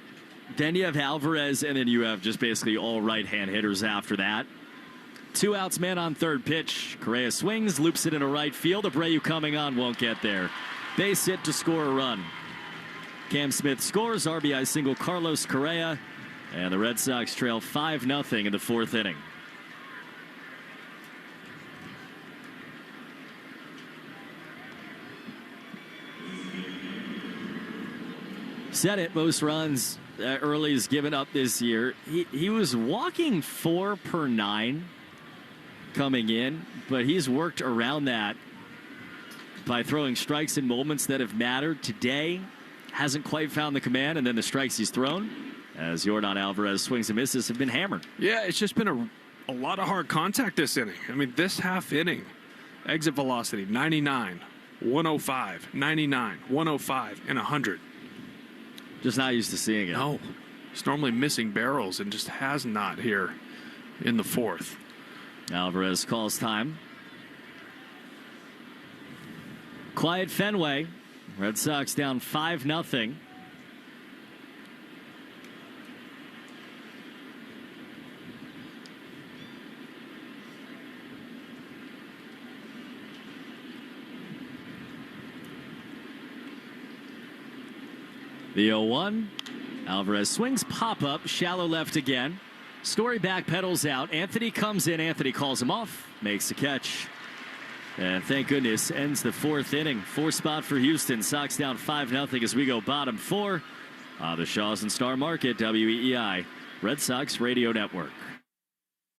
then you have Alvarez, and then you have just basically all right-hand hitters after that. 2 outs, man on third. Pitch. Correa swings, loops it into right field. Abreu coming on, won't get there. Base hit to score a run. Cam Smith scores, RBI single Carlos Correa, and the Red Sox trail 5-0 in the 4th inning. Said it, most runs Early's given up this year. He was walking 4 per 9 coming in, but he's worked around that by throwing strikes in moments that have mattered. Today, hasn't quite found the command, and then the strikes he's thrown, as Yordan Alvarez swings and misses, have been hammered. Yeah, it's just been a lot of hard contact this inning. I mean, this half inning, exit velocity, 99, 105, 99, 105, and 100. Just not used to seeing it. No. He's normally missing barrels and just has not here in the fourth. Alvarez calls time. Quiet Fenway. Red Sox down 5-0. The 0-1. Alvarez swings, pop up, shallow left again. Story back pedals out. Anthony comes in. Anthony calls him off, makes the catch. And thank goodness, ends the fourth inning. 4 spot for Houston. Sox down 5-0 as we go bottom 4. The Shaws and Star Market, WEEI, Red Sox Radio Network.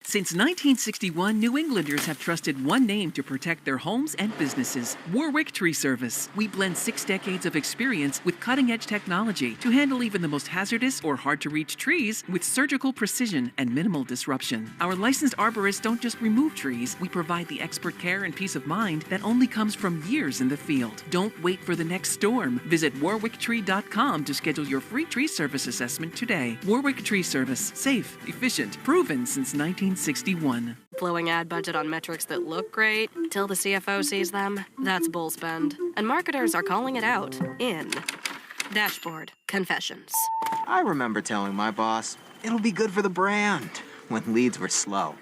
Since 1961, New Englanders have trusted one name to protect their homes and businesses: Warwick Tree Service. We blend 6 decades of experience with cutting-edge technology to handle even the most hazardous or hard-to-reach trees with surgical precision and minimal disruption. Our licensed arborists don't just remove trees. We provide the expert care and peace of mind that only comes from years in the field. Don't wait for the next storm. Visit warwicktree.com to schedule your free tree service assessment today. Warwick Tree Service. Safe, efficient, proven since 1961. Blowing ad budget on metrics that look great till the CFO sees them. That's bull spend. And marketers are calling it out in Dashboard Confessions. I remember telling my boss, it'll be good for the brand, when leads were slow.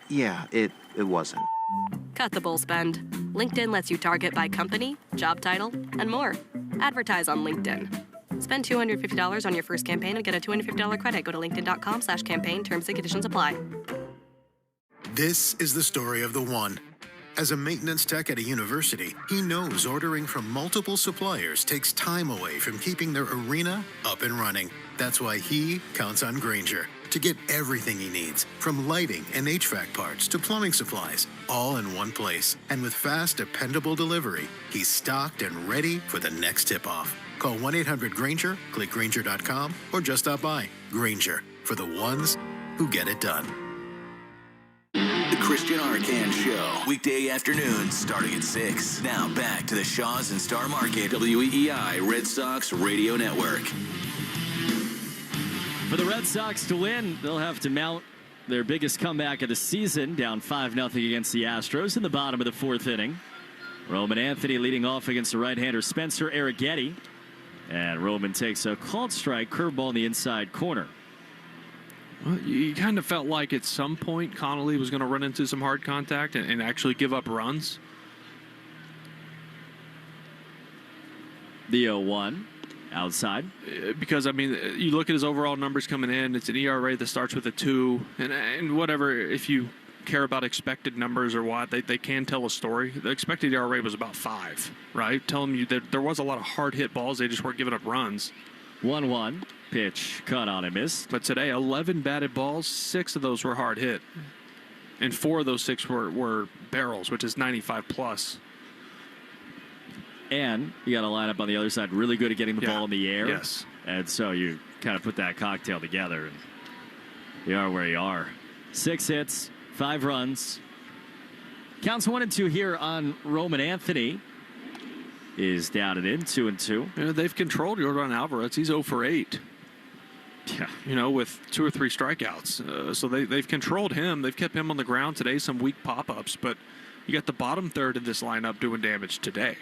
Yeah, it wasn't. Cut the bull spend. LinkedIn lets you target by company, job title, and more. Advertise on LinkedIn. Spend $250 on your first campaign and get a $250 credit. Go to linkedin.com/campaign. Terms and conditions apply. This is the story of the one. As a maintenance tech at a university, he knows ordering from multiple suppliers takes time away from keeping their arena up and running. That's why he counts on Grainger to get everything he needs, from lighting and HVAC parts to plumbing supplies, all in one place. And with fast, dependable delivery, he's stocked and ready for the next tip-off. Call 1-800-GRAINGER, click Grainger.com, or just stop by. Grainger, for the ones who get it done. The Christian Arcand Show, weekday afternoons starting at 6. Now back to the Shaws and Star Market, WEEI Red Sox Radio Network. For the Red Sox to win, they'll have to mount their biggest comeback of the season, down 5-0 against the Astros in the bottom of the fourth inning. Roman Anthony leading off against the right-hander Spencer Arrighetti. And Roman takes a called strike, curveball in the inside corner. Well, you kind of felt like at some point Connelly was going to run into some hard contact and actually give up runs. The 0-1 outside. Because, I mean, you look at his overall numbers coming in, it's an ERA that starts with a 2. And whatever, if you care about expected numbers or what, they can tell a story. The expected ERA was about 5, right? Telling you that there was a lot of hard hit balls. They just weren't giving up runs. 1-1 pitch cut on and missed. But today, 11 batted balls, 6 of those were hard hit. And 4 of those 6 were barrels, which is 95 plus. And you got to line up on the other side, really good at getting the ball in the air. Yes. And so you kind of put that cocktail together, and you are where you are. 6 hits, 5 runs. Counts 1-2 here on Roman Anthony. Is down and in, 2-2. You know, they've controlled Yordan Alvarez. He's 0 for 8. Yeah. You know, with 2 or 3 strikeouts. So they've controlled him. They've kept him on the ground today, some weak pop-ups. But you got the bottom third of this lineup doing damage today.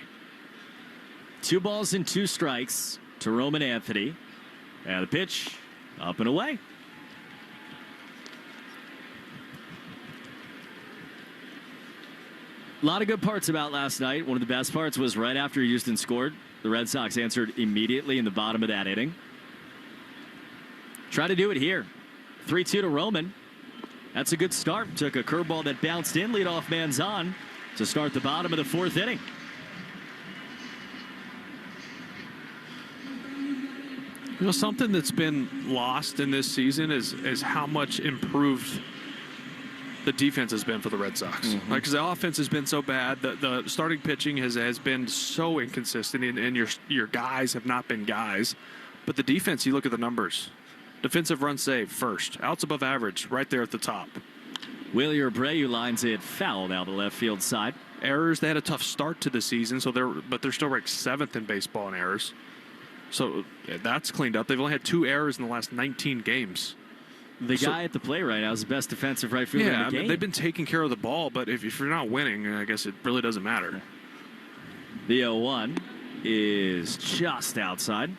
2 balls and 2 strikes to Roman Anthony. And the pitch up and away. A lot of good parts about last night. One of the best parts was right after Houston scored, the Red Sox answered immediately in the bottom of that inning. Try to do it here. 3-2 to Roman. That's a good start. Took a curveball that bounced in. Leadoff man's on to start the bottom of the fourth inning. You know, something that's been lost in this season is how much improved the defense has been for the Red Sox. Because the offense has been so bad. The starting pitching has been so inconsistent, and your guys have not been guys. But the defense, you look at the numbers. Defensive run saved first. Outs above average right there at the top. Will Abreu lines it foul down the left field side. Errors, they had a tough start to the season, but they're still ranked 7th in baseball in errors. So that's cleaned up. They've only had 2 errors in the last 19 games. The guy at the plate right now is the best defensive right fielder in the game. I mean, they've been taking care of the ball, but if you're not winning, I guess it really doesn't matter. The 0-1 is just outside.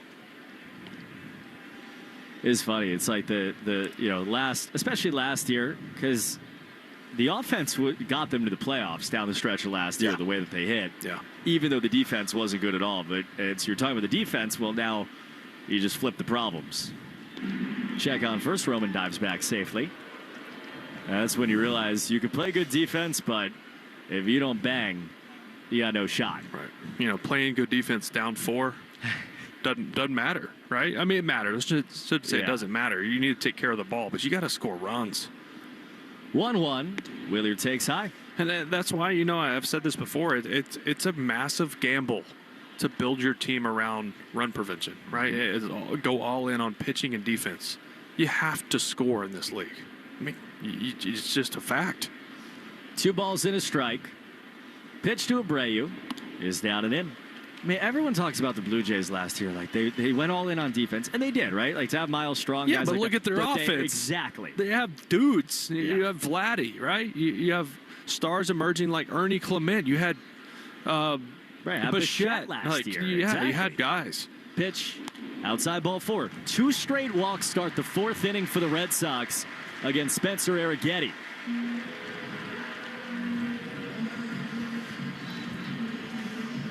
It's funny. It's like especially last year, because the offense got them to the playoffs down the stretch of last year, the way that they hit. Yeah. Even though the defense wasn't good at all. But you're talking about the defense. Well, now you just flip the problems. Check on first. Roman dives back safely. That's when you realize you can play good defense, but if you don't bang, you got no shot. Right. Playing good defense down 4 doesn't matter, right? I mean, it matters. Should say it doesn't matter. You need to take care of the ball, but you got to score runs. 1-1. Wheeler takes high. And that's why, I've said this before, it's a massive gamble to build your team around run prevention, right? Go all in on pitching and defense. You have to score in this league. I mean, it's just a fact. 2 balls and a strike. Pitch to Abreu is down and in. I mean, everyone talks about the Blue Jays last year. Like, they went all in on defense, and they did, right? Like, to have Miles Strong. Yeah, guys but like look that. at their offense. Exactly. They have dudes. Yeah. You have Vladdy, right? You have stars emerging like Ernie Clement. You had Bichette last year. Yeah, exactly. You had guys. Pitch, outside ball 4. 2 straight walks start the 4th inning for the Red Sox against Spencer Arrighetti.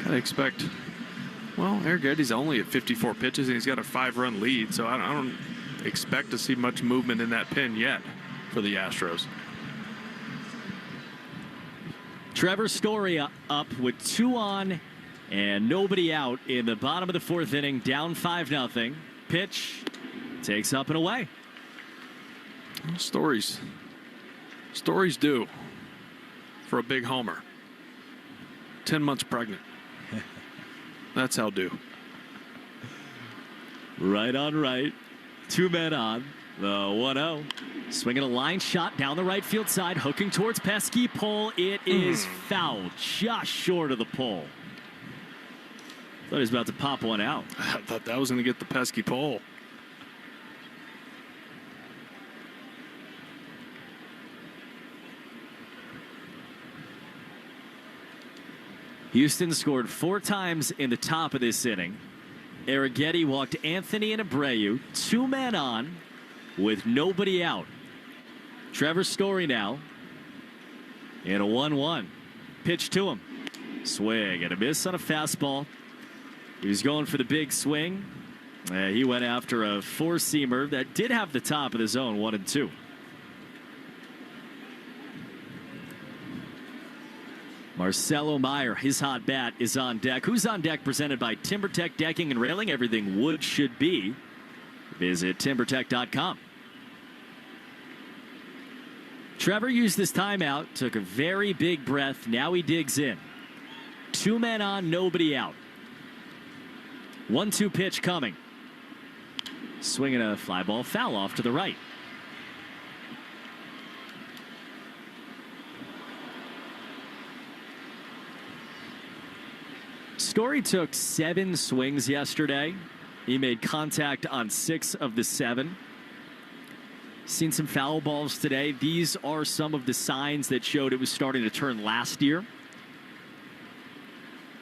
Gotta expect. Well, Arrighetti's only at 54 pitches, and he's got a 5-run lead, so I don't expect to see much movement in that pen yet for the Astros. Trevor Story up with 2 on and nobody out in the bottom of the 4th inning, down 5-0. Pitch takes up and away. Stories do for a big homer. 10 months pregnant. That's how due. Right on right. 2 men on. The 1-0. Swinging a line shot down the right field side, hooking towards pesky pole. It is foul, just short of the pole. Thought he was about to pop one out. I thought that was going to get the pesky pole. Houston scored 4 times in the top of this inning. Arrighetti walked Anthony and Abreu, 2 men on with nobody out. Trevor Story now in a 1-1. Pitch to him. Swing and a miss on a fastball. He was going for the big swing. He went after a 4-seamer that did have the top of the zone, 1-2. Marcelo Meyer, his hot bat is on deck. Who's on deck? Presented by TimberTech Decking and Railing. Everything wood should be. Visit timbertech.com. Trevor used this timeout, took a very big breath. Now he digs in. 2 men on, nobody out. 1-2 pitch coming. Swinging a fly ball foul off to the right. Story took 7 swings yesterday. He made contact on 6 of the 7. Seen some foul balls today. These are some of the signs that showed it was starting to turn last year.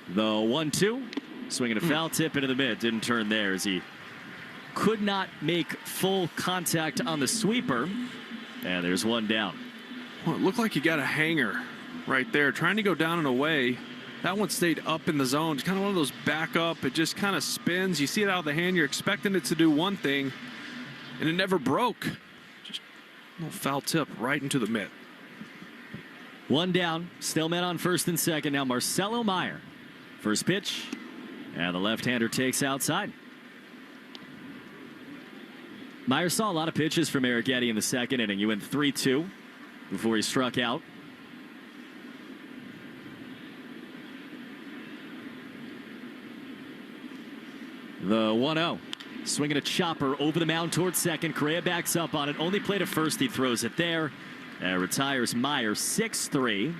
The 1-2. Swinging a foul tip into the mid. Didn't turn there as he could not make full contact on the sweeper. And there's 1 down. Well, it looked like he got a hanger right there. Trying to go down and away. That one stayed up in the zone. It's kind of one of those back up. It just kind of spins. You see it out of the hand. You're expecting it to do one thing, and it never broke. Just a little foul tip right into the mitt. 1 down. Still men on first and second. Now Marcelo Meyer. First pitch. And the left-hander takes outside. Meyer saw a lot of pitches from Arrighetti in the second inning. He went 3-2. before he struck out. The 1-0. Swinging a chopper over the mound towards second. Correa backs up on it. Only play to first. He throws it there. Retires Meyer 6-3.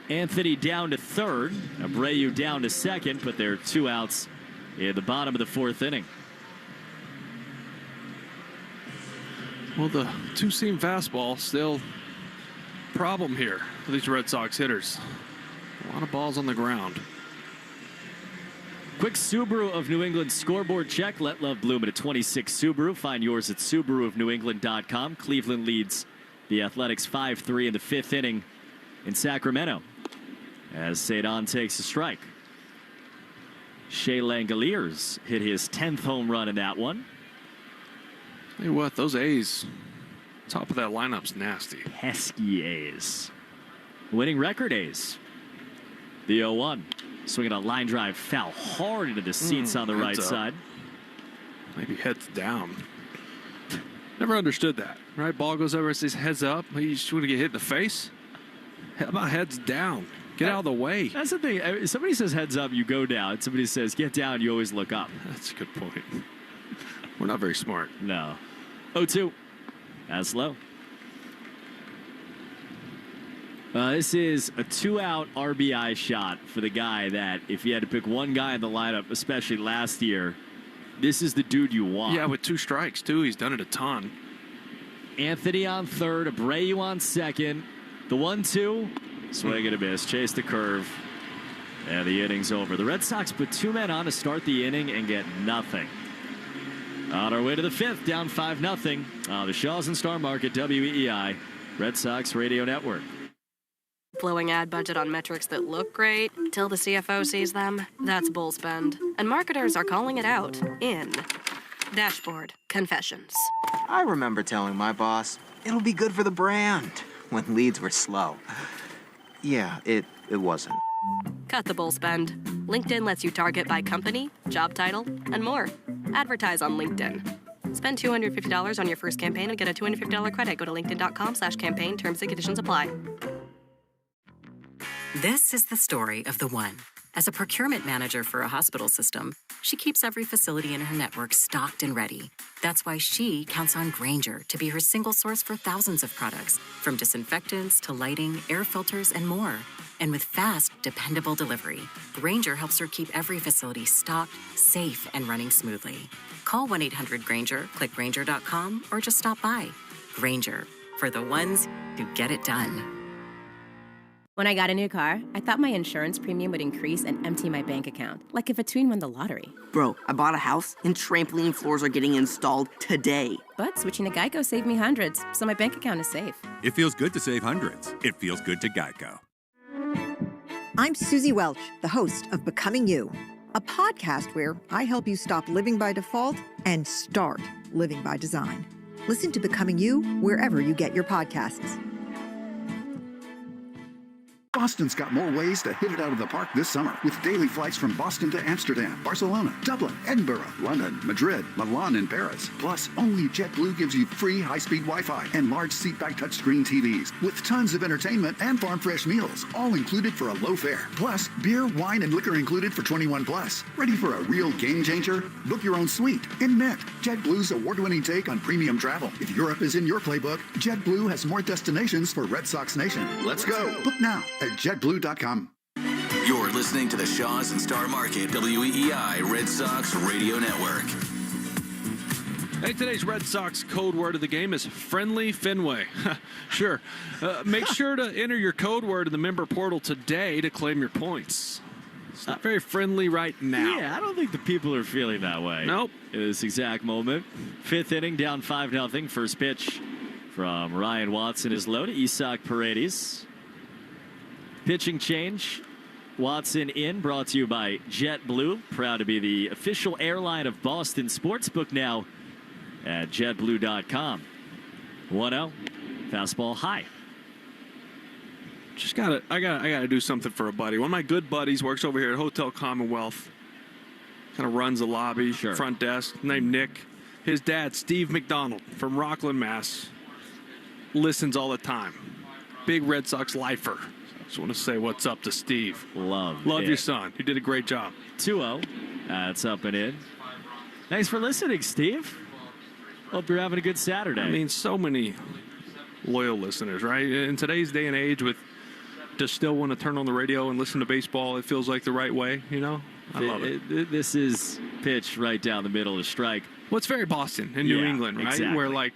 Anthony down to third. Abreu down to second, but there are 2 outs in the bottom of the 4th inning. Well, the two-seam fastball still problem here for these Red Sox hitters. A lot of balls on the ground. Quick Subaru of New England scoreboard check. Let love bloom at a 26 Subaru. Find yours at SubaruofNewEngland.com. Cleveland leads the Athletics 5-3 in the 5th inning in Sacramento as Cedon takes a strike. Shea Langoliers hit his 10th home run in that one. Tell you what, those A's, top of that lineup's nasty. Pesky A's. Winning record A's. The 0-1. Swinging a line drive foul hard into the seats on the right side. Maybe heads down. Never understood that, right? Ball goes over, it says heads up. You just want to get hit in the face? How about heads down? Get out of the way. That's the thing. If somebody says heads up, you go down. Somebody says get down, you always look up. That's a good point. We're not very smart. No. 0-2. That's low. This is a 2-out RBI shot for the guy that, if you had to pick one guy in the lineup, especially last year, this is the dude you want. Yeah, with 2 strikes, too. He's done it a ton. Anthony on third, Abreu on second. The 1-2, swing and a miss, chase the curve, and the inning's over. The Red Sox put 2 men on to start the inning and get nothing. On our way to the 5th, down 5-0 on the Shaws and Star Market WEEI Red Sox Radio Network. Blowing ad budget on metrics that look great till the CFO sees them, that's bull spend. And marketers are calling it out in Dashboard Confessions. I remember telling my boss, it'll be good for the brand, when leads were slow. Yeah, it wasn't. Cut the bull spend. LinkedIn lets you target by company, job title, and more. Advertise on LinkedIn. Spend $250 on your first campaign and get a $250 credit. Go to linkedin.com/campaign. Terms and conditions apply. This is the story of the one. As a procurement manager for a hospital system, she keeps every facility in her network stocked and ready. That's why she counts on Grainger to be her single source for thousands of products, from disinfectants to lighting, air filters, and more. And with fast, dependable delivery, Grainger helps her keep every facility stocked, safe, and running smoothly. Call 1-800-GRAINGER, click Grainger.com, or just stop by. Grainger, for the ones who get it done. When I got a new car, I thought my insurance premium would increase and empty my bank account, like if a tween won the lottery. Bro, I bought a house and trampoline floors are getting installed today. But switching to Geico saved me hundreds, so my bank account is safe. It feels good to save hundreds. It feels good to Geico. I'm Susie Welch, the host of Becoming You, a podcast where I help you stop living by default and start living by design. Listen to Becoming You wherever you get your podcasts. Boston's got more ways to hit it out of the park this summer with daily flights from Boston to Amsterdam, Barcelona, Dublin, Edinburgh, London, Madrid, Milan, and Paris. Plus, only JetBlue gives you free high-speed Wi-Fi and large seatback touchscreen TVs with tons of entertainment and farm-fresh meals, all included for a low fare. Plus, beer, wine, and liquor included for 21 plus. Ready for a real game changer? Book your own suite in Mint, JetBlue's award-winning take on premium travel. If Europe is in your playbook, JetBlue has more destinations for Red Sox Nation. Let's go. Book now at JetBlue.com. You're listening to the Shaws and Star Market WEEI Red Sox Radio Network. Hey, today's Red Sox code word of the game is friendly Fenway. Sure. Make sure to enter your code word in the member portal today to claim your points. It's not very friendly right now. Yeah, I don't think the people are feeling that way. Nope. In this exact moment. 5th inning, down 5-0. First pitch from Ryan Watson is low to Isaac Paredes. Pitching change. Watson in, brought to you by JetBlue. Proud to be the official airline of Boston Sportsbook now at JetBlue.com. 1-0. Fastball high. I gotta do something for a buddy. One of my good buddies works over here at Hotel Commonwealth. Kind of runs the lobby, front desk, named Nick. His dad, Steve McDonald from Rockland, Mass. listens all the time. Big Red Sox lifer. Just want to say what's up to Steve. Love your son. You did a great job. 2-0. That's up and in. Thanks for listening, Steve. Hope you're having a good Saturday. I mean, so many loyal listeners, right? In today's day and age, with to still want to turn on the radio and listen to baseball, it feels like the right way, you know? I love it. This is pitch right down the middle of strike. Well, it's very Boston and New England, right? Exactly. Where, like,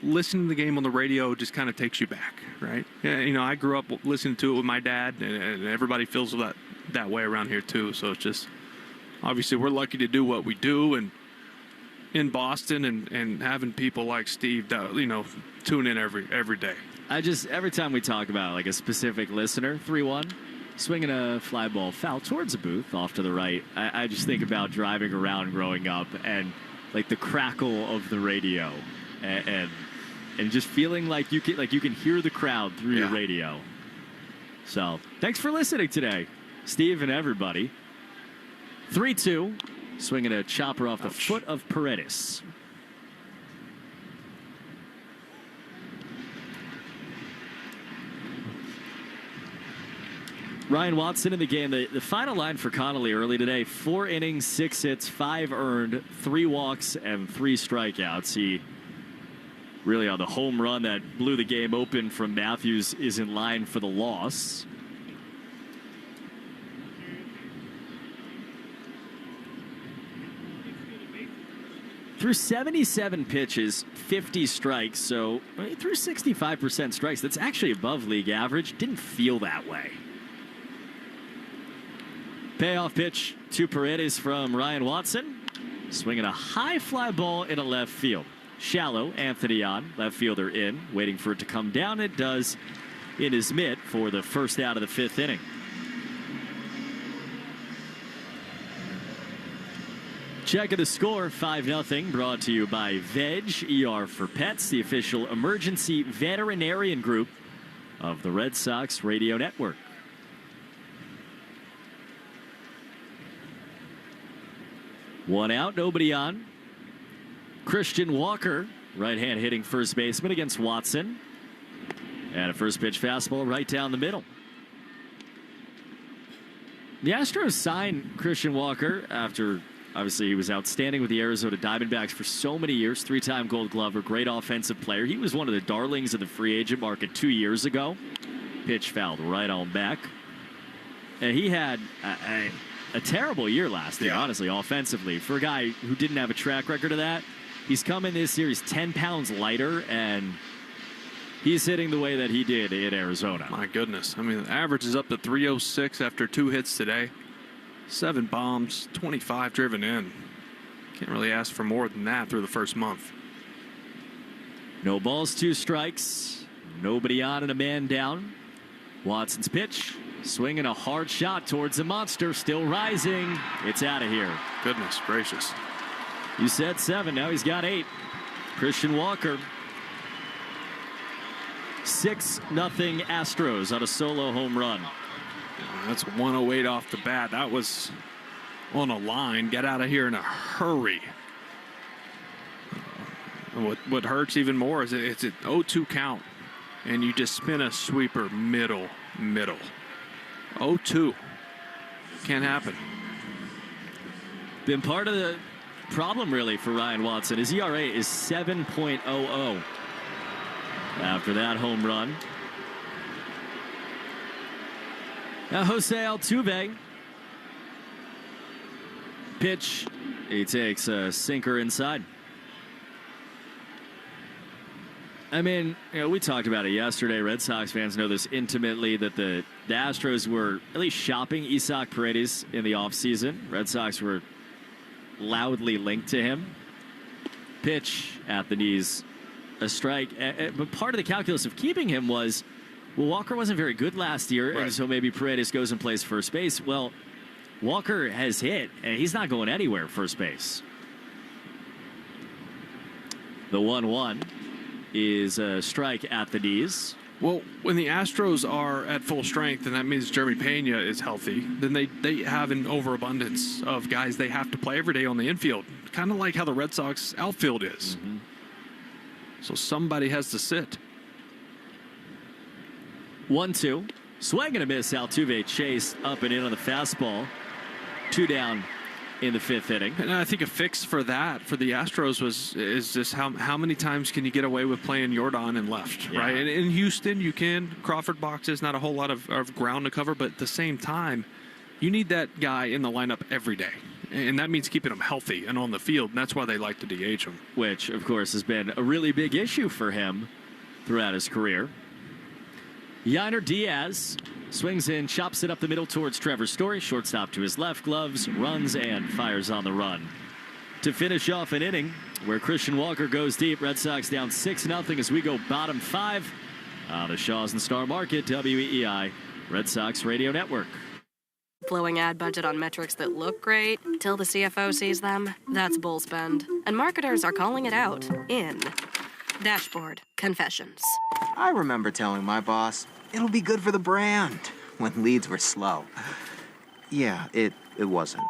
listening to the game on the radio just kind of takes you back, right? Yeah, you know, I grew up listening to it with my dad, and everybody feels that way around here, too. So it's just, obviously, we're lucky to do what we do, and in Boston, and having people like Steve, you know, tune in every day. Every time we talk about like a specific listener, 3-1, swinging a fly ball foul towards the booth off to the right, I just think about driving around growing up and like the crackle of the radio and just feeling like you can hear the crowd through your radio. So thanks for listening today, Steve and everybody. 3-2. Swinging a chopper off the foot of Paredes. Ryan Watson in the game. The final line for Connolly Early today: 4 innings, 6 hits, 5 earned, 3 walks, and 3 strikeouts. He really, on the home run that blew the game open from Matthews, is in line for the loss. Through 77 pitches, 50 strikes, so he threw 65% strikes. That's actually above league average. Didn't feel that way. Payoff pitch to Paredes from Ryan Watson. Swinging a high fly ball into left field. Shallow, Anthony on, left fielder in, waiting for it to come down. It does in his mitt for the first out of the 5th inning. Check of the score, 5-0, brought to you by Veg, ER for Pets, the official emergency veterinarian group of the Red Sox radio network. One out, nobody on. Christian Walker, right-hand hitting first baseman against Watson. And a first pitch fastball right down the middle. The Astros signed Christian Walker after, obviously, he was outstanding with the Arizona Diamondbacks for so many years. 3-time Gold Glover, great offensive player. He was one of the darlings of the free agent market 2 years ago. Pitch fouled right on back. And he had a terrible year last year, honestly, offensively. For a guy who didn't have a track record of that, he's come in this series 10 pounds lighter, and he's hitting the way that he did in Arizona. My goodness. I mean, the average is up to 306 after 2 hits today. 7 bombs, 25 driven in. Can't really ask for more than that through the first month. No balls, 2 strikes. Nobody on and a man down. Watson's pitch. Swinging a hard shot towards the monster. Still rising. It's out of here. Goodness gracious. You said 7. Now he's got 8. Christian Walker. 6-0 Astros on a solo home run. That's 108 off the bat. That was on a line. Get out of here in a hurry. What hurts even more is it's an 0-2 count, and you just spin a sweeper middle. 0-2. Can't happen. Been part of the problem, really, for Ryan Watson. His ERA is 7.00 after that home run. Now Jose Altuve. Pitch. He takes a sinker inside. I mean, we talked about it yesterday. Red Sox fans know this intimately, that the Astros were at least shopping Isaac Paredes in the offseason. Red Sox were loudly linked to him. Pitch at the knees. A strike. But part of the calculus of keeping him was, well, Walker wasn't very good last year, and so maybe Paredes goes and plays first base. Well, Walker has hit, and he's not going anywhere first base. The 1-1 is a strike at the knees. Well, when the Astros are at full strength, and that means Jeremy Pena is healthy, then they have an overabundance of guys they have to play every day on the infield. Kind of like how the Red Sox outfield is. So somebody has to sit. 1-2. Swing and a miss. Altuve chased up and in on the fastball. 2 down in the 5th inning. And I think a fix for that, for the Astros, is just how many times can you get away with playing Yordan in left, right? And in Houston, you can. Crawford boxes, not a whole lot of ground to cover, but at the same time, you need that guy in the lineup every day. And that means keeping him healthy and on the field, and that's why they like to DH him. Which, of course, has been a really big issue for him throughout his career. Yainer Diaz swings in, chops it up the middle towards Trevor Story. Shortstop to his left, gloves, runs, and fires on the run. To finish off an inning where Christian Walker goes deep, Red Sox down 6-0 as we go bottom 5 on the Shaw's and Star Market, WEEI, Red Sox Radio Network. Blowing ad budget on metrics that look great till the CFO sees them, that's bull spend. And marketers are calling it out in Dashboard Confessions. I remember telling my boss, it'll be good for the brand, when leads were slow. Yeah, it wasn't.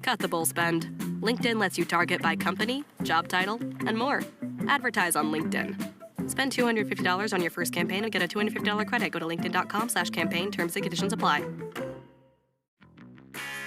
Cut the bull spend. LinkedIn lets you target by company, job title, and more. Advertise on LinkedIn. Spend $250 on your first campaign and get a $250 credit. Go to linkedin.com/campaign. Terms and conditions apply.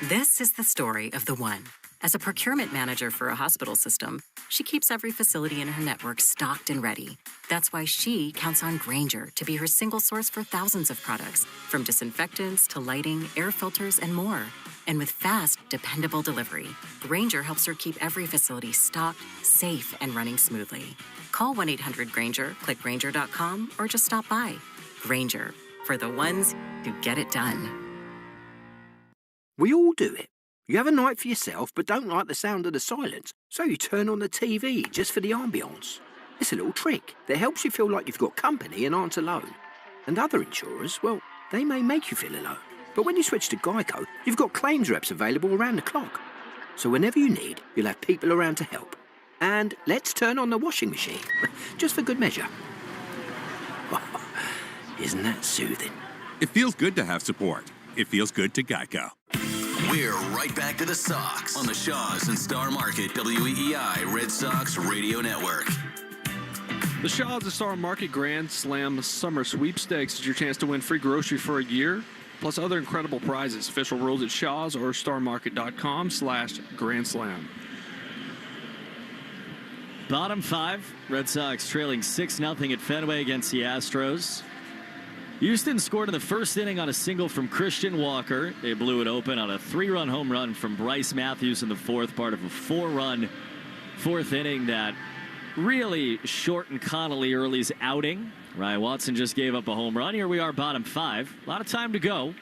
This is the story of the one. As a procurement manager for a hospital system, she keeps every facility in her network stocked and ready. That's why she counts on Grainger to be her single source for thousands of products, from disinfectants to lighting, air filters, and more. And with fast, dependable delivery, Grainger helps her keep every facility stocked, safe, and running smoothly. Call 1-800-GRAINGER, click Grainger.com, or just stop by. Grainger, for the ones who get it done. We all do it. You have a night for yourself but don't like the sound of the silence, so you turn on the TV just for the ambience. It's a little trick that helps you feel like you've got company and aren't alone. And other insurers, well, they may make you feel alone. But when you switch to Geico, you've got claims reps available around the clock. So whenever you need, you'll have people around to help. And let's turn on the washing machine, just for good measure. Isn't that soothing? It feels good to have support. It feels good to Geico. We're right back to the Sox on the Shaw's and Star Market WEEI Red Sox Radio Network. The Shaw's and Star Market Grand Slam Summer Sweepstakes is your chance to win free grocery for a year, plus other incredible prizes. Official rules at Shaw's or starmarket.com/Grand Slam. Bottom 5, Red Sox trailing 6-0 at Fenway against the Astros. Houston scored in the first inning on a single from Christian Walker. They blew it open on a 3-run home run from Bryce Matthews in the 4th, part of a 4-run 4th inning that really shortened Connolly Early's outing. Ryan Watson just gave up a home run. Here we are, bottom 5. A lot of time to go.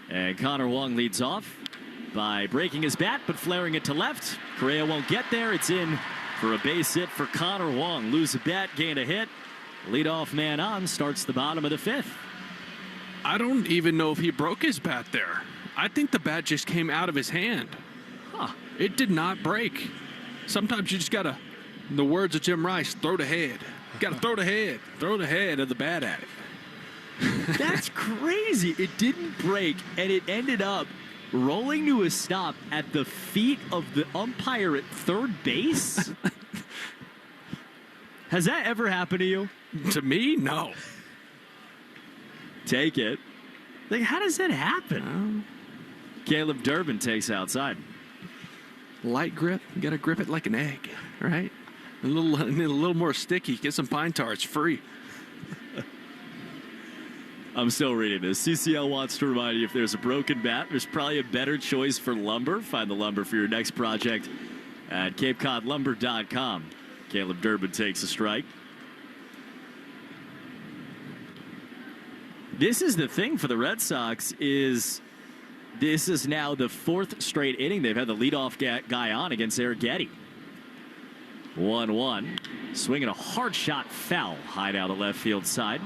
And Connor Wong leads off by breaking his bat, but flaring it to left. Correa won't get there. It's in for a base hit for Connor Wong. Lose a bat, gain a hit. Leadoff man on, starts the bottom of the 5th. I don't even know if he broke his bat there. I think the bat just came out of his hand. It did not break. Sometimes you just got to, in the words of Jim Rice, throw the head. You got to throw the head. Throw the head of the bat at it. That's crazy. It didn't break, and it ended up rolling to a stop at the feet of the umpire at third base. Has that ever happened to you? To me, no. Take it. Like, how does that happen? Caleb Durbin takes outside. Light grip. You got to grip it like an egg, right? A little more sticky. Get some pine tar. It's free. I'm still reading this. CCL wants to remind you, if there's a broken bat, there's probably a better choice for lumber. Find the lumber for your next project at CapeCodLumber.com. Caleb Durbin takes a strike. This is the thing for the Red Sox, is this is now the 4th straight inning they've had the leadoff guy on against Arrighetti. 1-1. Swinging a hard shot foul high down the left field side.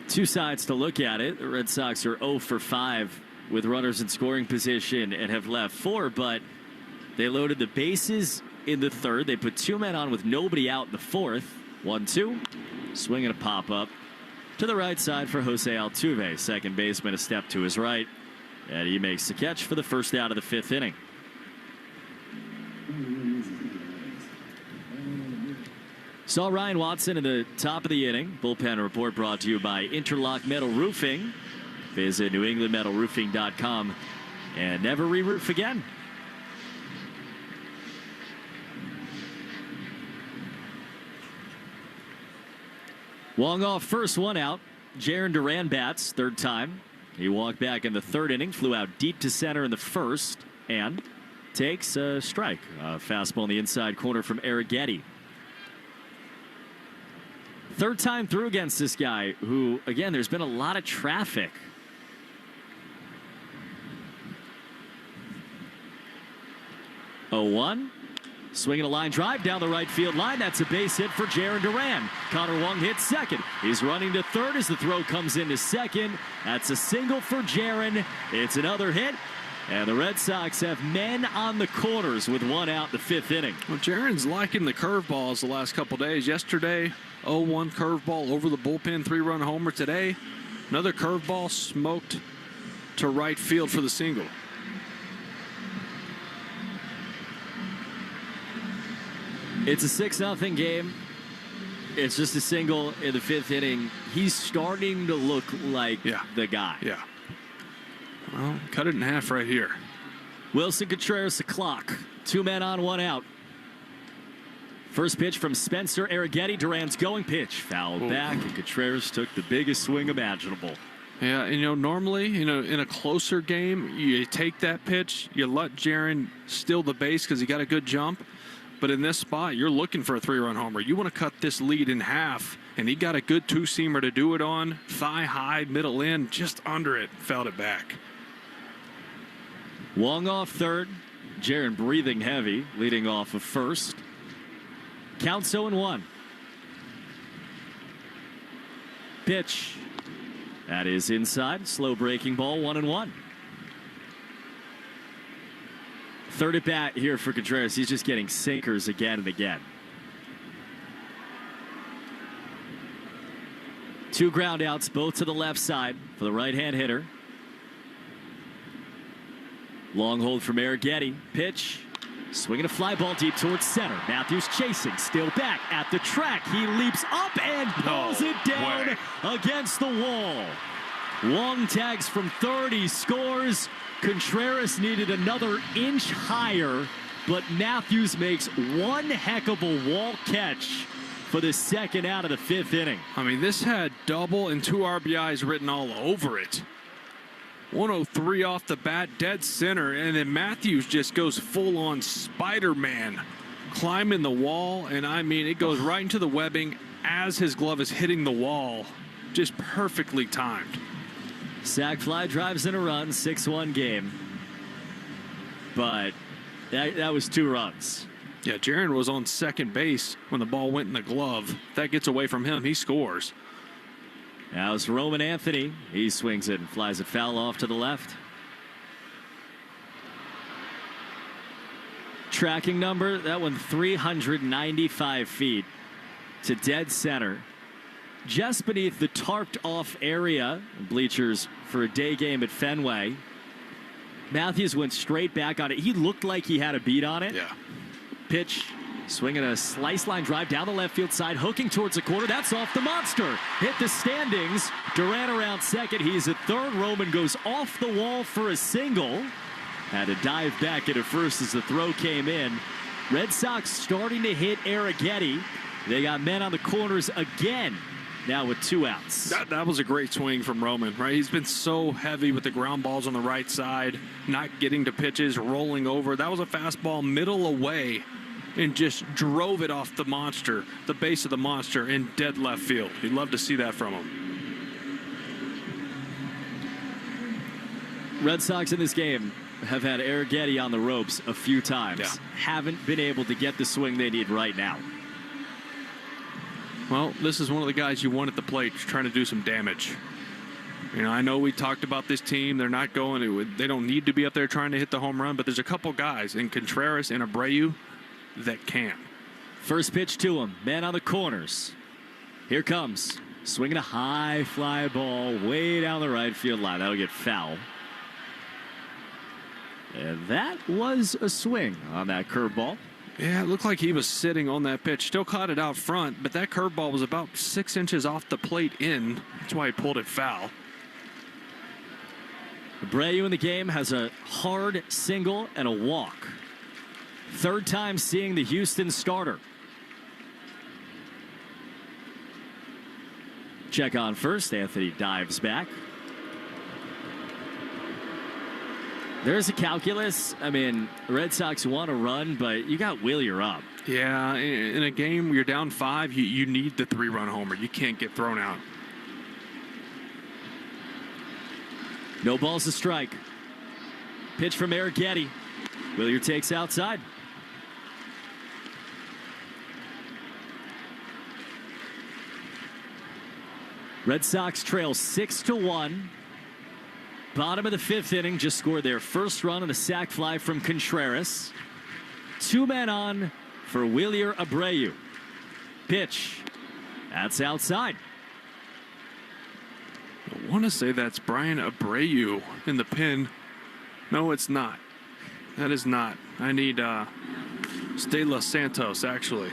Two sides to look at it. The Red Sox are 0 for 5 with runners in scoring position and have left 4, but they loaded the bases in the 3rd. They put 2 men on with nobody out in the 4th. 1-2. Swinging a pop-up. To the right side for Jose Altuve. Second baseman a step to his right. And he makes the catch for the first out of the 5th inning. Saw Ryan Watson in the top of the inning. Bullpen report brought to you by Interlock Metal Roofing. Visit NewEnglandMetalRoofing.com and never re-roof again. Wong off first, one out. Jarren Duran bats, third time. He walked back in the 3rd inning, flew out deep to center in the 1st, and takes a strike. A fastball in the inside corner from Arrighetti. 3rd time through against this guy, who, again, there's been a lot of traffic. Oh, 1. Swinging a line drive down the right field line. That's a base hit for Jarren Duran. Connor Wong hits second. He's running to third as the throw comes into second. That's a single for Jarren. It's another hit. And the Red Sox have men on the corners with one out in the 5th inning. Well, Jarren's liking the curveballs the last couple days. Yesterday, 0-1 curveball over the bullpen, 3-run homer. Today, another curveball smoked to right field for the single. It's a 6-0 game. It's just a single in the 5th inning. He's starting to look like the guy. Yeah. Well, cut it in half right here. Wilson Contreras, the clock. 2 men on, 1 out. First pitch from Spencer Arrighetti. Duran's going pitch. Fouled back, and Contreras took the biggest swing imaginable. Yeah, and normally, in a closer game, you take that pitch, you let Jarren steal the base because he got a good jump. But in this spot, you're looking for a 3-run homer. You want to cut this lead in half, and he got a good 2-seamer to do it on. Thigh high, middle in, just under it, fouled it back. Wong off third. Jarren breathing heavy, leading off of first. Count 0-1. Pitch. That is inside. Slow breaking ball, 1-1. Third at bat here for Contreras. He's just getting sinkers again and again. 2 ground outs, both to the left side for the right-hand hitter. Long hold from Arrighetti. Pitch. Swinging a fly ball deep towards center. Matthews chasing. Still back at the track. He leaps up and pulls it down against the wall. Wong tags from third. He scores. Contreras needed another inch higher, but Matthews makes one heck of a wall catch for the second out of the 5th inning. I mean, this had double and 2 RBIs written all over it. 103 off the bat, dead center, and then Matthews just goes full-on Spider-Man, climbing the wall, and I mean, it goes right into the webbing as his glove is hitting the wall. Just perfectly timed. Sac fly drives in a run, 6-1 game. But that was 2 runs. Yeah, Jarren was on second base when the ball went in the glove. If that gets away from him, he scores. Now it's Roman Anthony. He swings it and flies it foul off to the left. Tracking number, that one 395 feet to dead center. Just beneath the tarped off area, bleachers for a day game at Fenway. Matthews went straight back on it. He looked like he had a beat on it. Yeah. Pitch, swinging a slice line drive down the left field side, hooking towards the corner. That's off the monster. Hit the standings. Duran around second. He's at third. Roman goes off the wall for a single. Had to dive back into first as the throw came in. Red Sox starting to hit Arrighetti. They got men on the corners again. Now with 2 outs. That was a great swing from Roman, right? He's been so heavy with the ground balls on the right side, not getting to pitches, rolling over. That was a fastball middle away and just drove it off the monster, the base of the monster in dead left field. You'd love to see that from him. Red Sox in this game have had Arrighetti on the ropes a few times. Yeah. Haven't been able to get the swing they need right now. Well, this is one of the guys you want at the plate trying to do some damage. I know we talked about this team. They're not going. They don't need to be up there trying to hit the home run, but there's a couple guys in Contreras and Abreu that can. First pitch to him. Man on the corners. Here comes Swinging a high fly ball way down the right field line. That'll get foul. And that was a swing on that curveball. Yeah, it looked like he was sitting on that pitch. Still caught it out front, but that curveball was about 6 inches off the plate in. That's why he pulled it foul. Abreu in the game has a hard single and a walk. Third time seeing the Houston starter. Check on first. Anthony dives back. There's a calculus. I mean, the Red Sox want to run, but you got Wheeler up. Yeah, in a game where you're down 5, you need the 3-run homer. You can't get thrown out. No balls to strike. Pitch from Arrighetti. Wheeler takes outside. Red Sox trail 6-1. Bottom of the 5th inning, just scored their first run on a sac fly from Contreras. 2 men on for Wheeler Abreu. Pitch. That's outside. I want to say that's Brian Abreu in the pin. No, it's not. That is not. I need De Los Santos, actually.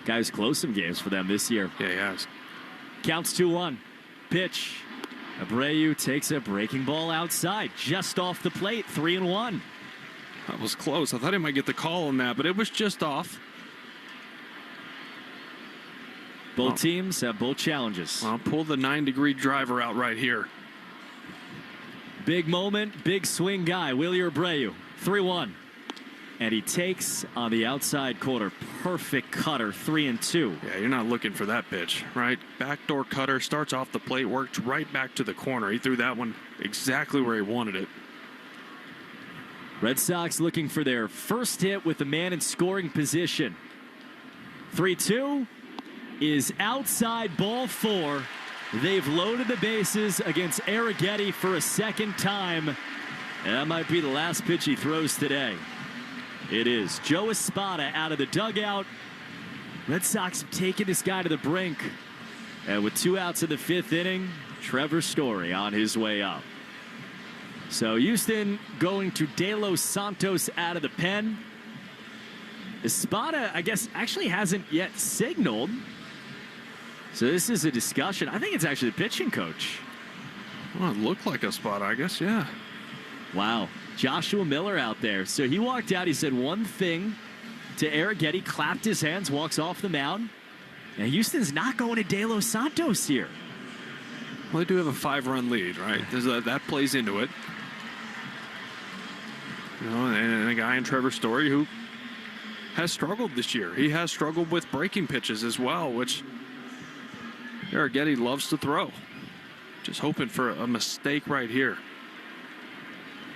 Guy's closed some games for them this year. Yeah, he has. Counts 2-1. Pitch. Abreu takes a breaking ball outside, just off the plate, 3-1. That was close. I thought he might get the call on that, but it was just off. Both teams have both challenges. I'll pull the 9-degree driver out right here. Big moment, big swing guy, Wheeler Abreu, 3-1. And he takes on the outside corner. Perfect cutter, 3-2. Yeah, you're not looking for that pitch, right? Backdoor cutter, starts off the plate, works right back to the corner. He threw that one exactly where he wanted it. Red Sox looking for their first hit with a man in scoring position. 3-2 is outside, ball 4. They've loaded the bases against Arrighetti for a second time. And that might be the last pitch he throws today. It is. Joe Espada out of the dugout. Red Sox have taken this guy to the brink. And with 2 outs in the 5th inning, Trevor Story on his way up. So Houston going to De Los Santos out of the pen. Espada, I guess, actually hasn't yet signaled. So this is a discussion. I think it's actually the pitching coach. Well, it looked like Espada, I guess, yeah. Wow. Joshua Miller out there. So he walked out. He said one thing to Arrighetti, clapped his hands, walks off the mound. And Houston's not going to De Los Santos here. Well, they do have a 5-run lead, right? That plays into it. You know, and a guy in Trevor Story who has struggled this year. He has struggled with breaking pitches as well, which Arrighetti loves to throw. Just hoping for a mistake right here.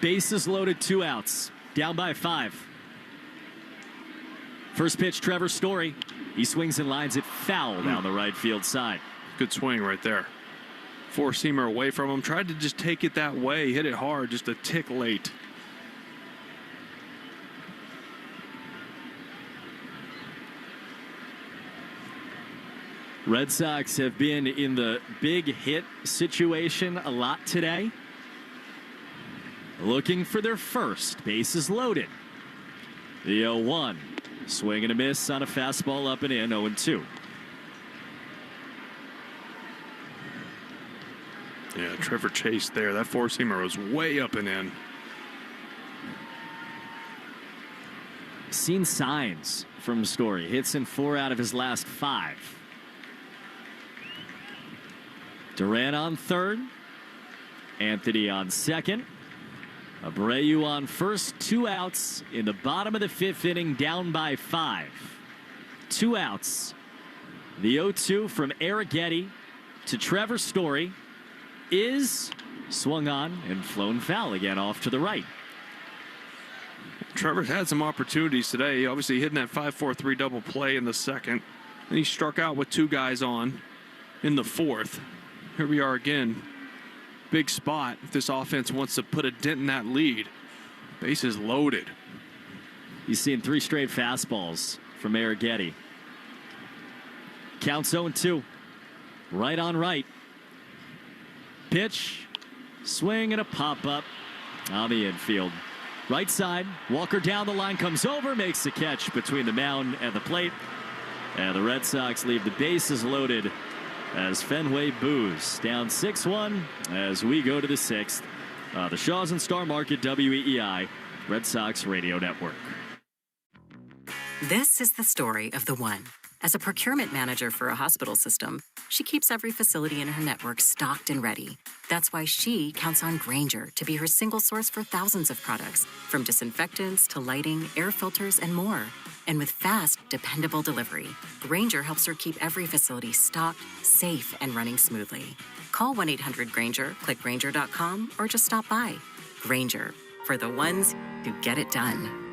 Bases loaded, 2 outs. Down by 5. First pitch, Trevor Story. He swings and lines it foul down the right field side. Good swing right there. 4-seamer away from him. Tried to just take it that way. Hit it hard, just a tick late. Red Sox have been in the big hit situation a lot today. Looking for their first. Bases loaded. The 0-1. Swing and a miss on a fastball up and in. 0-2. Yeah, Trevor Chase there. That 4-seamer was way up and in. Seen signs from Story. Hits in 4 out of his last 5. Duran on third. Anthony on second. Abreu on first. 2 outs in the bottom of the 5th inning, down by 5. 2 outs. The 0-2 from Arrighetti to Trevor Story is swung on and flown foul again off to the right. Trevor's had some opportunities today. Obviously hitting that 5-4-3 double play in the 2nd. And he struck out with 2 guys on in the 4th. Here we are again. Big spot if this offense wants to put a dent in that lead. Bases loaded. He's seen 3 straight fastballs from Arrighetti. Counts 0-2. Right on right. Pitch. Swing and a pop-up on the infield. Right side. Walker down the line, comes over, makes the catch between the mound and the plate. And the Red Sox leave the bases loaded as Fenway boos. Down 6-1 as we go to the 6th. The Shaws and Star Market WEEI Red Sox Radio Network. This is the story of the one. As a procurement manager for a hospital system, she keeps every facility in her network stocked and ready. That's why she counts on Grainger to be her single source for thousands of products, from disinfectants to lighting, air filters, and more. And with fast, dependable delivery, Grainger helps her keep every facility stocked, safe, and running smoothly. Call 1-800-GRAINGER, click Grainger.com, or just stop by. Grainger, for the ones who get it done.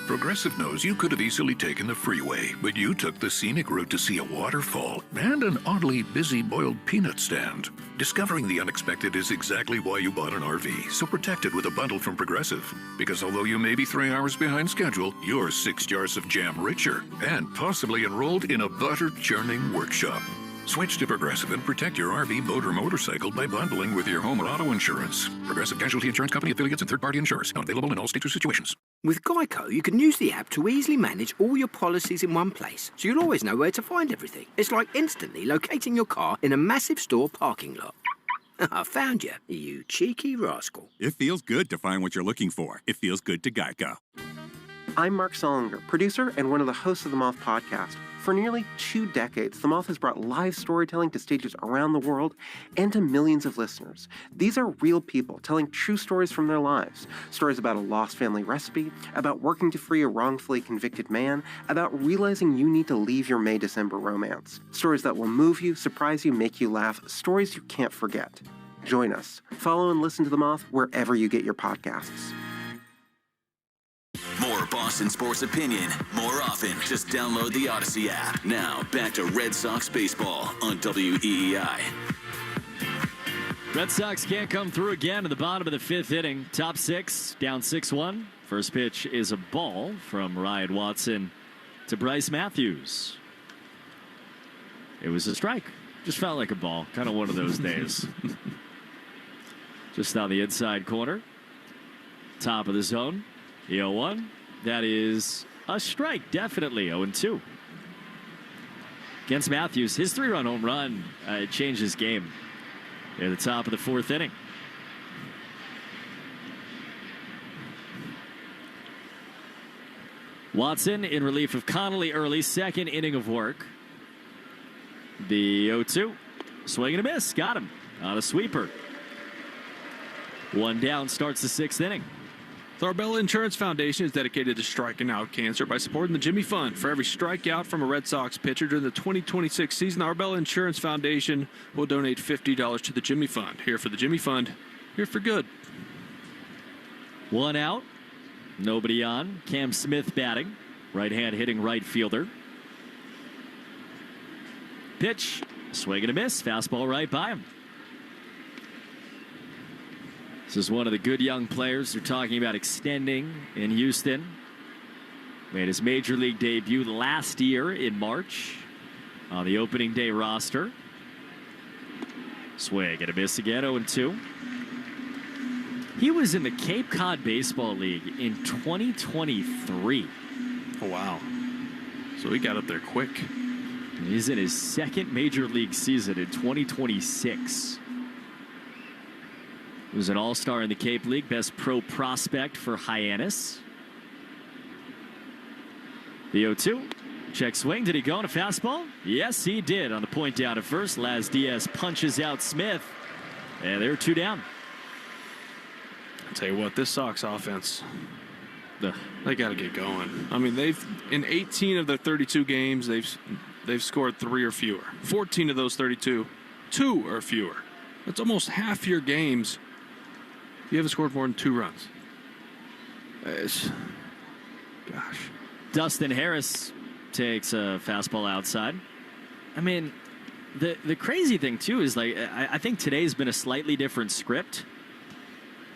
Progressive knows you could have easily taken the freeway, but you took the scenic route to see a waterfall and an oddly busy boiled peanut stand. Discovering the unexpected is exactly why you bought an RV, so protect it with a bundle from Progressive. Because although you may be 3 hours behind schedule, you're 6 jars of jam richer and possibly enrolled in a butter-churning workshop. Switch to Progressive and protect your RV, boat, or motorcycle by bundling with your home or auto insurance. Progressive Casualty Insurance Company affiliates and third-party insurers. Not available in all states or situations. With Geico, you can use the app to easily manage all your policies in one place, so you'll always know where to find everything. It's like instantly locating your car in a massive store parking lot. I found you, you cheeky rascal. It feels good to find what you're looking for. It feels good to Geico. I'm Mark Solinger, producer and one of the hosts of the Moth podcast. For nearly 2 decades, The Moth has brought live storytelling to stages around the world and to millions of listeners. These are real people telling true stories from their lives. Stories about a lost family recipe, about working to free a wrongfully convicted man, about realizing you need to leave your May-December romance. Stories that will move you, surprise you, make you laugh. Stories you can't forget. Join us. Follow and listen to The Moth wherever you get your podcasts. More Boston sports opinion, more often. Just download the Odyssey app. Now, back to Red Sox baseball on WEEI. Red Sox can't come through again in the bottom of the 5th inning. Top 6, down 6-1. First pitch is a ball from Ryan Watson to Bryce Matthews. It was a strike. Just felt like a ball. Kind of one of those days. Just on the inside corner. Top of the zone. 0-1. That is a strike, definitely. 0-2. Against Matthews, his 3-run home run changed his game at the top of the 4th inning. Watson in relief of Connolly Early, 2nd inning of work. The 0-2. Swing and a miss. Got him on a sweeper. 1 down, starts the 6th inning. The Arbella Insurance Foundation is dedicated to striking out cancer by supporting the Jimmy Fund. For every strikeout from a Red Sox pitcher during the 2026 season, the Arbella Insurance Foundation will donate $50 to the Jimmy Fund. Here for the Jimmy Fund, here for good. 1 out, nobody on. Cam Smith batting, right-hand hitting right fielder. Pitch, swing and a miss, fastball right by him. This is one of the good young players they're talking about extending in Houston. Made his major league debut last year in March on the opening day roster. Swing and a miss again, 0-2. He was in the Cape Cod Baseball League in 2023. Oh, wow. So he got up there quick. He's in his 2nd major league season in 2026. He was an all-star in the Cape League, best pro prospect for Hyannis. The 0-2. Check swing. Did he go on a fastball? Yes, he did on the point down at first. Laz Diaz punches out Smith. And they're 2 down. I'll tell you what, this Sox offense, they got to get going. I mean, they've in 18 of their 32 games, they've scored 3 or fewer. 14 of those 32, 2 or fewer. That's almost half your games. You haven't scored more than 2 runs. Gosh. Dustin Harris takes a fastball outside. I mean, the crazy thing, too, is like I think today's been a slightly different script.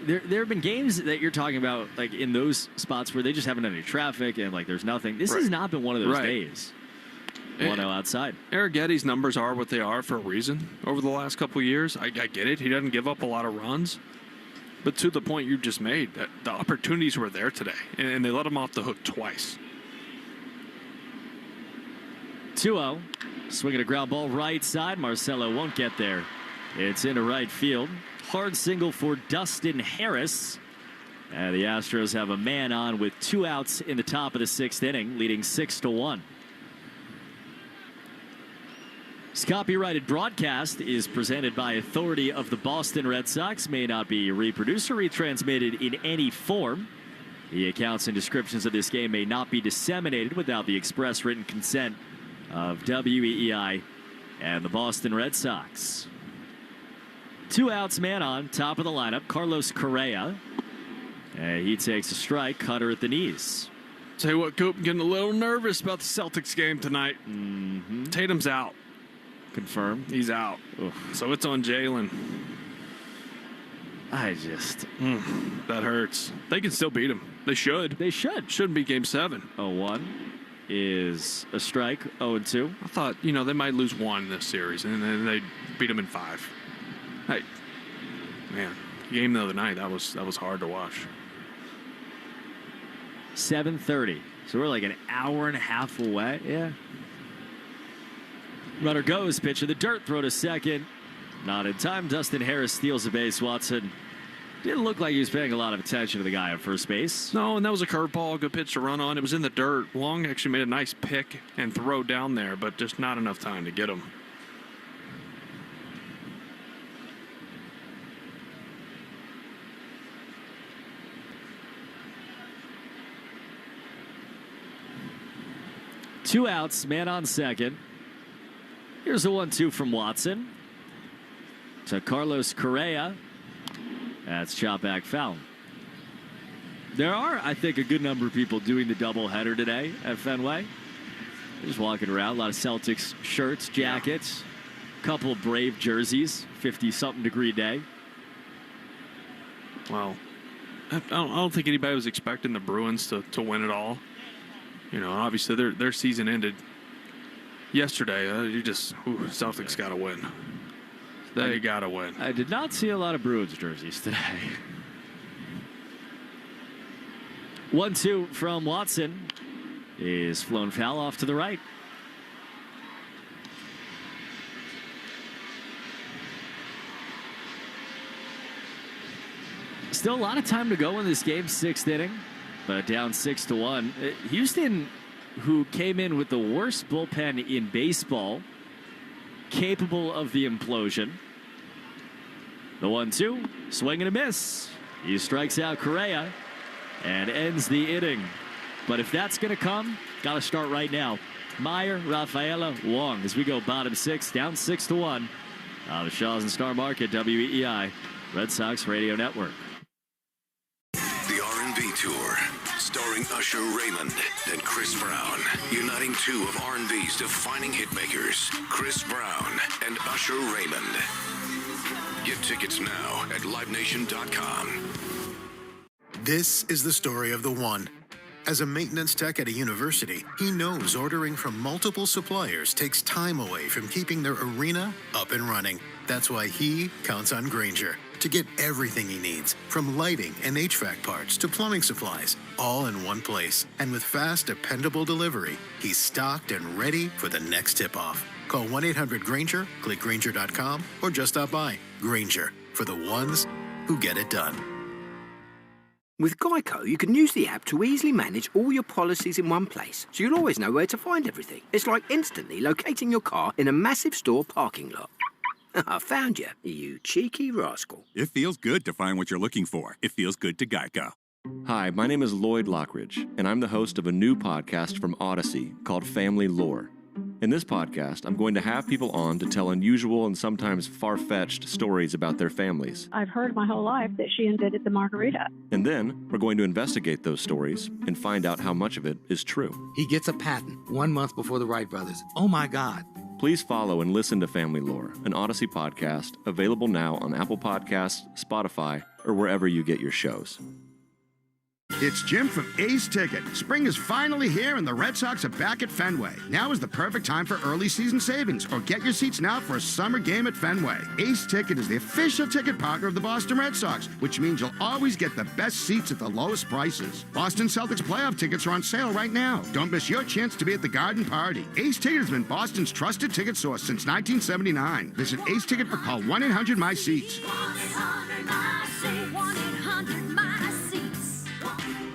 There have been games that you're talking about, like in those spots where they just haven't had any traffic and like there's nothing. This has not been one of those days. 1-0 outside. Arrighetti's numbers are what they are for a reason over the last couple of years. I get it. He doesn't give up a lot of runs. But to the point you just made, that the opportunities were there today, and they let him off the hook twice. 2-0. Swinging a ground ball right side. Marcelo won't get there. It's into right field. Hard single for Dustin Harris. And the Astros have a man on with 2 outs in the top of the 6th inning, leading 6-1. This copyrighted broadcast is presented by authority of the Boston Red Sox, may not be reproduced or retransmitted in any form. The accounts and descriptions of this game may not be disseminated without the express written consent of WEEI and the Boston Red Sox. 2 outs, man on, top of the lineup, Carlos Correa. He takes a strike, cutter at the knees. Tell you what, Coop, I'm getting a little nervous about the Celtics game tonight. Tatum's out. Confirmed. He's out. So it's on Jalen. That hurts. They can still beat him. They should. They should. Shouldn't be game 7. 0-1 is a strike. 0-2. I thought, they might lose 1 this series, and then they beat them in 5. Hey, man, game the other night, that was hard to watch. 7:30. So we're like an hour and a half away. Yeah. Runner goes, pitch in the dirt, throw to second. Not in time. Dustin Harris steals a base. Watson didn't look like he was paying a lot of attention to the guy at first base. No, and that was a curveball, good pitch to run on. It was in the dirt. Long actually made a nice pick and throw down there, but just not enough time to get him. Two outs, man on second. Here's the 1-2 from Watson to Carlos Correa. That's chop back foul. There are, I think, a good number of people doing the doubleheader today at Fenway. They're just walking around. A lot of Celtics shirts, jackets, a couple of Brave jerseys, 50-something degree day. Well, I don't think anybody was expecting the Bruins to win it all. Obviously their season ended yesterday. Celtics got to win. They got to win. I did not see a lot of Bruins jerseys today. 1-2 from Watson is flown foul off to the right. Still a lot of time to go in this game, 6th inning, but down 6-1. Houston, who came in with the worst bullpen in baseball, capable of the implosion. The 1-2, swing and a miss. He strikes out Correa and ends the inning. But if that's going to come, got to start right now. Meyer, Rafaela, Wong, as we go bottom 6, down 6-1. The Shaws and Star Market, WEEI, Red Sox Radio Network. The R&B Tour, starring Usher Raymond and Chris Brown, uniting 2 of R&B's defining hitmakers, Chris Brown and Usher Raymond. Get tickets now at livenation.com. This is the story of the one. As a maintenance tech at a university, he knows ordering from multiple suppliers takes time away from keeping their arena up and running. That's why he counts on Grainger to get everything he needs, from lighting and HVAC parts to plumbing supplies, all in one place. And with fast, dependable delivery, he's stocked and ready for the next tip-off. Call 1-800-GRAINGER, click Grainger.com, or just stop by. Grainger, for the ones who get it done. With Geico, you can use the app to easily manage all your policies in one place, so you'll always know where to find everything. It's like instantly locating your car in a massive store parking lot. I found you, you cheeky rascal. It feels good to find what you're looking for. It feels good to Geico. Hi, my name is Lloyd Lockridge, and I'm the host of a new podcast from Odyssey called Family Lore. In this podcast, I'm going to have people on to tell unusual and sometimes far-fetched stories about their families. I've heard my whole life that she invented the margarita. And then, we're going to investigate those stories and find out how much of it is true. He gets a patent 1 month before the Wright brothers. Oh my God. Please follow and listen to Family Lore, an Odyssey podcast, available now on Apple Podcasts, Spotify, or wherever you get your shows. It's Jim from Ace Ticket. Spring is finally here and the Red Sox are back at Fenway. Now is the perfect time for early season savings, or get your seats now for a summer game at Fenway. Ace Ticket is the official ticket partner of the Boston Red Sox, which means you'll always get the best seats at the lowest prices. Boston Celtics playoff tickets are on sale right now. Don't miss your chance to be at the Garden Party. Ace Ticket has been Boston's trusted ticket source since 1979. Visit Ace Ticket or call 1-800-MY-SEATS.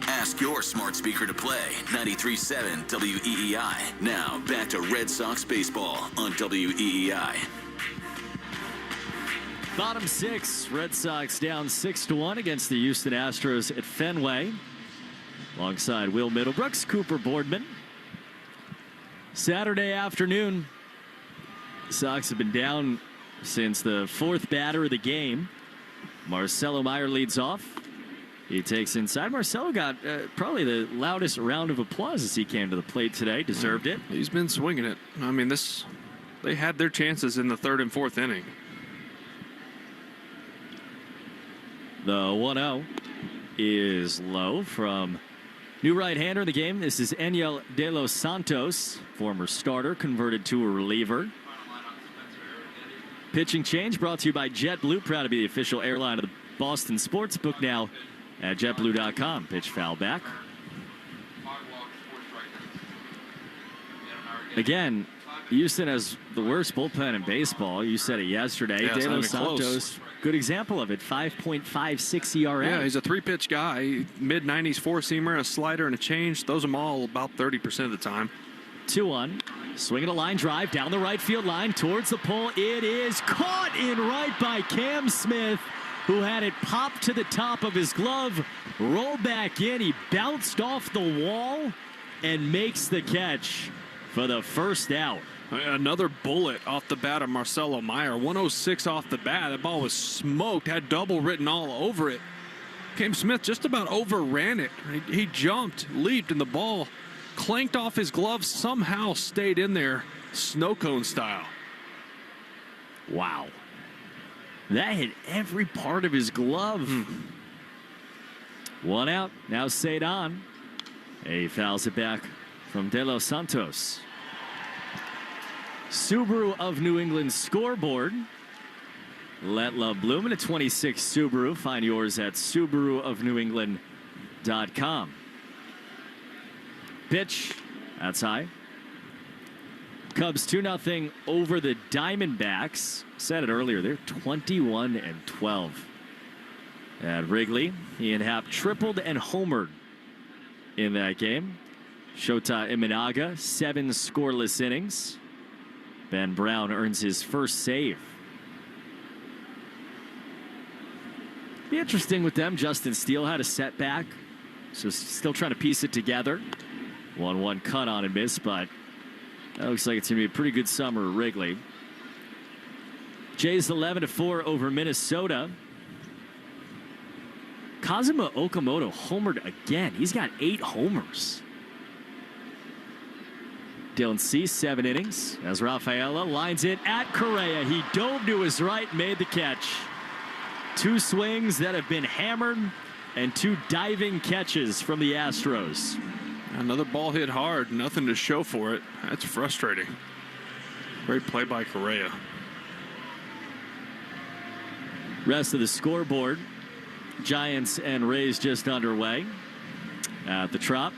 Ask your smart speaker to play 93.7 WEEI. Now back to Red Sox baseball on WEEI. Bottom six, Red Sox down 6-1 against the Houston Astros at Fenway. Alongside Will Middlebrooks, Cooper Boardman. Saturday afternoon, the Sox have been down since the fourth batter of the game. Marcelo Meyer leads off. He takes inside. Marcelo got probably the loudest round of applause as he came to the plate today. Deserved it. He's been swinging it. I mean, they had their chances in the third and fourth inning. The 1-0 is low from new right-hander in the game. This is Enyel De Los Santos, former starter, converted to a reliever. Pitching change brought to you by JetBlue, proud to be the official airline of the Boston Sportsbook now at JetBlue.com. Pitch foul back. Again, Houston has the worst bullpen in baseball. You said it yesterday. Yeah, De Los Santos, good example of it. 5.56 ERA. Yeah, he's a three-pitch guy. Mid-90s four-seamer, a slider, and a change. Throws them all about 30% of the time. 2-1. Swinging a line drive down the right field line towards the pole. It is caught in right by Cam Smith, who had it popped to the top of his glove, roll back in. He bounced off the wall and makes the catch for the first out. Another bullet off the bat of Marcelo Meyer. 106 off the bat. That ball was smoked, had double written all over it. Cam Smith just about overran it. He jumped, leaped, and the ball clanked off his glove, somehow stayed in there, snow cone style. Wow. That hit every part of his glove. One out. Now Cedon. He fouls it back from De Los Santos. Subaru of New England scoreboard. Let love bloom in a 26 Subaru. Find yours at SubaruofNewEngland.com. Pitch. That's high. Cubs 2-0 over the Diamondbacks. Said it earlier, they're 21-12. At Wrigley, he and Happ tripled and homered in that game. Shota Imanaga, 7 scoreless innings. Ben Brown earns his first save. Be interesting with them. Justin Steele had a setback, so still trying to piece it together. 1-1 cut on and miss, but that looks like it's going to be a pretty good summer at Wrigley. Jays 11-4 over Minnesota. Kazuma Okamoto homered again. He's got 8 homers. Dylan Cease, 7 innings, as Rafaela lines it at Correa. He dove to his right, made the catch. 2 swings that have been hammered and 2 diving catches from the Astros. Another ball hit hard, nothing to show for it. That's frustrating. Great play by Correa. Rest of the scoreboard. Giants and Rays just underway at the Trop.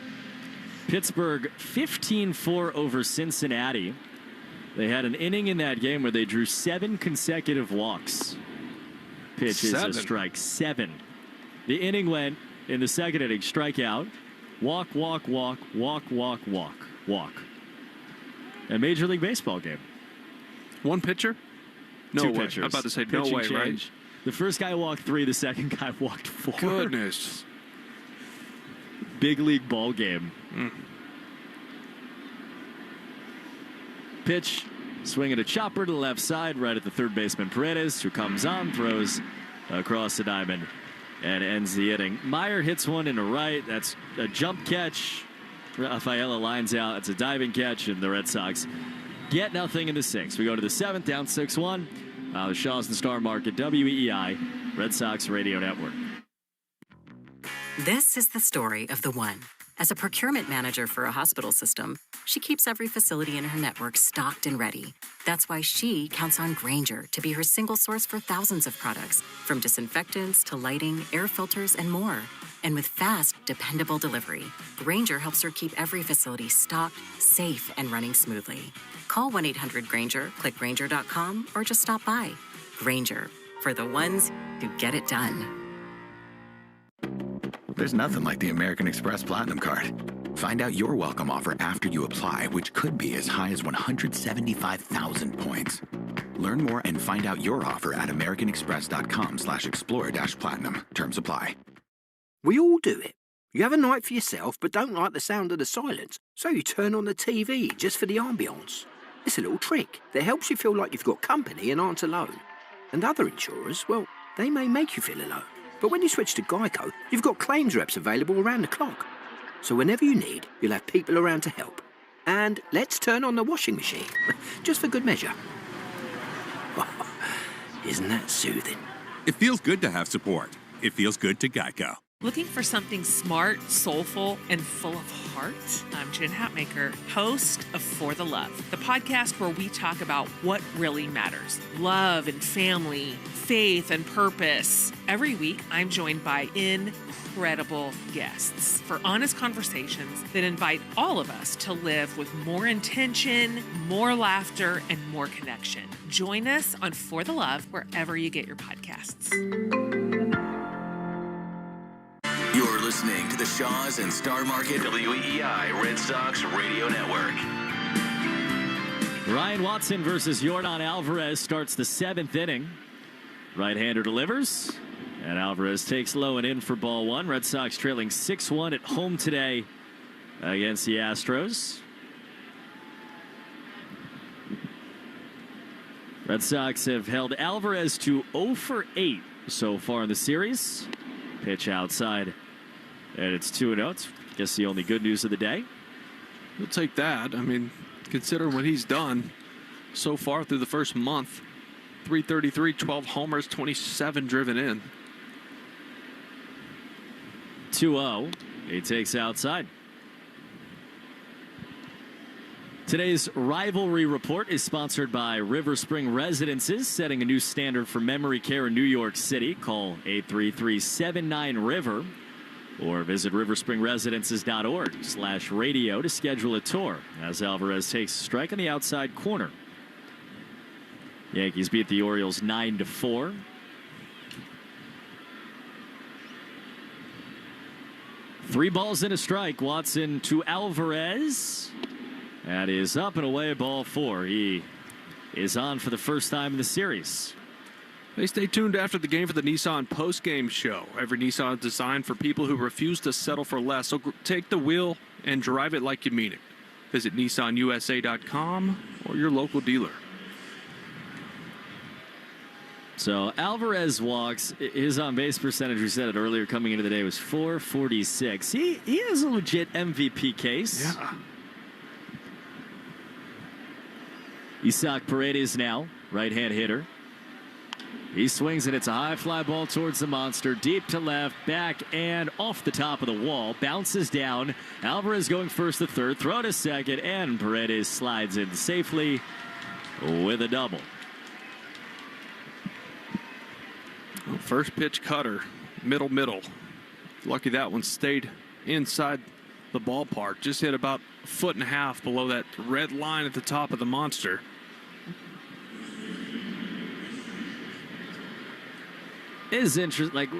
Pittsburgh 15-4 over Cincinnati. They had an inning in that game where they drew 7 consecutive walks. Pitch is a strike. 7. The inning went in the second inning, strikeout, walk, walk, walk, walk, walk, walk, walk. A Major League Baseball game. One pitcher? No 2 way. pitchers. I'm about to say no way, right? The first guy walked 3, the second guy walked 4. Goodness. Big league ball game. Pitch, swinging a chopper to the left side, right at the third baseman Paredes, who comes on, throws across the diamond, and ends the inning. Meyer hits one in the right. That's a jump catch. Rafaela lines out. It's a diving catch, and the Red Sox get nothing in the 6th. We go to the 7th, down 6-1. The Shaw's and Star Market, WEEI, Red Sox Radio Network. This is the story of the one. As a procurement manager for a hospital system, she keeps every facility in her network stocked and ready. That's why she counts on Grainger to be her single source for thousands of products, from disinfectants to lighting, air filters, and more. And with fast, dependable delivery, Grainger helps her keep every facility stocked, safe, and running smoothly. Call 1-800-GRAINGER, click Grainger.com, or just stop by. Grainger, for the ones who get it done. There's nothing like the American Express Platinum Card. Find out your welcome offer after you apply, which could be as high as 175,000 points. Learn more and find out your offer at americanexpress.com/explorer-platinum. Terms apply. We all do it. You have a night for yourself but don't like the sound of the silence, so you turn on the TV just for the ambience. It's a little trick that helps you feel like you've got company and aren't alone. And other insurers, well, they may make you feel alone. But when you switch to Geico, you've got claims reps available around the clock. So whenever you need, you'll have people around to help. And let's turn on the washing machine, just for good measure. Isn't that soothing? It feels good to have support. It feels good to Geico. Looking for something smart, soulful, and full of heart? I'm Jen Hatmaker, host of For the Love, the podcast where we talk about what really matters. Love and family, faith and purpose. Every week, I'm joined by incredible guests for honest conversations that invite all of us to live with more intention, more laughter, and more connection. Join us on For the Love wherever you get your podcasts. You're listening to the Shaws and Star Market WEEI Red Sox Radio Network. Ryan Watson versus Yordan Alvarez starts the 7th inning. Right-hander delivers, and Alvarez takes low and in for ball one. Red Sox trailing 6-1 at home today against the Astros. Red Sox have held Alvarez to 0 for 8 so far in the series. Pitch outside, and it's 2-0. It's, I guess, the only good news of the day. We'll take that. I mean, considering what he's done so far through the first month. 333, 12 homers, 27 driven in. 2-0. He takes outside. Today's Rivalry Report is sponsored by River Spring Residences, setting a new standard for memory care in New York City. Call 833-79-RIVER or visit riverspringresidences.org/radio to schedule a tour as Alvarez takes a strike on the outside corner. Yankees beat the Orioles 9-4. Three balls and a strike. Watson to Alvarez. That is up and away, ball 4. He is on for the first time in the series. Hey, stay tuned after the game for the Nissan postgame show. Every Nissan is designed for people who refuse to settle for less. So take the wheel and drive it like you mean it. Visit nissanusa.com or your local dealer. So Alvarez walks. His on-base percentage, we said it earlier, coming into the day was .446. He has a legit MVP case. Yeah. Isaac Paredes now, right-hand hitter. He swings and it's a high fly ball towards the monster. Deep to left, back and off the top of the wall. Bounces down. Alvarez going first to third. Throw to second. And Paredes slides in safely with a double. First pitch cutter. Middle. Lucky that one stayed inside the ballpark. Just hit about a foot and a half below that red line at the top of the monster. It is interesting. Like,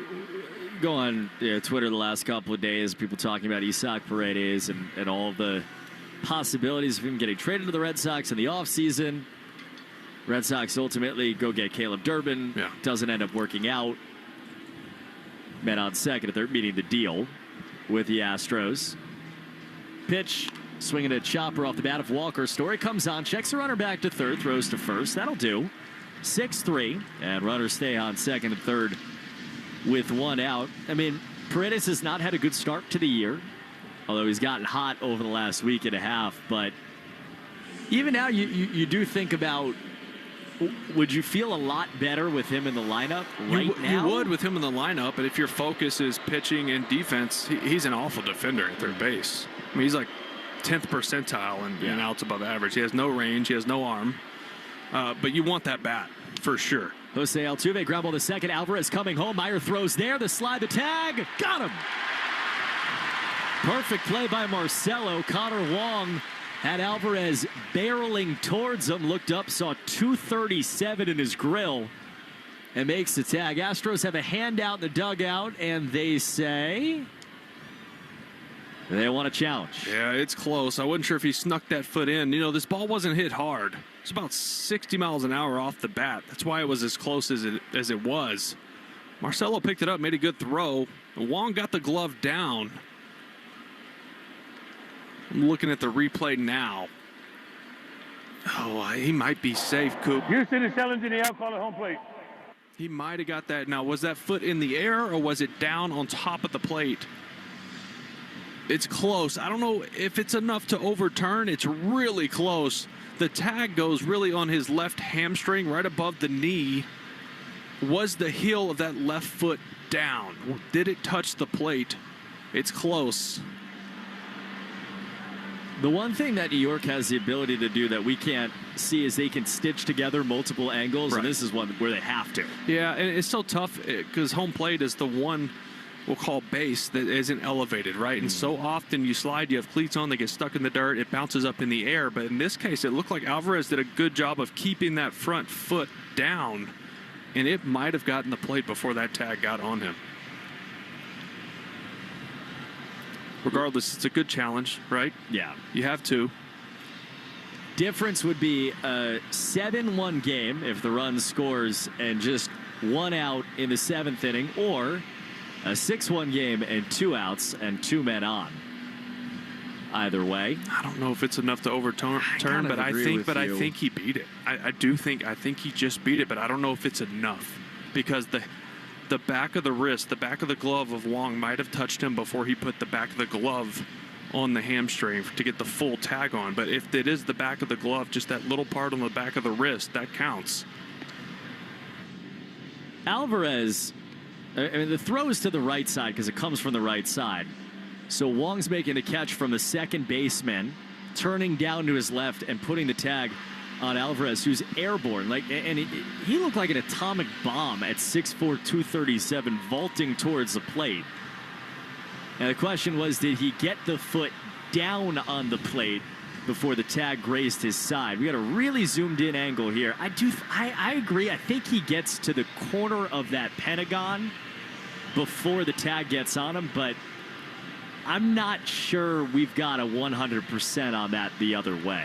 go on Twitter the last couple of days, people talking about Isaac Paredes and all of the possibilities of him getting traded to the Red Sox in the offseason. Red Sox ultimately go get Caleb Durbin. Yeah. Doesn't end up working out. Men on second at third, meeting the deal with the Astros. Pitch, swinging a chopper off the bat of Walker. Story comes on, checks the runner back to third, throws to first. That'll do. 6-3, and runners stay on second and third with one out. I mean, Paredes has not had a good start to the year, although he's gotten hot over the last week and a half. But even now, you do think about Would you feel a lot better with him in the lineup now? You would with him in the lineup, but if your focus is pitching and defense, he's an awful defender at third base. I mean, he's like 10th percentile and outs above average. He has no range. He has no arm. But you want that bat for sure. Jose Altuve, ground ball to second. Alvarez coming home. Meyer throws there. The slide, the tag. Got him. Perfect play by Marcelo. Connor Wong had Alvarez barreling towards him. Looked up, saw 237 in his grill, and makes the tag. Astros have a handout in the dugout, and they say they want a challenge. Yeah, it's close. I wasn't sure if he snuck that foot in. You know, this ball wasn't hit hard. It's about 60 miles an hour off the bat. That's why it was as close as it was. Marcelo picked it up, made a good throw. Wong got the glove down. I'm looking at the replay now. Oh, he might be safe, Coop. Houston is challenging the out call at home plate. He might have got that. Now, was that foot in the air or was it down on top of the plate? It's close. I don't know if it's enough to overturn. It's really close. The tag goes really on his left hamstring, right above the knee. Was the heel of that left foot down? Did it touch the plate? It's close. The one thing that New York has the ability to do that we can't see is they can stitch together multiple angles, and this is one where they have to. Yeah, and it's so tough because home plate is the one we'll call base that isn't elevated, right? And so often you slide, you have cleats on, they get stuck in the dirt, it bounces up in the air. But in this case, it looked like Alvarez did a good job of keeping that front foot down, and it might have gotten the plate before that tag got on him. Regardless, it's a good challenge, right? Yeah. You have to. Difference would be a 7-1 game if the run scores and just 1 out in the 7th inning, or a 6-1 game and 2 outs and 2 men on. Either way, I don't know if it's enough to overturn, but I think he beat it. I think he just beat it, but I don't know if it's enough because the back of the wrist, the back of the glove of Wong might have touched him before he put the back of the glove on the hamstring to get the full tag on. But if it is the back of the glove, just that little part on the back of the wrist, that counts. Alvarez, I mean, the throw is to the right side because it comes from the right side. So Wong's making a catch from the second baseman, turning down to his left and putting the tag on Alvarez, who's airborne. And he looked like an atomic bomb at 6'4", 237, vaulting towards the plate. And the question was, did he get the foot down on the plate before the tag grazed his side? We got a really zoomed in angle here. I agree. I think he gets to the corner of that pentagon before the tag gets on him, but I'm not sure we've got a 100% on that the other way.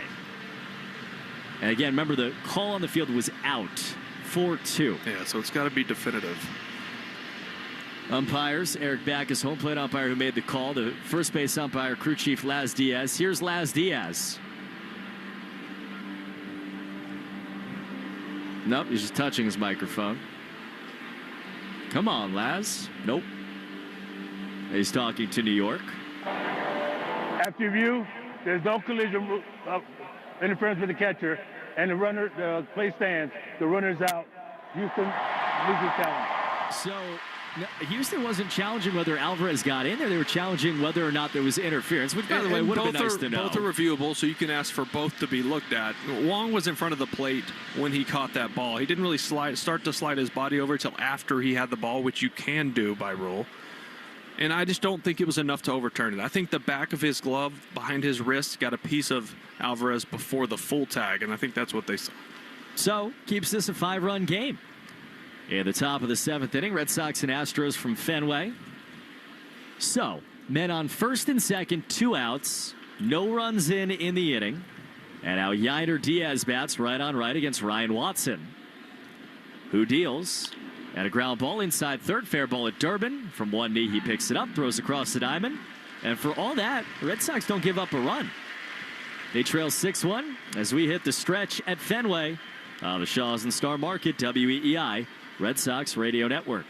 And again, remember the call on the field was out, 4-2. Yeah, so it's got to be definitive. Umpires, Eric Backus, home plate umpire who made the call. The first base umpire, crew chief Laz Diaz. Here's Laz Diaz. Nope, he's just touching his microphone. Come on, Laz. Nope. He's talking to New York. After review, there's no collision interference with the catcher, and the play stands. The runner's out. Houston loses challenge. So Houston wasn't challenging whether Alvarez got in there. They were challenging whether or not there was interference, which, by the way, would have been nice to know. Both are reviewable, so you can ask for both to be looked at. Wong was in front of the plate when he caught that ball. He didn't really start to slide his body over until after he had the ball, which you can do by rule. And I just don't think it was enough to overturn it. I think the back of his glove behind his wrist got a piece of Alvarez before the full tag, and I think that's what they saw. So, keeps this a 5-run game. In the top of the 7th inning, Red Sox and Astros from Fenway. So, men on first and second, 2 outs, no runs in the inning. And now Yainer Diaz bats right on right against Ryan Watson, who deals. And a ground ball inside third, fair ball at Durbin. From one knee, he picks it up, throws across the diamond. And for all that, the Red Sox don't give up a run. They trail 6-1 as we hit the stretch at Fenway. The Shaws and Star Market, WEEI, Red Sox Radio Network.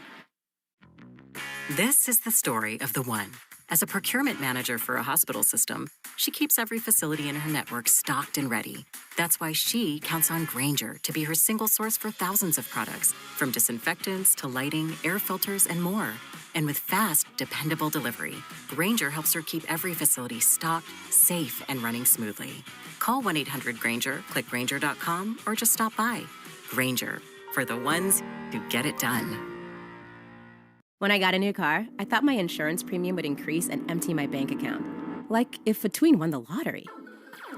This is the story of the one. As a procurement manager for a hospital system, she keeps every facility in her network stocked and ready. That's why she counts on Grainger to be her single source for thousands of products, from disinfectants to lighting, air filters, and more. And with fast, dependable delivery, Grainger helps her keep every facility stocked, safe, and running smoothly. Call 1-800-GRAINGER, click Grainger.com, or just stop by. Grainger, for the ones who get it done. When I got a new car, I thought my insurance premium would increase and empty my bank account. Like if Between won the lottery.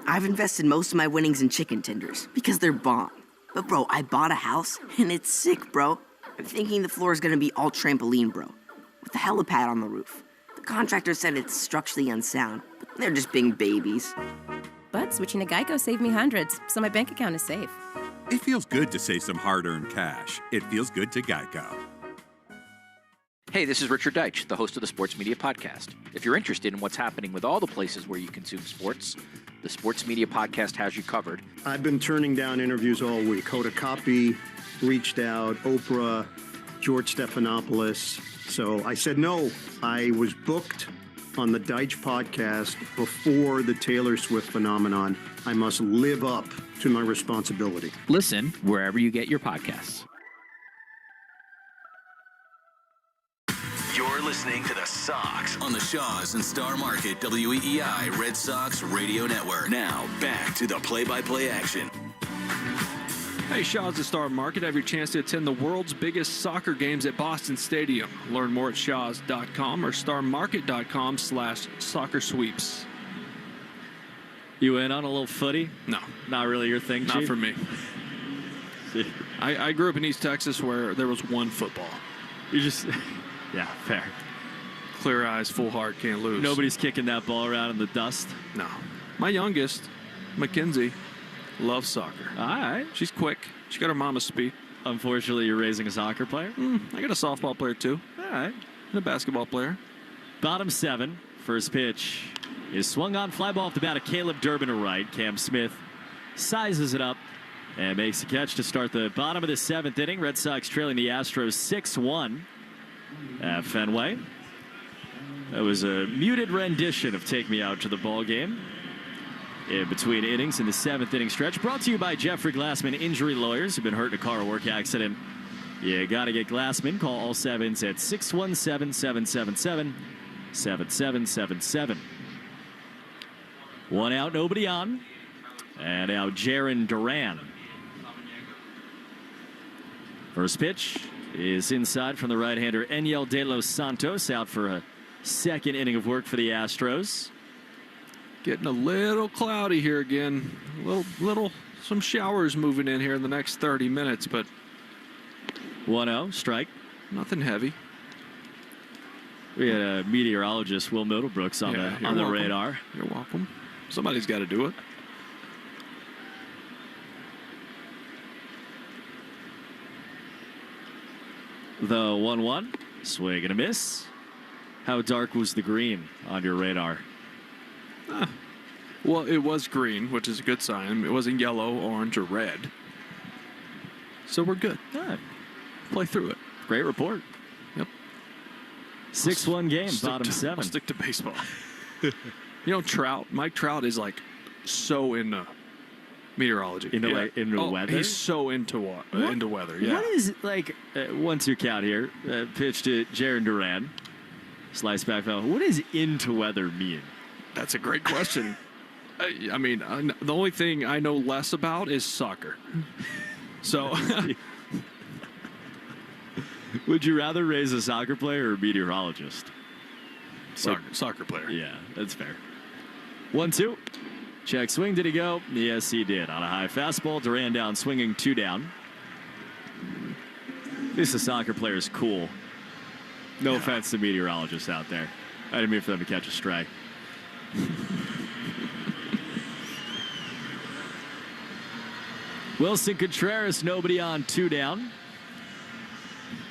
I've invested most of my winnings in chicken tenders because they're bomb. But bro, I bought a house and it's sick, bro. I'm thinking the floor is gonna be all trampoline, bro, with a helipad on the roof. The contractor said it's structurally unsound, but they're just being babies. But switching to Geico saved me hundreds, so my bank account is safe. It feels good to save some hard-earned cash. It feels good to Geico. Hey, this is Richard Deitch, the host of the Sports Media Podcast. If you're interested in what's happening with all the places where you consume sports, the Sports Media Podcast has you covered. I've been turning down interviews all week. Hoda Kotb reached out, Oprah, George Stephanopoulos. So I said no. I was booked on the Deitch podcast before the Taylor Swift phenomenon. I must live up to my responsibility. Listen wherever you get your podcasts. You're listening to the Sox on the Shaw's and Star Market WEEI Red Sox Radio Network. Now, back to the play-by-play action. Hey, Shaw's and Star Market. Have your chance to attend the world's biggest soccer games at Boston Stadium. Learn more at shaws.com or starmarket.com/soccer sweeps. You in on a little footy? No. Not really your thing, Not Chief? for me. I grew up in East Texas where there was one football. You just... Yeah, fair. Clear eyes, full heart, can't lose. Nobody's kicking that ball around in the dust. No. My youngest, Mackenzie, loves soccer. All right. She's quick. She got her mama's speed. Unfortunately, you're raising a soccer player. I got a softball player, too. All right. And a basketball player. Bottom 7. First pitch is swung on. Fly ball off the bat of Caleb Durbin to right. Cam Smith sizes it up and makes a catch to start the bottom of the 7th inning. Red Sox trailing the Astros 6-1. At Fenway. That was a muted rendition of Take Me Out to the Ball Game. In between innings in the 7th inning stretch. Brought to you by Jeffrey Glassman Injury Lawyers, who've been hurt in a car or work accident. You got to get Glassman. Call all 7s at 617-777-7777. One out, nobody on. And now Jarren Duran. First pitch is inside from the right-hander Enyel De Los Santos, out for a second inning of work for the Astros. Getting a little cloudy here again. Some showers moving in here in the next 30 minutes, but 1-0, strike. Nothing heavy. We had a meteorologist, Will Middlebrooks, on the radar. You're welcome. Somebody's got to do it. The 1-1, swing and a miss. How dark was the green on your radar? Well, it was green, which is a good sign. It wasn't yellow, orange, or red. So we're good. All right. Play through it. Great report. Yep. 6-1 game, bottom 7. I'll stick to baseball. You know, Mike Trout is like so into meteorology. Into weather? He's so into weather, yeah. What is, 1-2 count here. Pitch to Jarren Duran. Slice back foul. What does into weather mean? That's a great question. I mean, the only thing I know less about is soccer. So, would you rather raise a soccer player or a meteorologist? Soccer player. Yeah, that's fair. 1-2. Check swing. Did he go? Yes, he did. On a high fastball. Duran down, swinging 2 down. At least the soccer player is cool. No offense to meteorologists out there. I didn't mean for them to catch a strike. Wilson Contreras, nobody on, 2 down.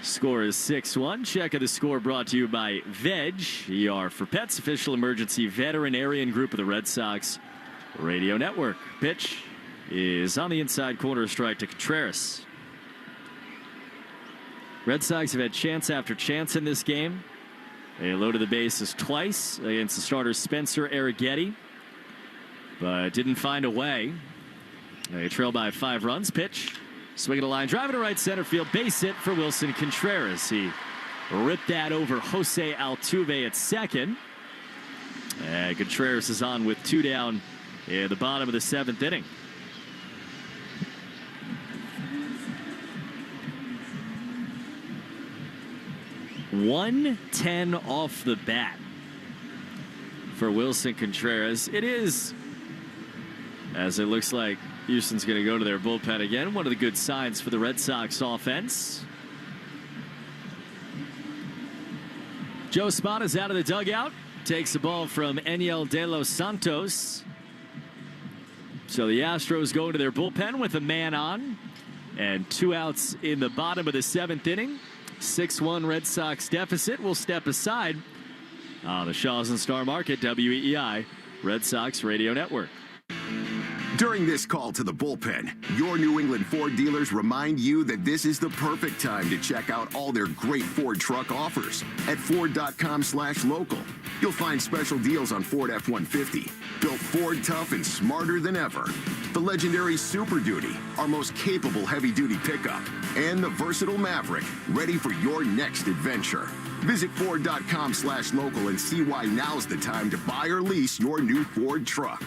Score is 6-1. Check of the score brought to you by Veg, ER for Pets, official emergency veterinarian group of the Red Sox Radio Network. Pitch is on the inside corner, strike to Contreras. Red Sox have had chance after chance in this game. They loaded the bases twice against the starter Spencer Arrighetti, but didn't find a way. They trail by 5 runs. Pitch. Swinging a line, driving to right center field. Base hit for Wilson Contreras. He ripped that over Jose Altuve at second. And Contreras is on with 2 down in the bottom of the 7th inning. .110 off the bat for Wilson Contreras. It is, as it looks like Houston's going to go to their bullpen again. One of the good signs for the Red Sox offense. Joe Espada's out of the dugout. Takes the ball from Enyel De Los Santos. So the Astros go to their bullpen with a man on. And 2 outs in the bottom of the 7th inning. 6-1 Red Sox deficit will step aside on the Shaws and Star Market, WEEI Red Sox Radio Network. During this call to the bullpen, your New England Ford dealers remind you that this is the perfect time to check out all their great Ford truck offers. At Ford.com/local, you'll find special deals on Ford F-150, built Ford tough and smarter than ever. The legendary Super Duty, our most capable heavy-duty pickup, and the versatile Maverick, ready for your next adventure. Visit Ford.com/local and see why now's the time to buy or lease your new Ford truck.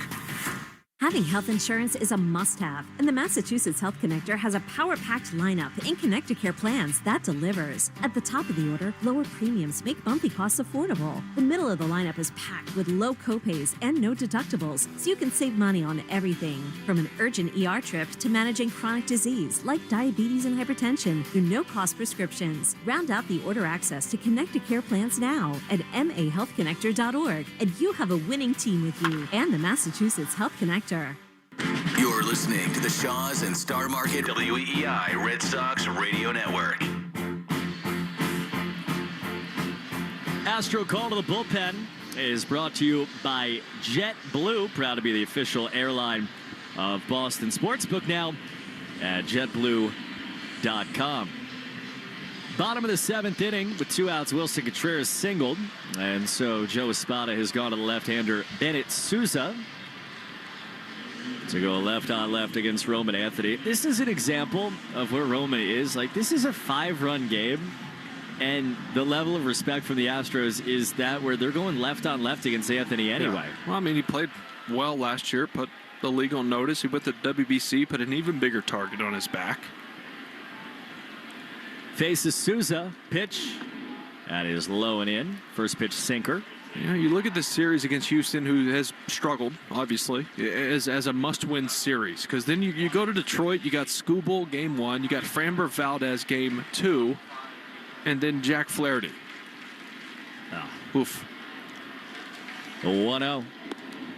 Having health insurance is a must-have, and the Massachusetts Health Connector has a power-packed lineup in Connecticare plans that delivers. At the top of the order, lower premiums make monthly costs affordable. The middle of the lineup is packed with low copays and no deductibles, so you can save money on everything. From an urgent ER trip to managing chronic disease like diabetes and hypertension through no-cost prescriptions. Round out the order access to Connecticare plans now at mahealthconnector.org, and you have a winning team with you and the Massachusetts Health Connector. You're listening to the Shaws and Star Market WEEI Red Sox Radio Network. Astro call to the bullpen is brought to you by JetBlue, proud to be the official airline of Boston Sportsbook now at JetBlue.com. Bottom of the 7th inning with 2 outs, Wilson Contreras singled, and so Joe Espada has gone to the left-hander Bennett Sousa to go left on left against Roman Anthony. This is an example of where Roman is. Like, this is a 5-run game, and the level of respect from the Astros is that where they're going left on left against Anthony anyway. Yeah. Well, I mean, he played well last year, put the league on notice. He went to WBC, put an even bigger target on his back. Faces Sousa, pitch. That is low and in. First pitch sinker. Yeah, you look at this series against Houston, who has struggled, obviously, as a must-win series. Because then you go to Detroit, you got Skubal game 1, you got Framber Valdez game 2, and then Jack Flaherty. Oof. The 1-0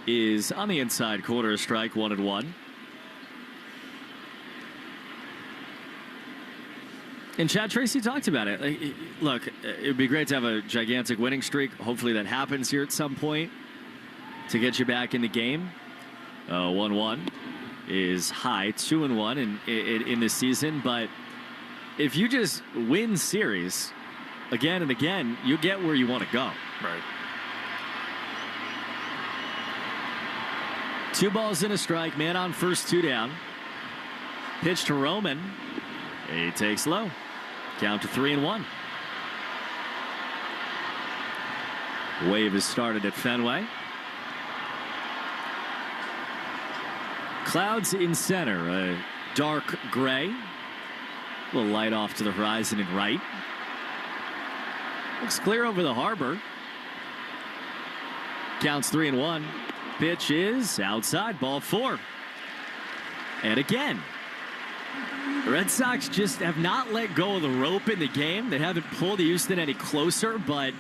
is on the inside corner, strike 1-1. And Chad Tracy talked about it. Like, look, it'd be great to have a gigantic winning streak. Hopefully that happens here at some point to get you back in the game. 1-1 is high, 2-1 in this season. But if you just win series again and again, you get where you want to go. Right. 2 balls and a strike, man on first, 2 down. Pitch to Roman. He takes low. Count to 3-1. Wave is started at Fenway. Clouds in center, a dark gray. A little light off to the horizon and right. Looks clear over the harbor. Counts 3-1. Pitch is outside, ball 4. And again, the Red Sox just have not let go of the rope in the game. They haven't pulled Houston any closer, but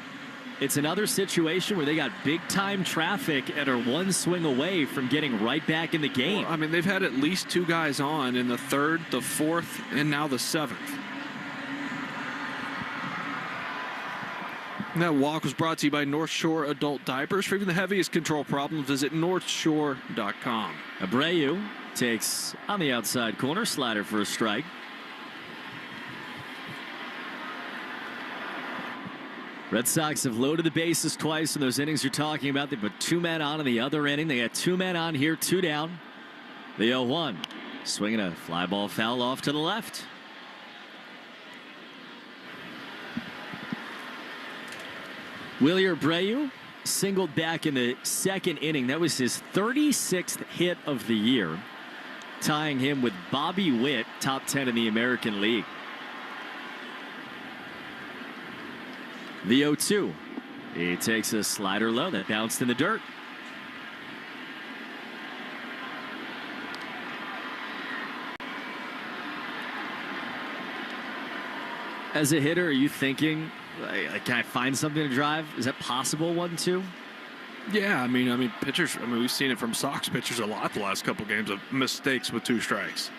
it's another situation where they got big-time traffic and are 1 swing away from getting right back in the game. Well, I mean, they've had at least 2 guys on in the 3rd, the 4th, and now the 7th. And that walk was brought to you by North Shore Adult Diapers. For even the heaviest control problems, visit NorthShore.com. Abreu takes on the outside corner, slider for a strike. Red Sox have loaded the bases twice in those innings you're talking about. They put 2 men on in the other inning. They got 2 men on here, 2 down. The 0-1. Swinging a fly ball foul off to the left. Will Abreu singled back in the 2nd inning. That was his 36th hit of the year, tying him with Bobby Witt, top 10 in the American League. The 0-2. He takes a slider low that bounced in the dirt. As a hitter, are you thinking, can I find something to drive? Is that possible, 1-2? Yeah, I mean, pitchers. I mean, we've seen it from Sox pitchers a lot the last couple games of mistakes with 2 strikes.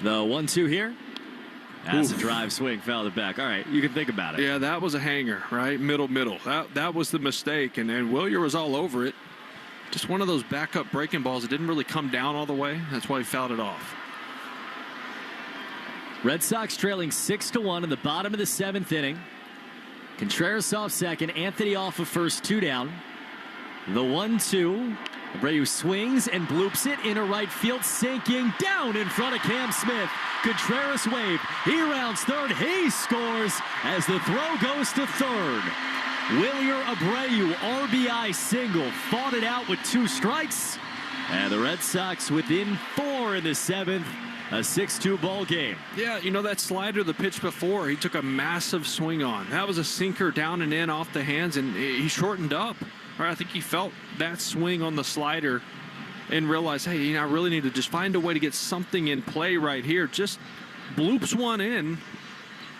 The 1-2 here. That's a drive swing, foul to the back. All right, you can think about it. Yeah, that was a hanger, right? Middle. That was the mistake, and Willier was all over it. Just one of those backup breaking balls that didn't really come down all the way. That's why he fouled it off. Red Sox trailing 6-1 in the bottom of the 7th inning. Contreras off second, Anthony off of first, 2 down. The 1-2. Abreu swings and bloops it into right field, sinking down in front of Cam Smith. Contreras waved. He rounds third. He scores as the throw goes to third. Wilyer Abreu, RBI single, fought it out with 2 strikes. And the Red Sox within 4 in the 7th. A 6-2 ball game. Yeah, that slider the pitch before, he took a massive swing on. That was a sinker down and in off the hands, and he shortened up. I think he felt that swing on the slider and realized, hey, I really need to just find a way to get something in play right here. Just bloops one in.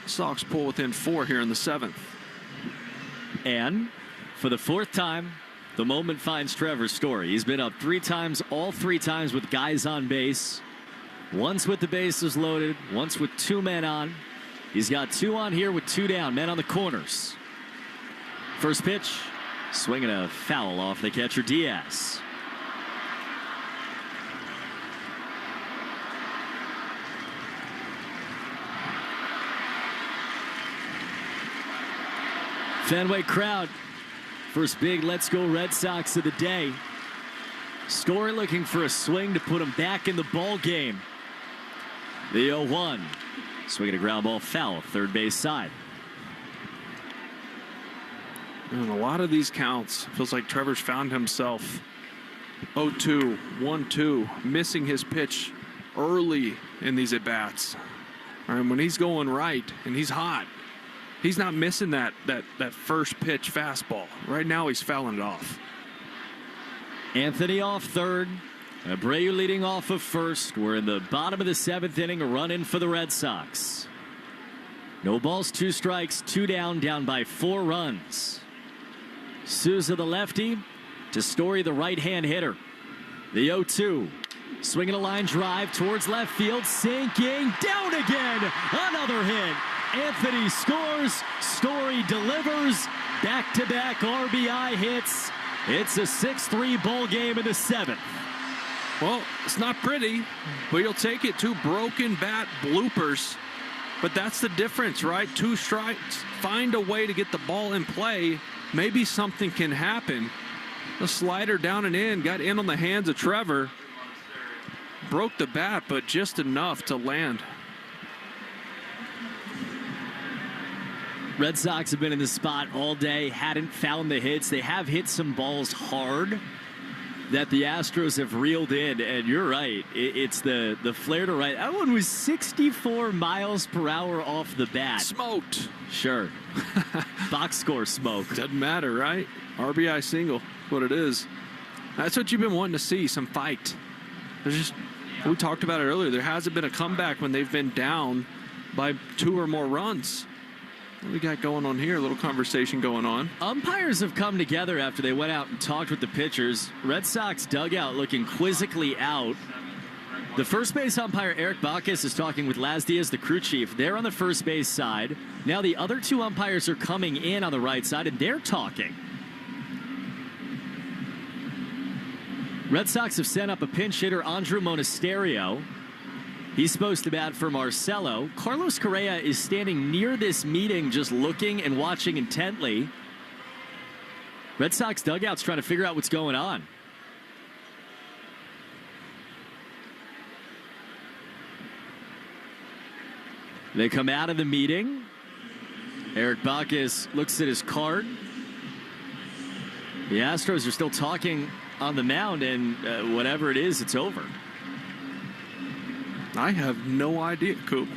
Sox pull within 4 here in the 7th. And for the 4th time, the moment finds Trevor Story. He's been up 3 times, all 3 times with guys on base. Once with the bases loaded, once with 2 men on. He's got 2 on here with 2 down, men on the corners. First pitch, swinging a foul off the catcher Diaz. Fenway crowd, first big Let's Go Red Sox of the day. Story looking for a swing to put him back in the ball game. The 0-1. Swinging a ground ball foul, third base side. In a lot of these counts, feels like Trevor's found himself 0-2, 1-2, missing his pitch early in these at-bats. And when he's going right and he's hot, he's not missing that first pitch fastball. Right now he's fouling it off. Anthony off third. Abreu leading off of first. We're in the bottom of the 7th inning, a run in for the Red Sox. No balls, 2 strikes, 2 down by 4 runs. Souza the lefty to Story the right-hand hitter. The 0-2. Swinging a line drive towards left field, sinking down again. Another hit. Anthony scores. Story delivers. Back-to-back RBI hits. It's a 6-3 ball game in the 7th. Well, it's not pretty, but you'll take it. 2 broken bat bloopers. But that's the difference, right? 2 strikes. Find a way to get the ball in play. Maybe something can happen. The slider down and in, got in on the hands of Trevor. Broke the bat, but just enough to land. Red Sox have been in this spot all day, hadn't found the hits. They have hit some balls hard that the Astros have reeled in, and you're right. It's the flare to right. That one was 64 miles per hour off the bat. Smoked. Sure. Box score smoke. Doesn't matter, right? RBI single, what it is. That's what you've been wanting to see, some fight. There's just, we talked about it earlier, there hasn't been a comeback when they've been down by 2 or more runs. What do we got going on here? A little conversation going on. Umpires have come together after they went out and talked with the pitchers. Red Sox dugout looking quizzically out. The first base umpire, Eric Bacchus, is talking with Laz Diaz, the crew chief. They're on the first base side. Now the other 2 umpires are coming in on the right side, and they're talking. Red Sox have sent up a pinch hitter, Andrew Monasterio. He's supposed to bat for Marcelo. Carlos Correa is standing near this meeting just looking and watching intently. Red Sox dugout's trying to figure out what's going on. They come out of the meeting. Eric Bacchus looks at his card. The Astros are still talking on the mound, and whatever it is, it's over. I have no idea, Coop.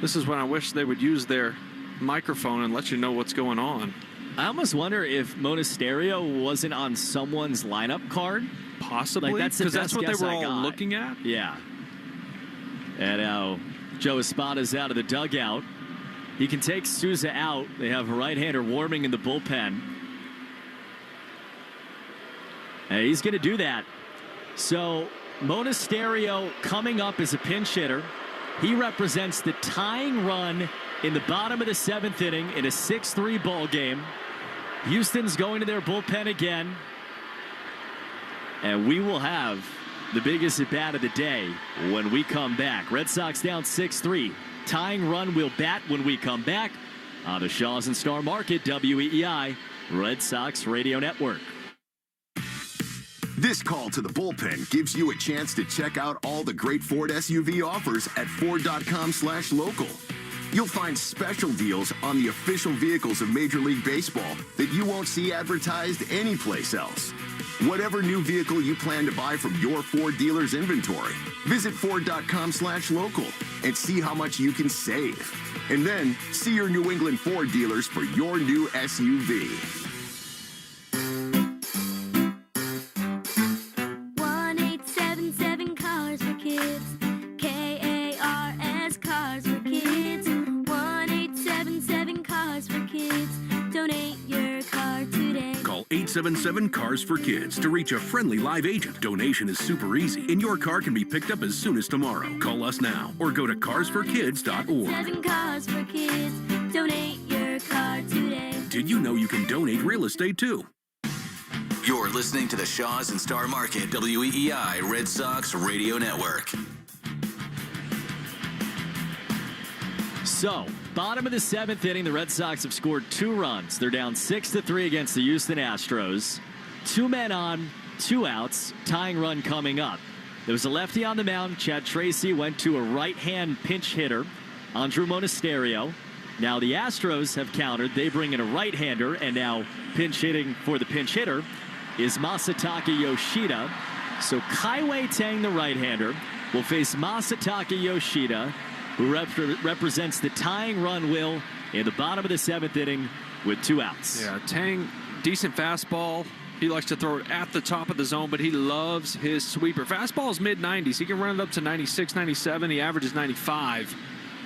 This is when I wish they would use their microphone and let you know what's going on. I almost wonder if Monasterio wasn't on someone's lineup card. Possibly, because that's what they were all looking at. Yeah. And now Joe Espada's out of the dugout. He can take Souza out. They have a right-hander warming in the bullpen. And he's going to do that. So Monasterio coming up as a pinch hitter. He represents the tying run in the bottom of the 7th inning in a 6-3 ball game. Houston's going to their bullpen again. And we will have the biggest at-bat of the day when we come back. Red Sox down 6-3. Tying run will bat when we come back on the Shaws and Star Market, WEEI, Red Sox Radio Network. This call to the bullpen gives you a chance to check out all the great Ford SUV offers at Ford.com/local. You'll find special deals on the official vehicles of Major League Baseball that you won't see advertised anyplace else. Whatever new vehicle you plan to buy from your Ford dealer's inventory, visit Ford.com/local and see how much you can save. And then see your New England Ford dealers for your new SUV. 1-877 Cars for Kids. KARS Cars for Kids. 1-877 Cars for Kids. Donate your car today. Call 877 Cars for Kids to reach a friendly live agent. Donation is super easy, and your car can be picked up as soon as tomorrow. Call us now or go to carsforkids.org. 7 Cars for Kids. Donate your car today. Did you know you can donate real estate too? You're listening to the Shaws and Star Market, WEEI Red Sox Radio Network. So, bottom of the 7th inning, the Red Sox have scored 2 runs. They're down 6-3 against the Houston Astros. 2 men on, 2 outs, tying run coming up. There was a lefty on the mound. Chad Tracy went to a right-hand pinch hitter, Andrew Monasterio. Now the Astros have countered. They bring in a right-hander, and now pinch hitting for the pinch hitter is Masataka Yoshida. So Kaiwei Tang, the right-hander, will face Masataka Yoshida, who represents the tying run, Will, in the bottom of the 7th inning with 2 outs. Yeah, Tang, decent fastball. He likes to throw it at the top of the zone, but he loves his sweeper. Fastball is mid-90s. He can run it up to 96, 97. He averages 95.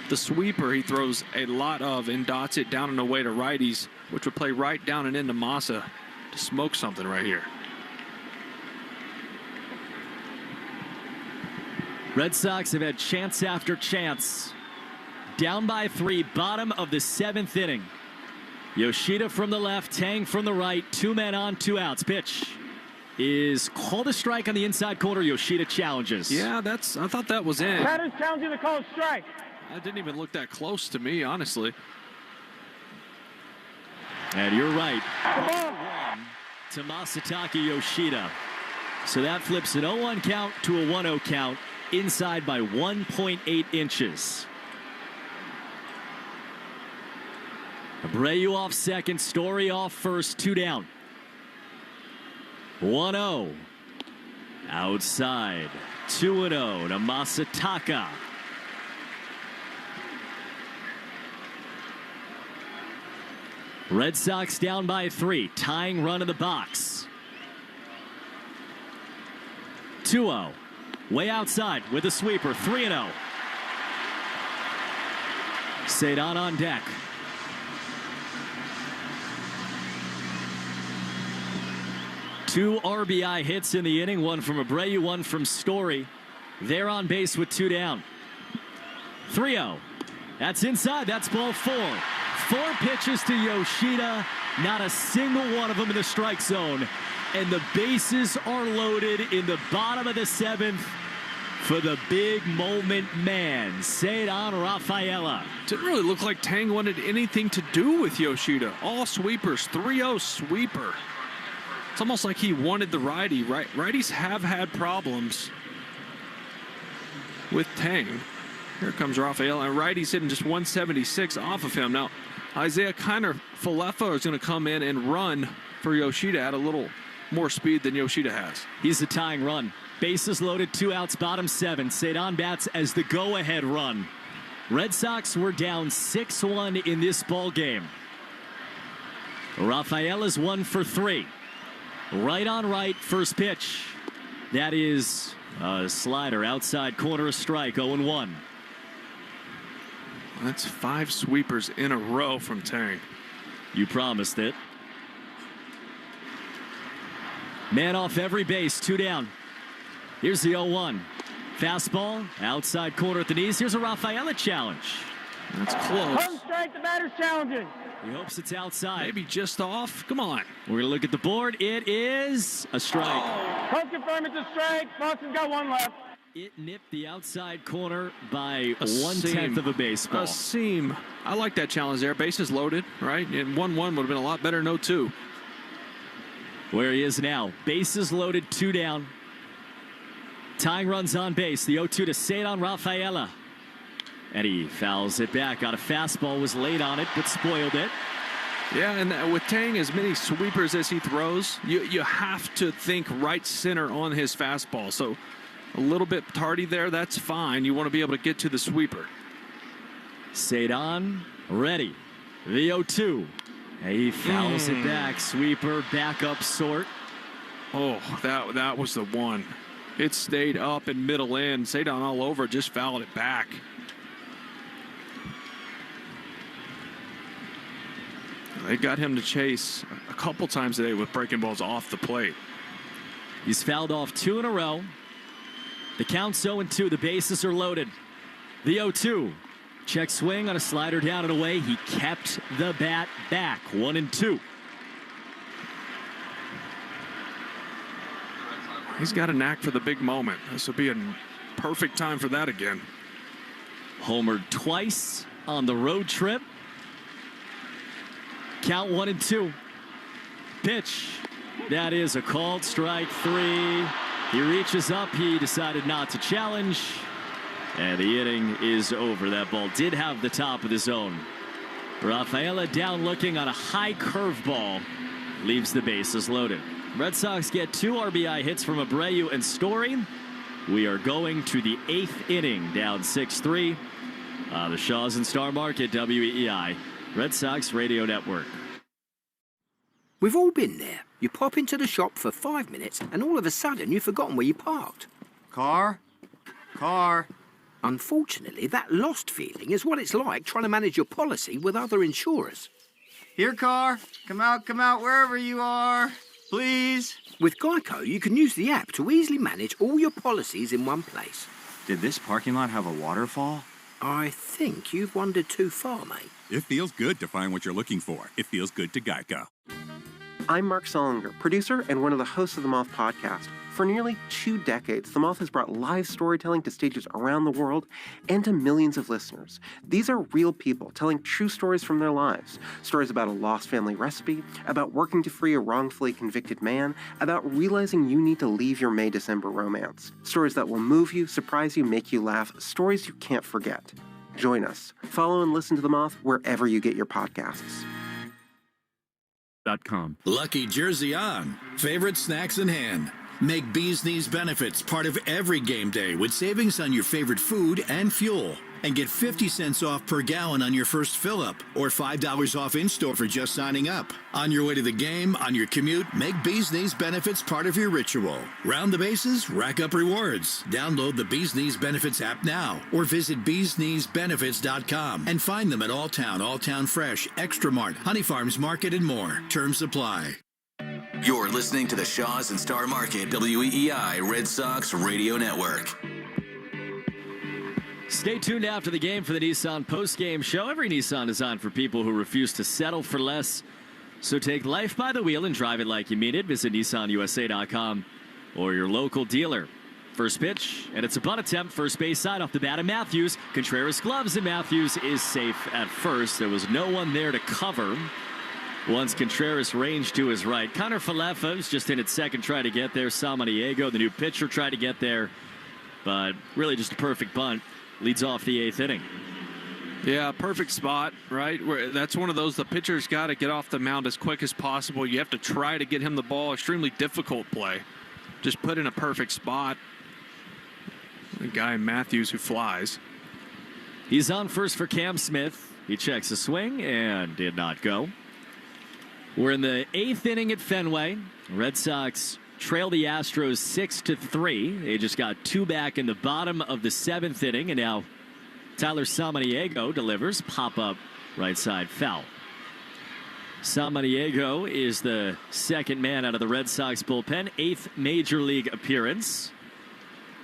The sweeper he throws a lot of and dots it down and away to righties, which would play right down and into Masa to smoke something right here. Red Sox have had chance after chance. Down by 3, bottom of the 7th inning. Yoshida from the left, Tang from the right, 2 men on, 2 outs. Pitch is called a strike on the inside corner. Yoshida challenges. Yeah, I thought that was in. That is challenging the call strike. That didn't even look that close to me, honestly. And you're right. To Masataka Yoshida. So that flips an 0-1 count to a 1-0 count. Inside by 1.8 inches. Abreu off second, Story off first, 2 down. 1-0. Outside. 2-0 to Masataka. Red Sox down by 3. Tying run in the box. 2-0. Way outside with a sweeper. 3-0. Cedon on deck. Two RBI hits in the inning. One from Abreu, one from Story. They're on base with 2 down. 3-0. That's inside. That's ball 4. 4 pitches to Yoshida. Not a single one of them in the strike zone. And the bases are loaded in the bottom of the 7th for the big moment man, Cedar Rafaela. Didn't really look like Tang wanted anything to do with Yoshida. All sweepers, 3-0 sweeper. It's almost like he wanted the righty. Righties have had problems with Tang. Here comes Rafael, and righty's hitting just 176 off of him. Now, Isaiah Kiner-Falefa is going to come in and run for Yoshida at a little more speed than Yoshida has. He's the tying run. Bases loaded, 2 outs, bottom 7. Cedar bats as the go-ahead run. Red Sox were down 6-1 in this ball game. Rafaela's 1 for 3. Right on right, first pitch. That is a slider, outside corner, a strike, 0-1. That's 5 sweepers in a row from Tang. You promised it. Man off every base, 2 down. Here's the 0-1. Fastball, outside corner at the knees. Here's a Rafaela challenge. That's close. Home strike, the batter's challenging. He hopes it's outside. Maybe just off. Come on. We're going to look at the board. It is a strike. Home confirm it's a strike. Boston's got 1 left. It nipped the outside corner by 1/10 of a baseball. A seam. I like that challenge there. Bases loaded, right? And 1-1 would have been a lot better. No 2. Where he is now. Bases loaded, 2 down. Tying runs on base. The 0-2 to Cedar Rafaela. And he fouls it back. Got a fastball, was late on it, but spoiled it. Yeah, and with Tang, as many sweepers as he throws, you have to think right center on his fastball. So a little bit tardy there, that's fine. You want to be able to get to the sweeper. Cedar ready. The 0-2. He fouls it back. Sweeper, backup sort. Oh, that was the one. It stayed up and middle in. Cedar all over, just fouled it back. They got him to chase a couple times today with breaking balls off the plate. He's fouled off 2 in a row. The count's 0-2. The bases are loaded. The 0-2. Check swing on a slider down and away. He kept the bat back. 1-2. He's got a knack for the big moment. This will be a perfect time for that again. Homered twice on the road trip. Count 1-2. Pitch. That is a called strike 3. He reaches up. He decided not to challenge. And the inning is over. That ball did have the top of the zone. Rafaela down looking on a high curveball. Leaves the bases loaded. Red Sox get 2 RBI hits from Abreu and Story. We are going to the 8th inning, down 6-3. The Shaws and Star Market, WEEI, Red Sox Radio Network. We've all been there. You pop into the shop for 5 minutes and all of a sudden you've forgotten where you parked. Car. Unfortunately, that lost feeling is what it's like trying to manage your policy with other insurers. Here, car. Come out, wherever you are. Please. With Geico, you can use the app to easily manage all your policies in one place. Did this parking lot have a waterfall? I think you've wandered too far, mate. It feels good to find what you're looking for. It feels good to Geico. I'm Mark Solinger, producer and one of the hosts of the Moth podcast. For nearly 2 decades, The Moth has brought live storytelling to stages around the world and to millions of listeners. These are real people telling true stories from their lives. Stories about a lost family recipe, about working to free a wrongfully convicted man, about realizing you need to leave your May-December romance. Stories that will move you, surprise you, make you laugh. Stories you can't forget. Join us. Follow and listen to The Moth wherever you get your podcasts. Lucky jersey on. Favorite snacks in hand. Make Bee's Knees benefits part of every game day with savings on your favorite food and fuel. And get 50 cents off per gallon on your first fill-up or $5 off in-store for just signing up. On your way to the game, on your commute, make Bee's Knees benefits part of your ritual. Round the bases, rack up rewards. Download the Bee's Knees Benefits app now or visit beeskneesbenefits.com and find them at Alltown Fresh, Extra Mart, Honey Farms Market, and more. Terms apply. You're listening to the Shaws and Star Market WEEI Red Sox Radio Network. Stay tuned after the game for the Nissan post-game show. Every Nissan is on for people who refuse to settle for less. So take life by the wheel and drive it like you mean it. Visit NissanUSA.com or your local dealer. First pitch, and it's a bunt attempt. First base side off the bat of Matthews. Contreras gloves, and Matthews is safe at first. There was no one there to cover once Contreras ranged to his right. Connor Falefa was just in at second, tried to get there. Samaniego, the new pitcher, tried to get there, but really just a perfect bunt. Leads off the 8th inning. Yeah, perfect spot, right? That's one of those, the pitcher's got to get off the mound as quick as possible. You have to try to get him the ball. Extremely difficult play. Just put in a perfect spot. The guy Matthews who flies. He's on first for Cam Smith. He checks a swing and did not go. We're in the 8th inning at Fenway. Red Sox trail the Astros 6-3. They just got 2 back in the bottom of the 7th inning, and now Tyler Samaniego delivers. Pop-up right side foul. Samaniego is the second man out of the Red Sox bullpen. 8th major league appearance.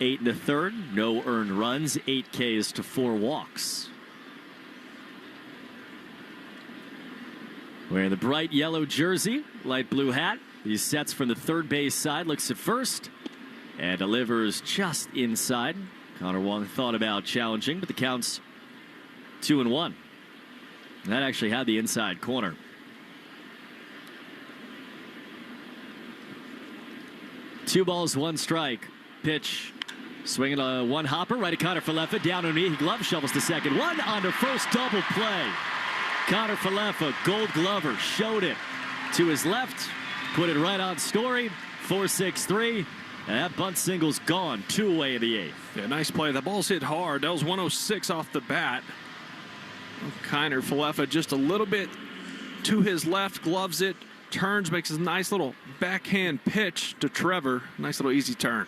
8 1/3. No earned runs. 8 Ks to 4 walks. Wearing the bright yellow jersey, light blue hat. He sets from the third base side, looks at first, and delivers just inside. Connor Wong thought about challenging, but the count's 2-1. That actually had the inside corner. Two balls, one strike. Pitch. Swinging a one hopper. Right to Connor Falefa. Down on knee. He glove shovels to second. One on to first. Double play. Connor Falefa, Gold Glover, showed it to his left. Put it right on Story. 4-6-3. And that bunt single's gone. 2 away in the 8th. Yeah, nice play. The ball's hit hard. That was 106 off the bat. Connor Falefa just a little bit to his left. Gloves it. Turns, makes a nice little backhand pitch to Trevor. Nice little easy turn.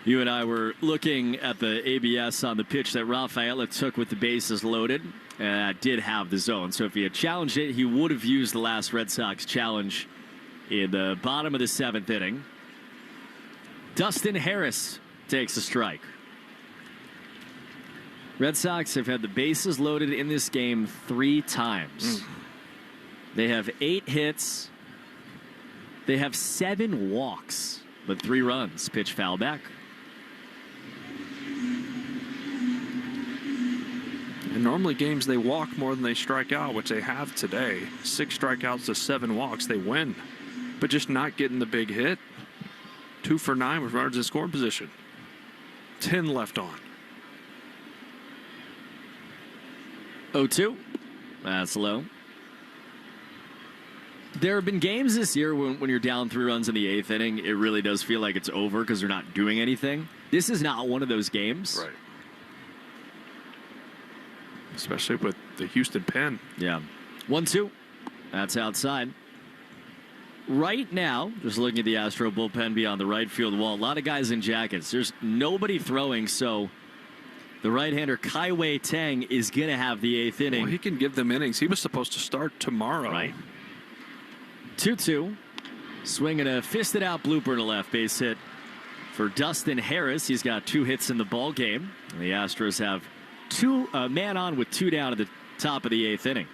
You and I were looking at the ABS on the pitch that Rafaela took with the bases loaded. And did have the zone. So if he had challenged it, he would have used the last Red Sox challenge in the bottom of the 7th inning. Dustin Harris takes a strike. Red Sox have had the bases loaded in this game 3 times. They have 8 hits. They have 7 walks, but 3 runs. Pitch foul back. And normally games they walk more than they strike out, which they have today. 6 strikeouts to 7 walks, they win. But just not getting the big hit. 2 for 9 with runners in scoring position. 10 left on. 0-2. That's low. There have been games this year when you're down 3 runs in the 8th inning, it really does feel like it's over because they're not doing anything. This is not one of those games. Right. Especially with the Houston pen. Yeah. 1-2. That's outside. Right now, just looking at the Astro bullpen beyond the right field wall, a lot of guys in jackets. There's nobody throwing, so the right-hander Kaiwei Tang is going to have the 8th inning. Well, he can give them innings. He was supposed to start tomorrow. Right. 2-2. Swinging a fisted-out blooper to left base hit for Dustin Harris. He's got 2 hits in the ball game. And the Astros have 2 man on with 2 down at the top of the 8th inning.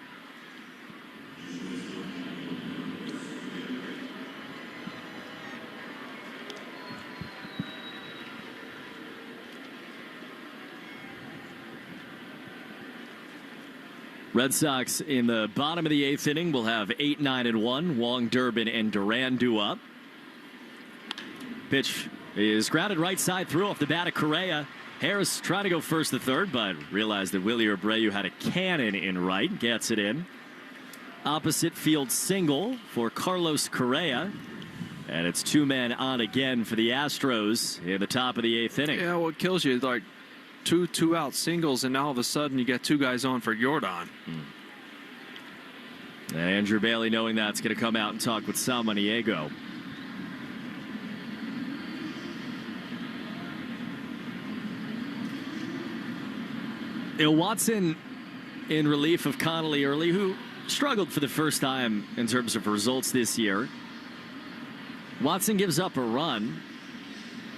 Red Sox in the bottom of the 8th inning will have 8, 9, and 1. Wong, Durbin, and Duran due up. Pitch is grounded right side through off the bat of Correa. Harris trying to go first to third, but realized that Willie Abreu had a cannon in right. Gets it in. Opposite field single for Carlos Correa. And it's 2 men on again for the Astros in the top of the 8th inning. Yeah, what kills you is like 2 2-out singles, and now all of a sudden you get 2 guys on for Jordan. And Andrew Bailey, knowing that's going to come out and talk with Samaniego. Watson in relief of Connolly Early, who struggled for the first time in terms of results this year. Watson gives up a run.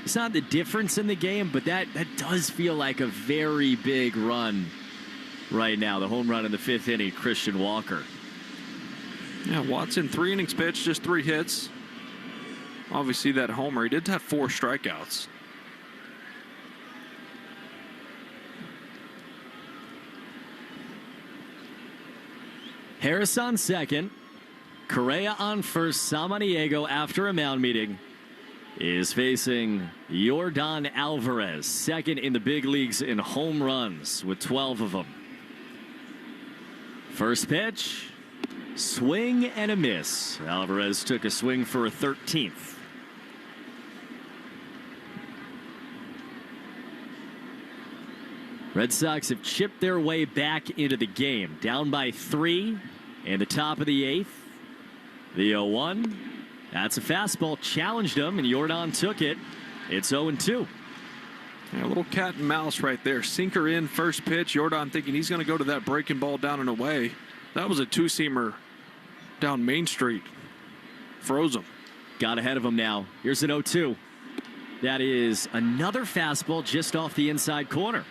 It's not the difference in the game, but that does feel like a very big run right now. The home run in the 5th inning, Christian Walker. Yeah, Watson, 3 innings pitched, just 3 hits. Obviously, that homer, he did have 4 strikeouts. Harris on second. Correa on first. Samaniego, after a mound meeting, is facing Yordan Alvarez, second in the big leagues in home runs with 12 of them. First pitch, swing and a miss. Alvarez took a swing for a 13th. Red Sox have chipped their way back into the game, down by 3 in the top of the 8th. The 0-1. That's a fastball, challenged him, and Yordan took it. It's 0-2. Yeah, a little cat and mouse right there. Sinker in, first pitch. Yordan thinking he's going to go to that breaking ball down and away. That was a 2-seamer down Main Street. Froze him. Got ahead of him now. Here's an 0-2. That is another fastball just off the inside corner.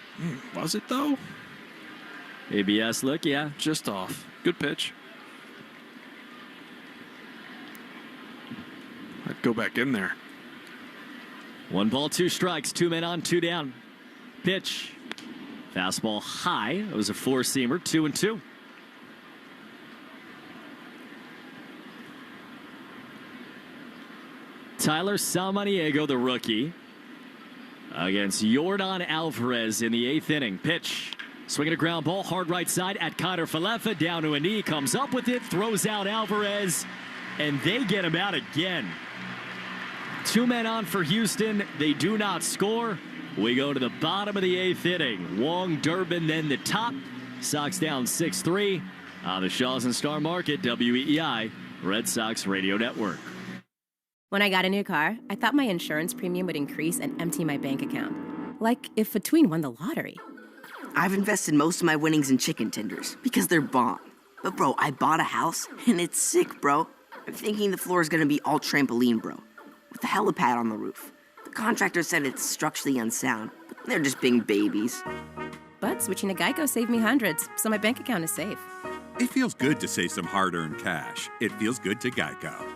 Was it, though? ABS look, yeah. Just off. Good pitch. I'd go back in there. 1 ball, 2 strikes, 2 men on, 2 down. Pitch. Fastball high. It was a 4-seamer, 2-2. Tyler Samaniego, the rookie, against Yordan Alvarez in the 8th inning. Pitch. Swinging a ground ball, hard right side at Connor Falefa, down to a knee, comes up with it, throws out Alvarez, and they get him out again. 2 men on for Houston. They do not score. We go to the bottom of the 8th inning. Wong, Durbin, then the top. Sox down 6-3 on the Shaws and Star Market, WEEI, Red Sox Radio Network. When I got a new car, I thought my insurance premium would increase and empty my bank account. Like if a tween won the lottery. I've invested most of my winnings in chicken tenders because they're bomb. But bro, I bought a house and it's sick, bro. I'm thinking the floor is gonna be all trampoline, bro, with the helipad on the roof. The contractor said it's structurally unsound, but they're just being babies. But switching to Geico saved me hundreds, so my bank account is safe. It feels good to save some hard-earned cash. It feels good to Geico.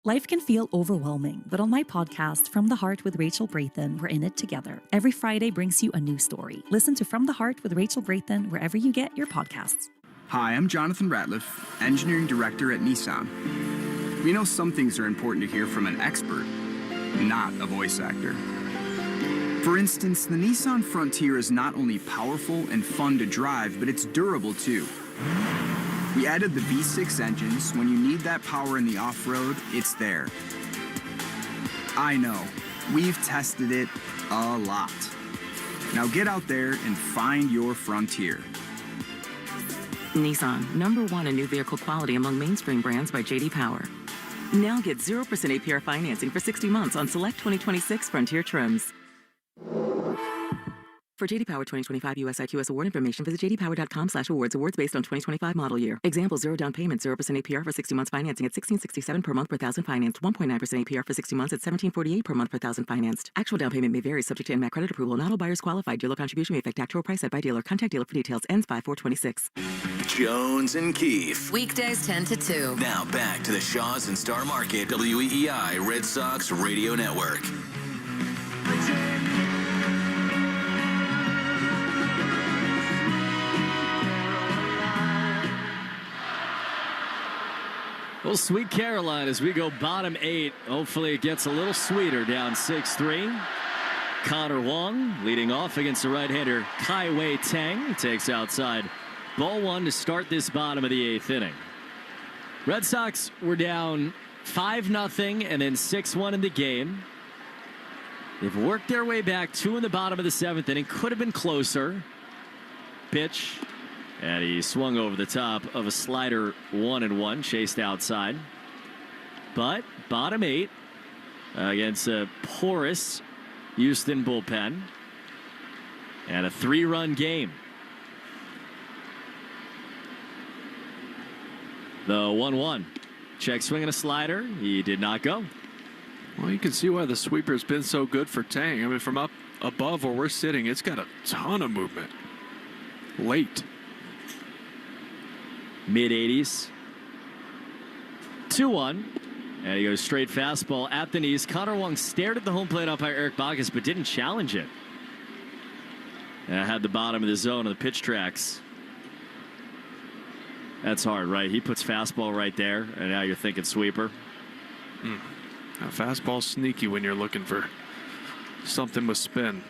Life can feel overwhelming, but on my podcast, From the Heart with Rachel Braithen, we're in it together. Every Friday brings you a new story. Listen to From the Heart with Rachel Braithen wherever you get your podcasts. Hi, I'm Jonathan Ratliff, Engineering Director at Nissan. We know some things are important to hear from an expert, not a voice actor. For instance, the Nissan Frontier is not only powerful and fun to drive, but it's durable too. We added the V6 engines. When you need that power in the off-road, it's there. I know, we've tested it a lot. Now get out there and find your Frontier. Nissan, #1 in new vehicle quality among mainstream brands by J.D. Power. Now get 0% APR financing for 60 months on select 2026 Frontier trims. For J.D. Power 2025 US IQS award information, visit jdpower.com/awards. Awards based on 2025 model year. Example: 0 down payment, 0% APR for 60 months financing at $1,667 per month per thousand financed. 1.9% APR for 60 months at $1,748 per month per thousand financed. Actual down payment may vary, subject to NMAC credit approval. Not all buyers qualified. Dealer contribution may affect actual price set by dealer. Contact dealer for details. Ends 5/4/26. Jones and Keefe. Weekdays 10 to 2. Now back to the Shaws and Star Market, WEEI Red Sox Radio Network. Well, Sweet Caroline as we go bottom 8. Hopefully it gets a little sweeter, down 6-3. Connor Wong leading off against the right-hander Kai Wei Tang. He takes outside. Ball 1 to start this bottom of the 8th inning. Red Sox were down 5-0 and then 6-1 in the game. They've worked their way back 2 in the bottom of the 7th inning. Could have been closer. Pitch. And he swung over the top of a slider 1-1, chased outside. But bottom 8 against a porous Houston bullpen. And a 3-run game. The 1-1. Check swing and a slider. He did not go. Well, you can see why the sweeper's been so good for Tang. I mean, from up above where we're sitting, it's got a ton of movement. Late. Mid-80s. 2-1. And he goes straight fastball at the knees. Connor Wong stared at the home plate umpire Eric Bacchus, but didn't challenge it. And had the bottom of the zone of the pitch tracks. That's hard, right? He puts fastball right there, and now you're thinking sweeper. A fastball sneaky when you're looking for something with spin.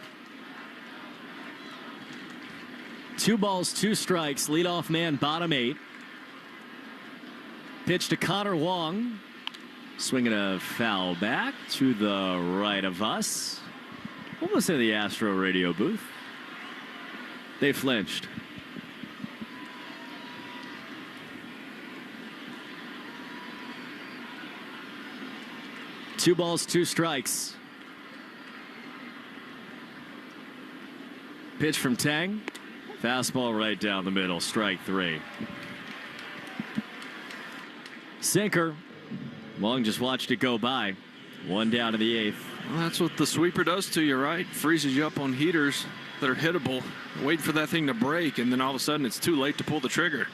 2 balls, 2 strikes. Leadoff man, bottom 8. Pitch to Connor Wong. Swinging a foul back to the right of us. Almost in the Astro radio booth. They flinched. Two balls, 2 strikes. Pitch from Tang. Fastball right down the middle. Strike 3. Sinker. Long just watched it go by. 1 down in the 8th. Well, that's what the sweeper does to you, right? Freezes you up on heaters that are hittable. Wait for that thing to break, and then all of a sudden it's too late to pull the trigger.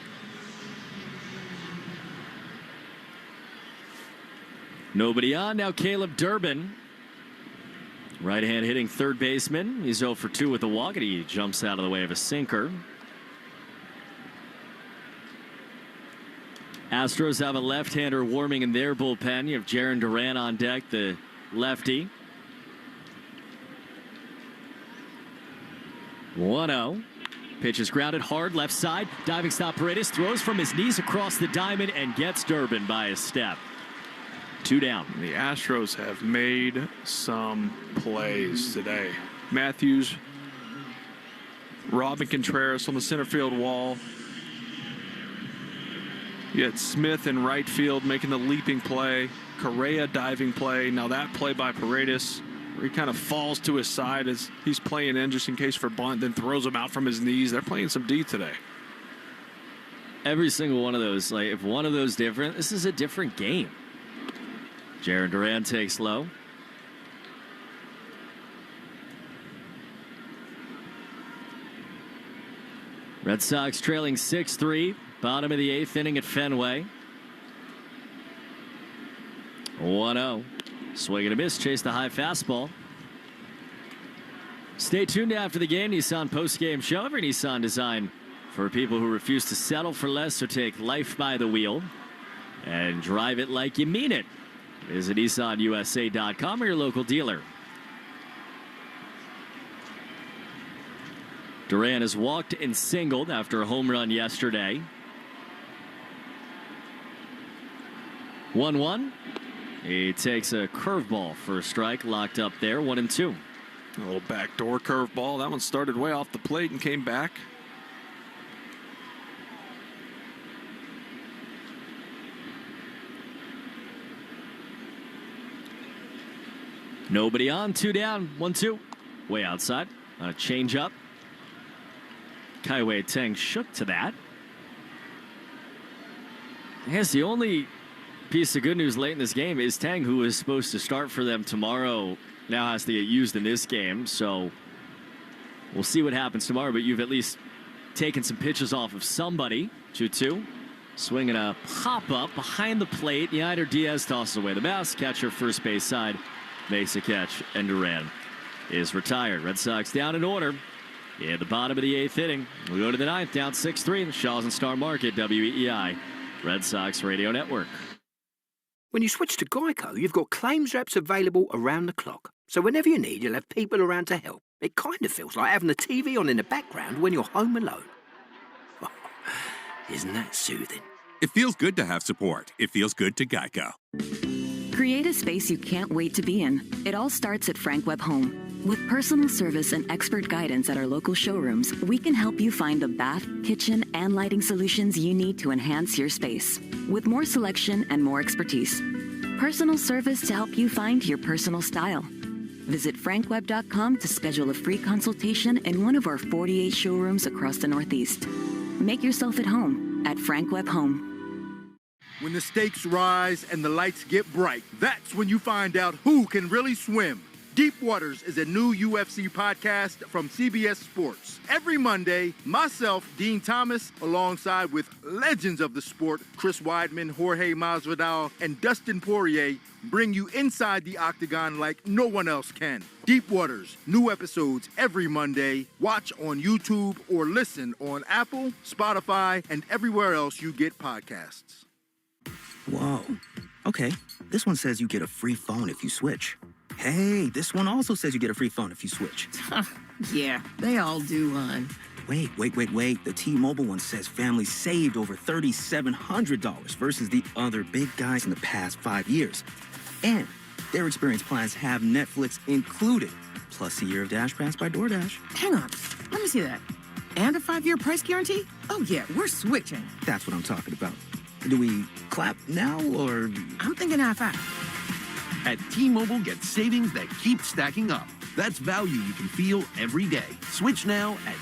Nobody on. Now Caleb Durbin. Right-hand hitting third baseman. He's 0 for 2 with the walk, and he jumps out of the way of a sinker. Astros have a left-hander warming in their bullpen. You have Jarren Duran on deck, the lefty. 1-0. Pitch is grounded hard, left side. Diving stop Paredes throws from his knees across the diamond and gets Durbin by a step. 2 down. The Astros have made some plays today. Matthews, Robin Contreras on the center field wall. You had Smith in right field making the leaping play. Correa diving play. Now that play by Paredes, where he kind of falls to his side as he's playing in just in case for bunt, then throws him out from his knees. They're playing some D today. Every single one of those, like if one of those different, this is a different game. Jarren Duran takes low. Red Sox trailing 6-3. Bottom of the 8th inning at Fenway. 1-0. Swing and a miss. Chase the high fastball. Stay tuned after the game. Nissan post-game show. Every Nissan design for people who refuse to settle for less or take life by the wheel and drive it like you mean it. Visit NissanUSA.com or your local dealer. Duran has walked and singled after a home run yesterday. 1-1. He takes a curveball for a strike, locked up there, 1-2. A little backdoor curveball. That one started way off the plate and came back. Nobody on, 2 down, 1-2. Way outside on a changeup. Kai-Wei Teng shook to that. I guess the only piece of good news late in this game is Tang, who is supposed to start for them tomorrow, now has to get used in this game. So we'll see what happens tomorrow, but you've at least taken some pitches off of somebody. 2-2. Swinging a pop-up behind the plate. Yiner Diaz tosses away the mouse. Catcher first base side makes a catch, and Duran is retired. Red Sox down in order. Yeah, the bottom of the 8th inning. We go to the 9th, down 6-3. Shaw's and Star Market, WEEI, Red Sox Radio Network. When you switch to Geico, you've got claims reps available around the clock. So whenever you need, you'll have people around to help. It kind of feels like having the TV on in the background when you're home alone. Oh, isn't that soothing? It feels good to have support. It feels good to Geico. Create a space you can't wait to be in. It all starts at Frank Webb Home. With personal service and expert guidance at our local showrooms, we can help you find the bath, kitchen, and lighting solutions you need to enhance your space. With more selection and more expertise. Personal service to help you find your personal style. Visit frankwebb.com to schedule a free consultation in one of our 48 showrooms across the Northeast. Make yourself at home at Frank Webb Home. When the stakes rise and the lights get bright, that's when you find out who can really swim. Deep Waters is a new UFC podcast from CBS Sports. Every Monday, myself, Dean Thomas, alongside with legends of the sport, Chris Weidman, Jorge Masvidal, and Dustin Poirier, bring you inside the octagon like no one else can. Deep Waters, new episodes every Monday. Watch on YouTube or listen on Apple, Spotify, and everywhere else you get podcasts. Whoa. Okay, this one says you get a free phone if you switch. Hey, this one also says you get a free phone if you switch. Yeah, they all do, hon. Wait. The T-Mobile one says families saved over $3,700 versus the other big guys in the past 5 years. And their experience plans have Netflix included, plus a year of Dash Pass by DoorDash. Hang on, let me see that. And a 5-year price guarantee? Oh yeah, we're switching. That's what I'm talking about. Do we clap now, or...? I'm thinking half-half. At T-Mobile, get savings that keep stacking up. That's value you can feel every day. Switch now at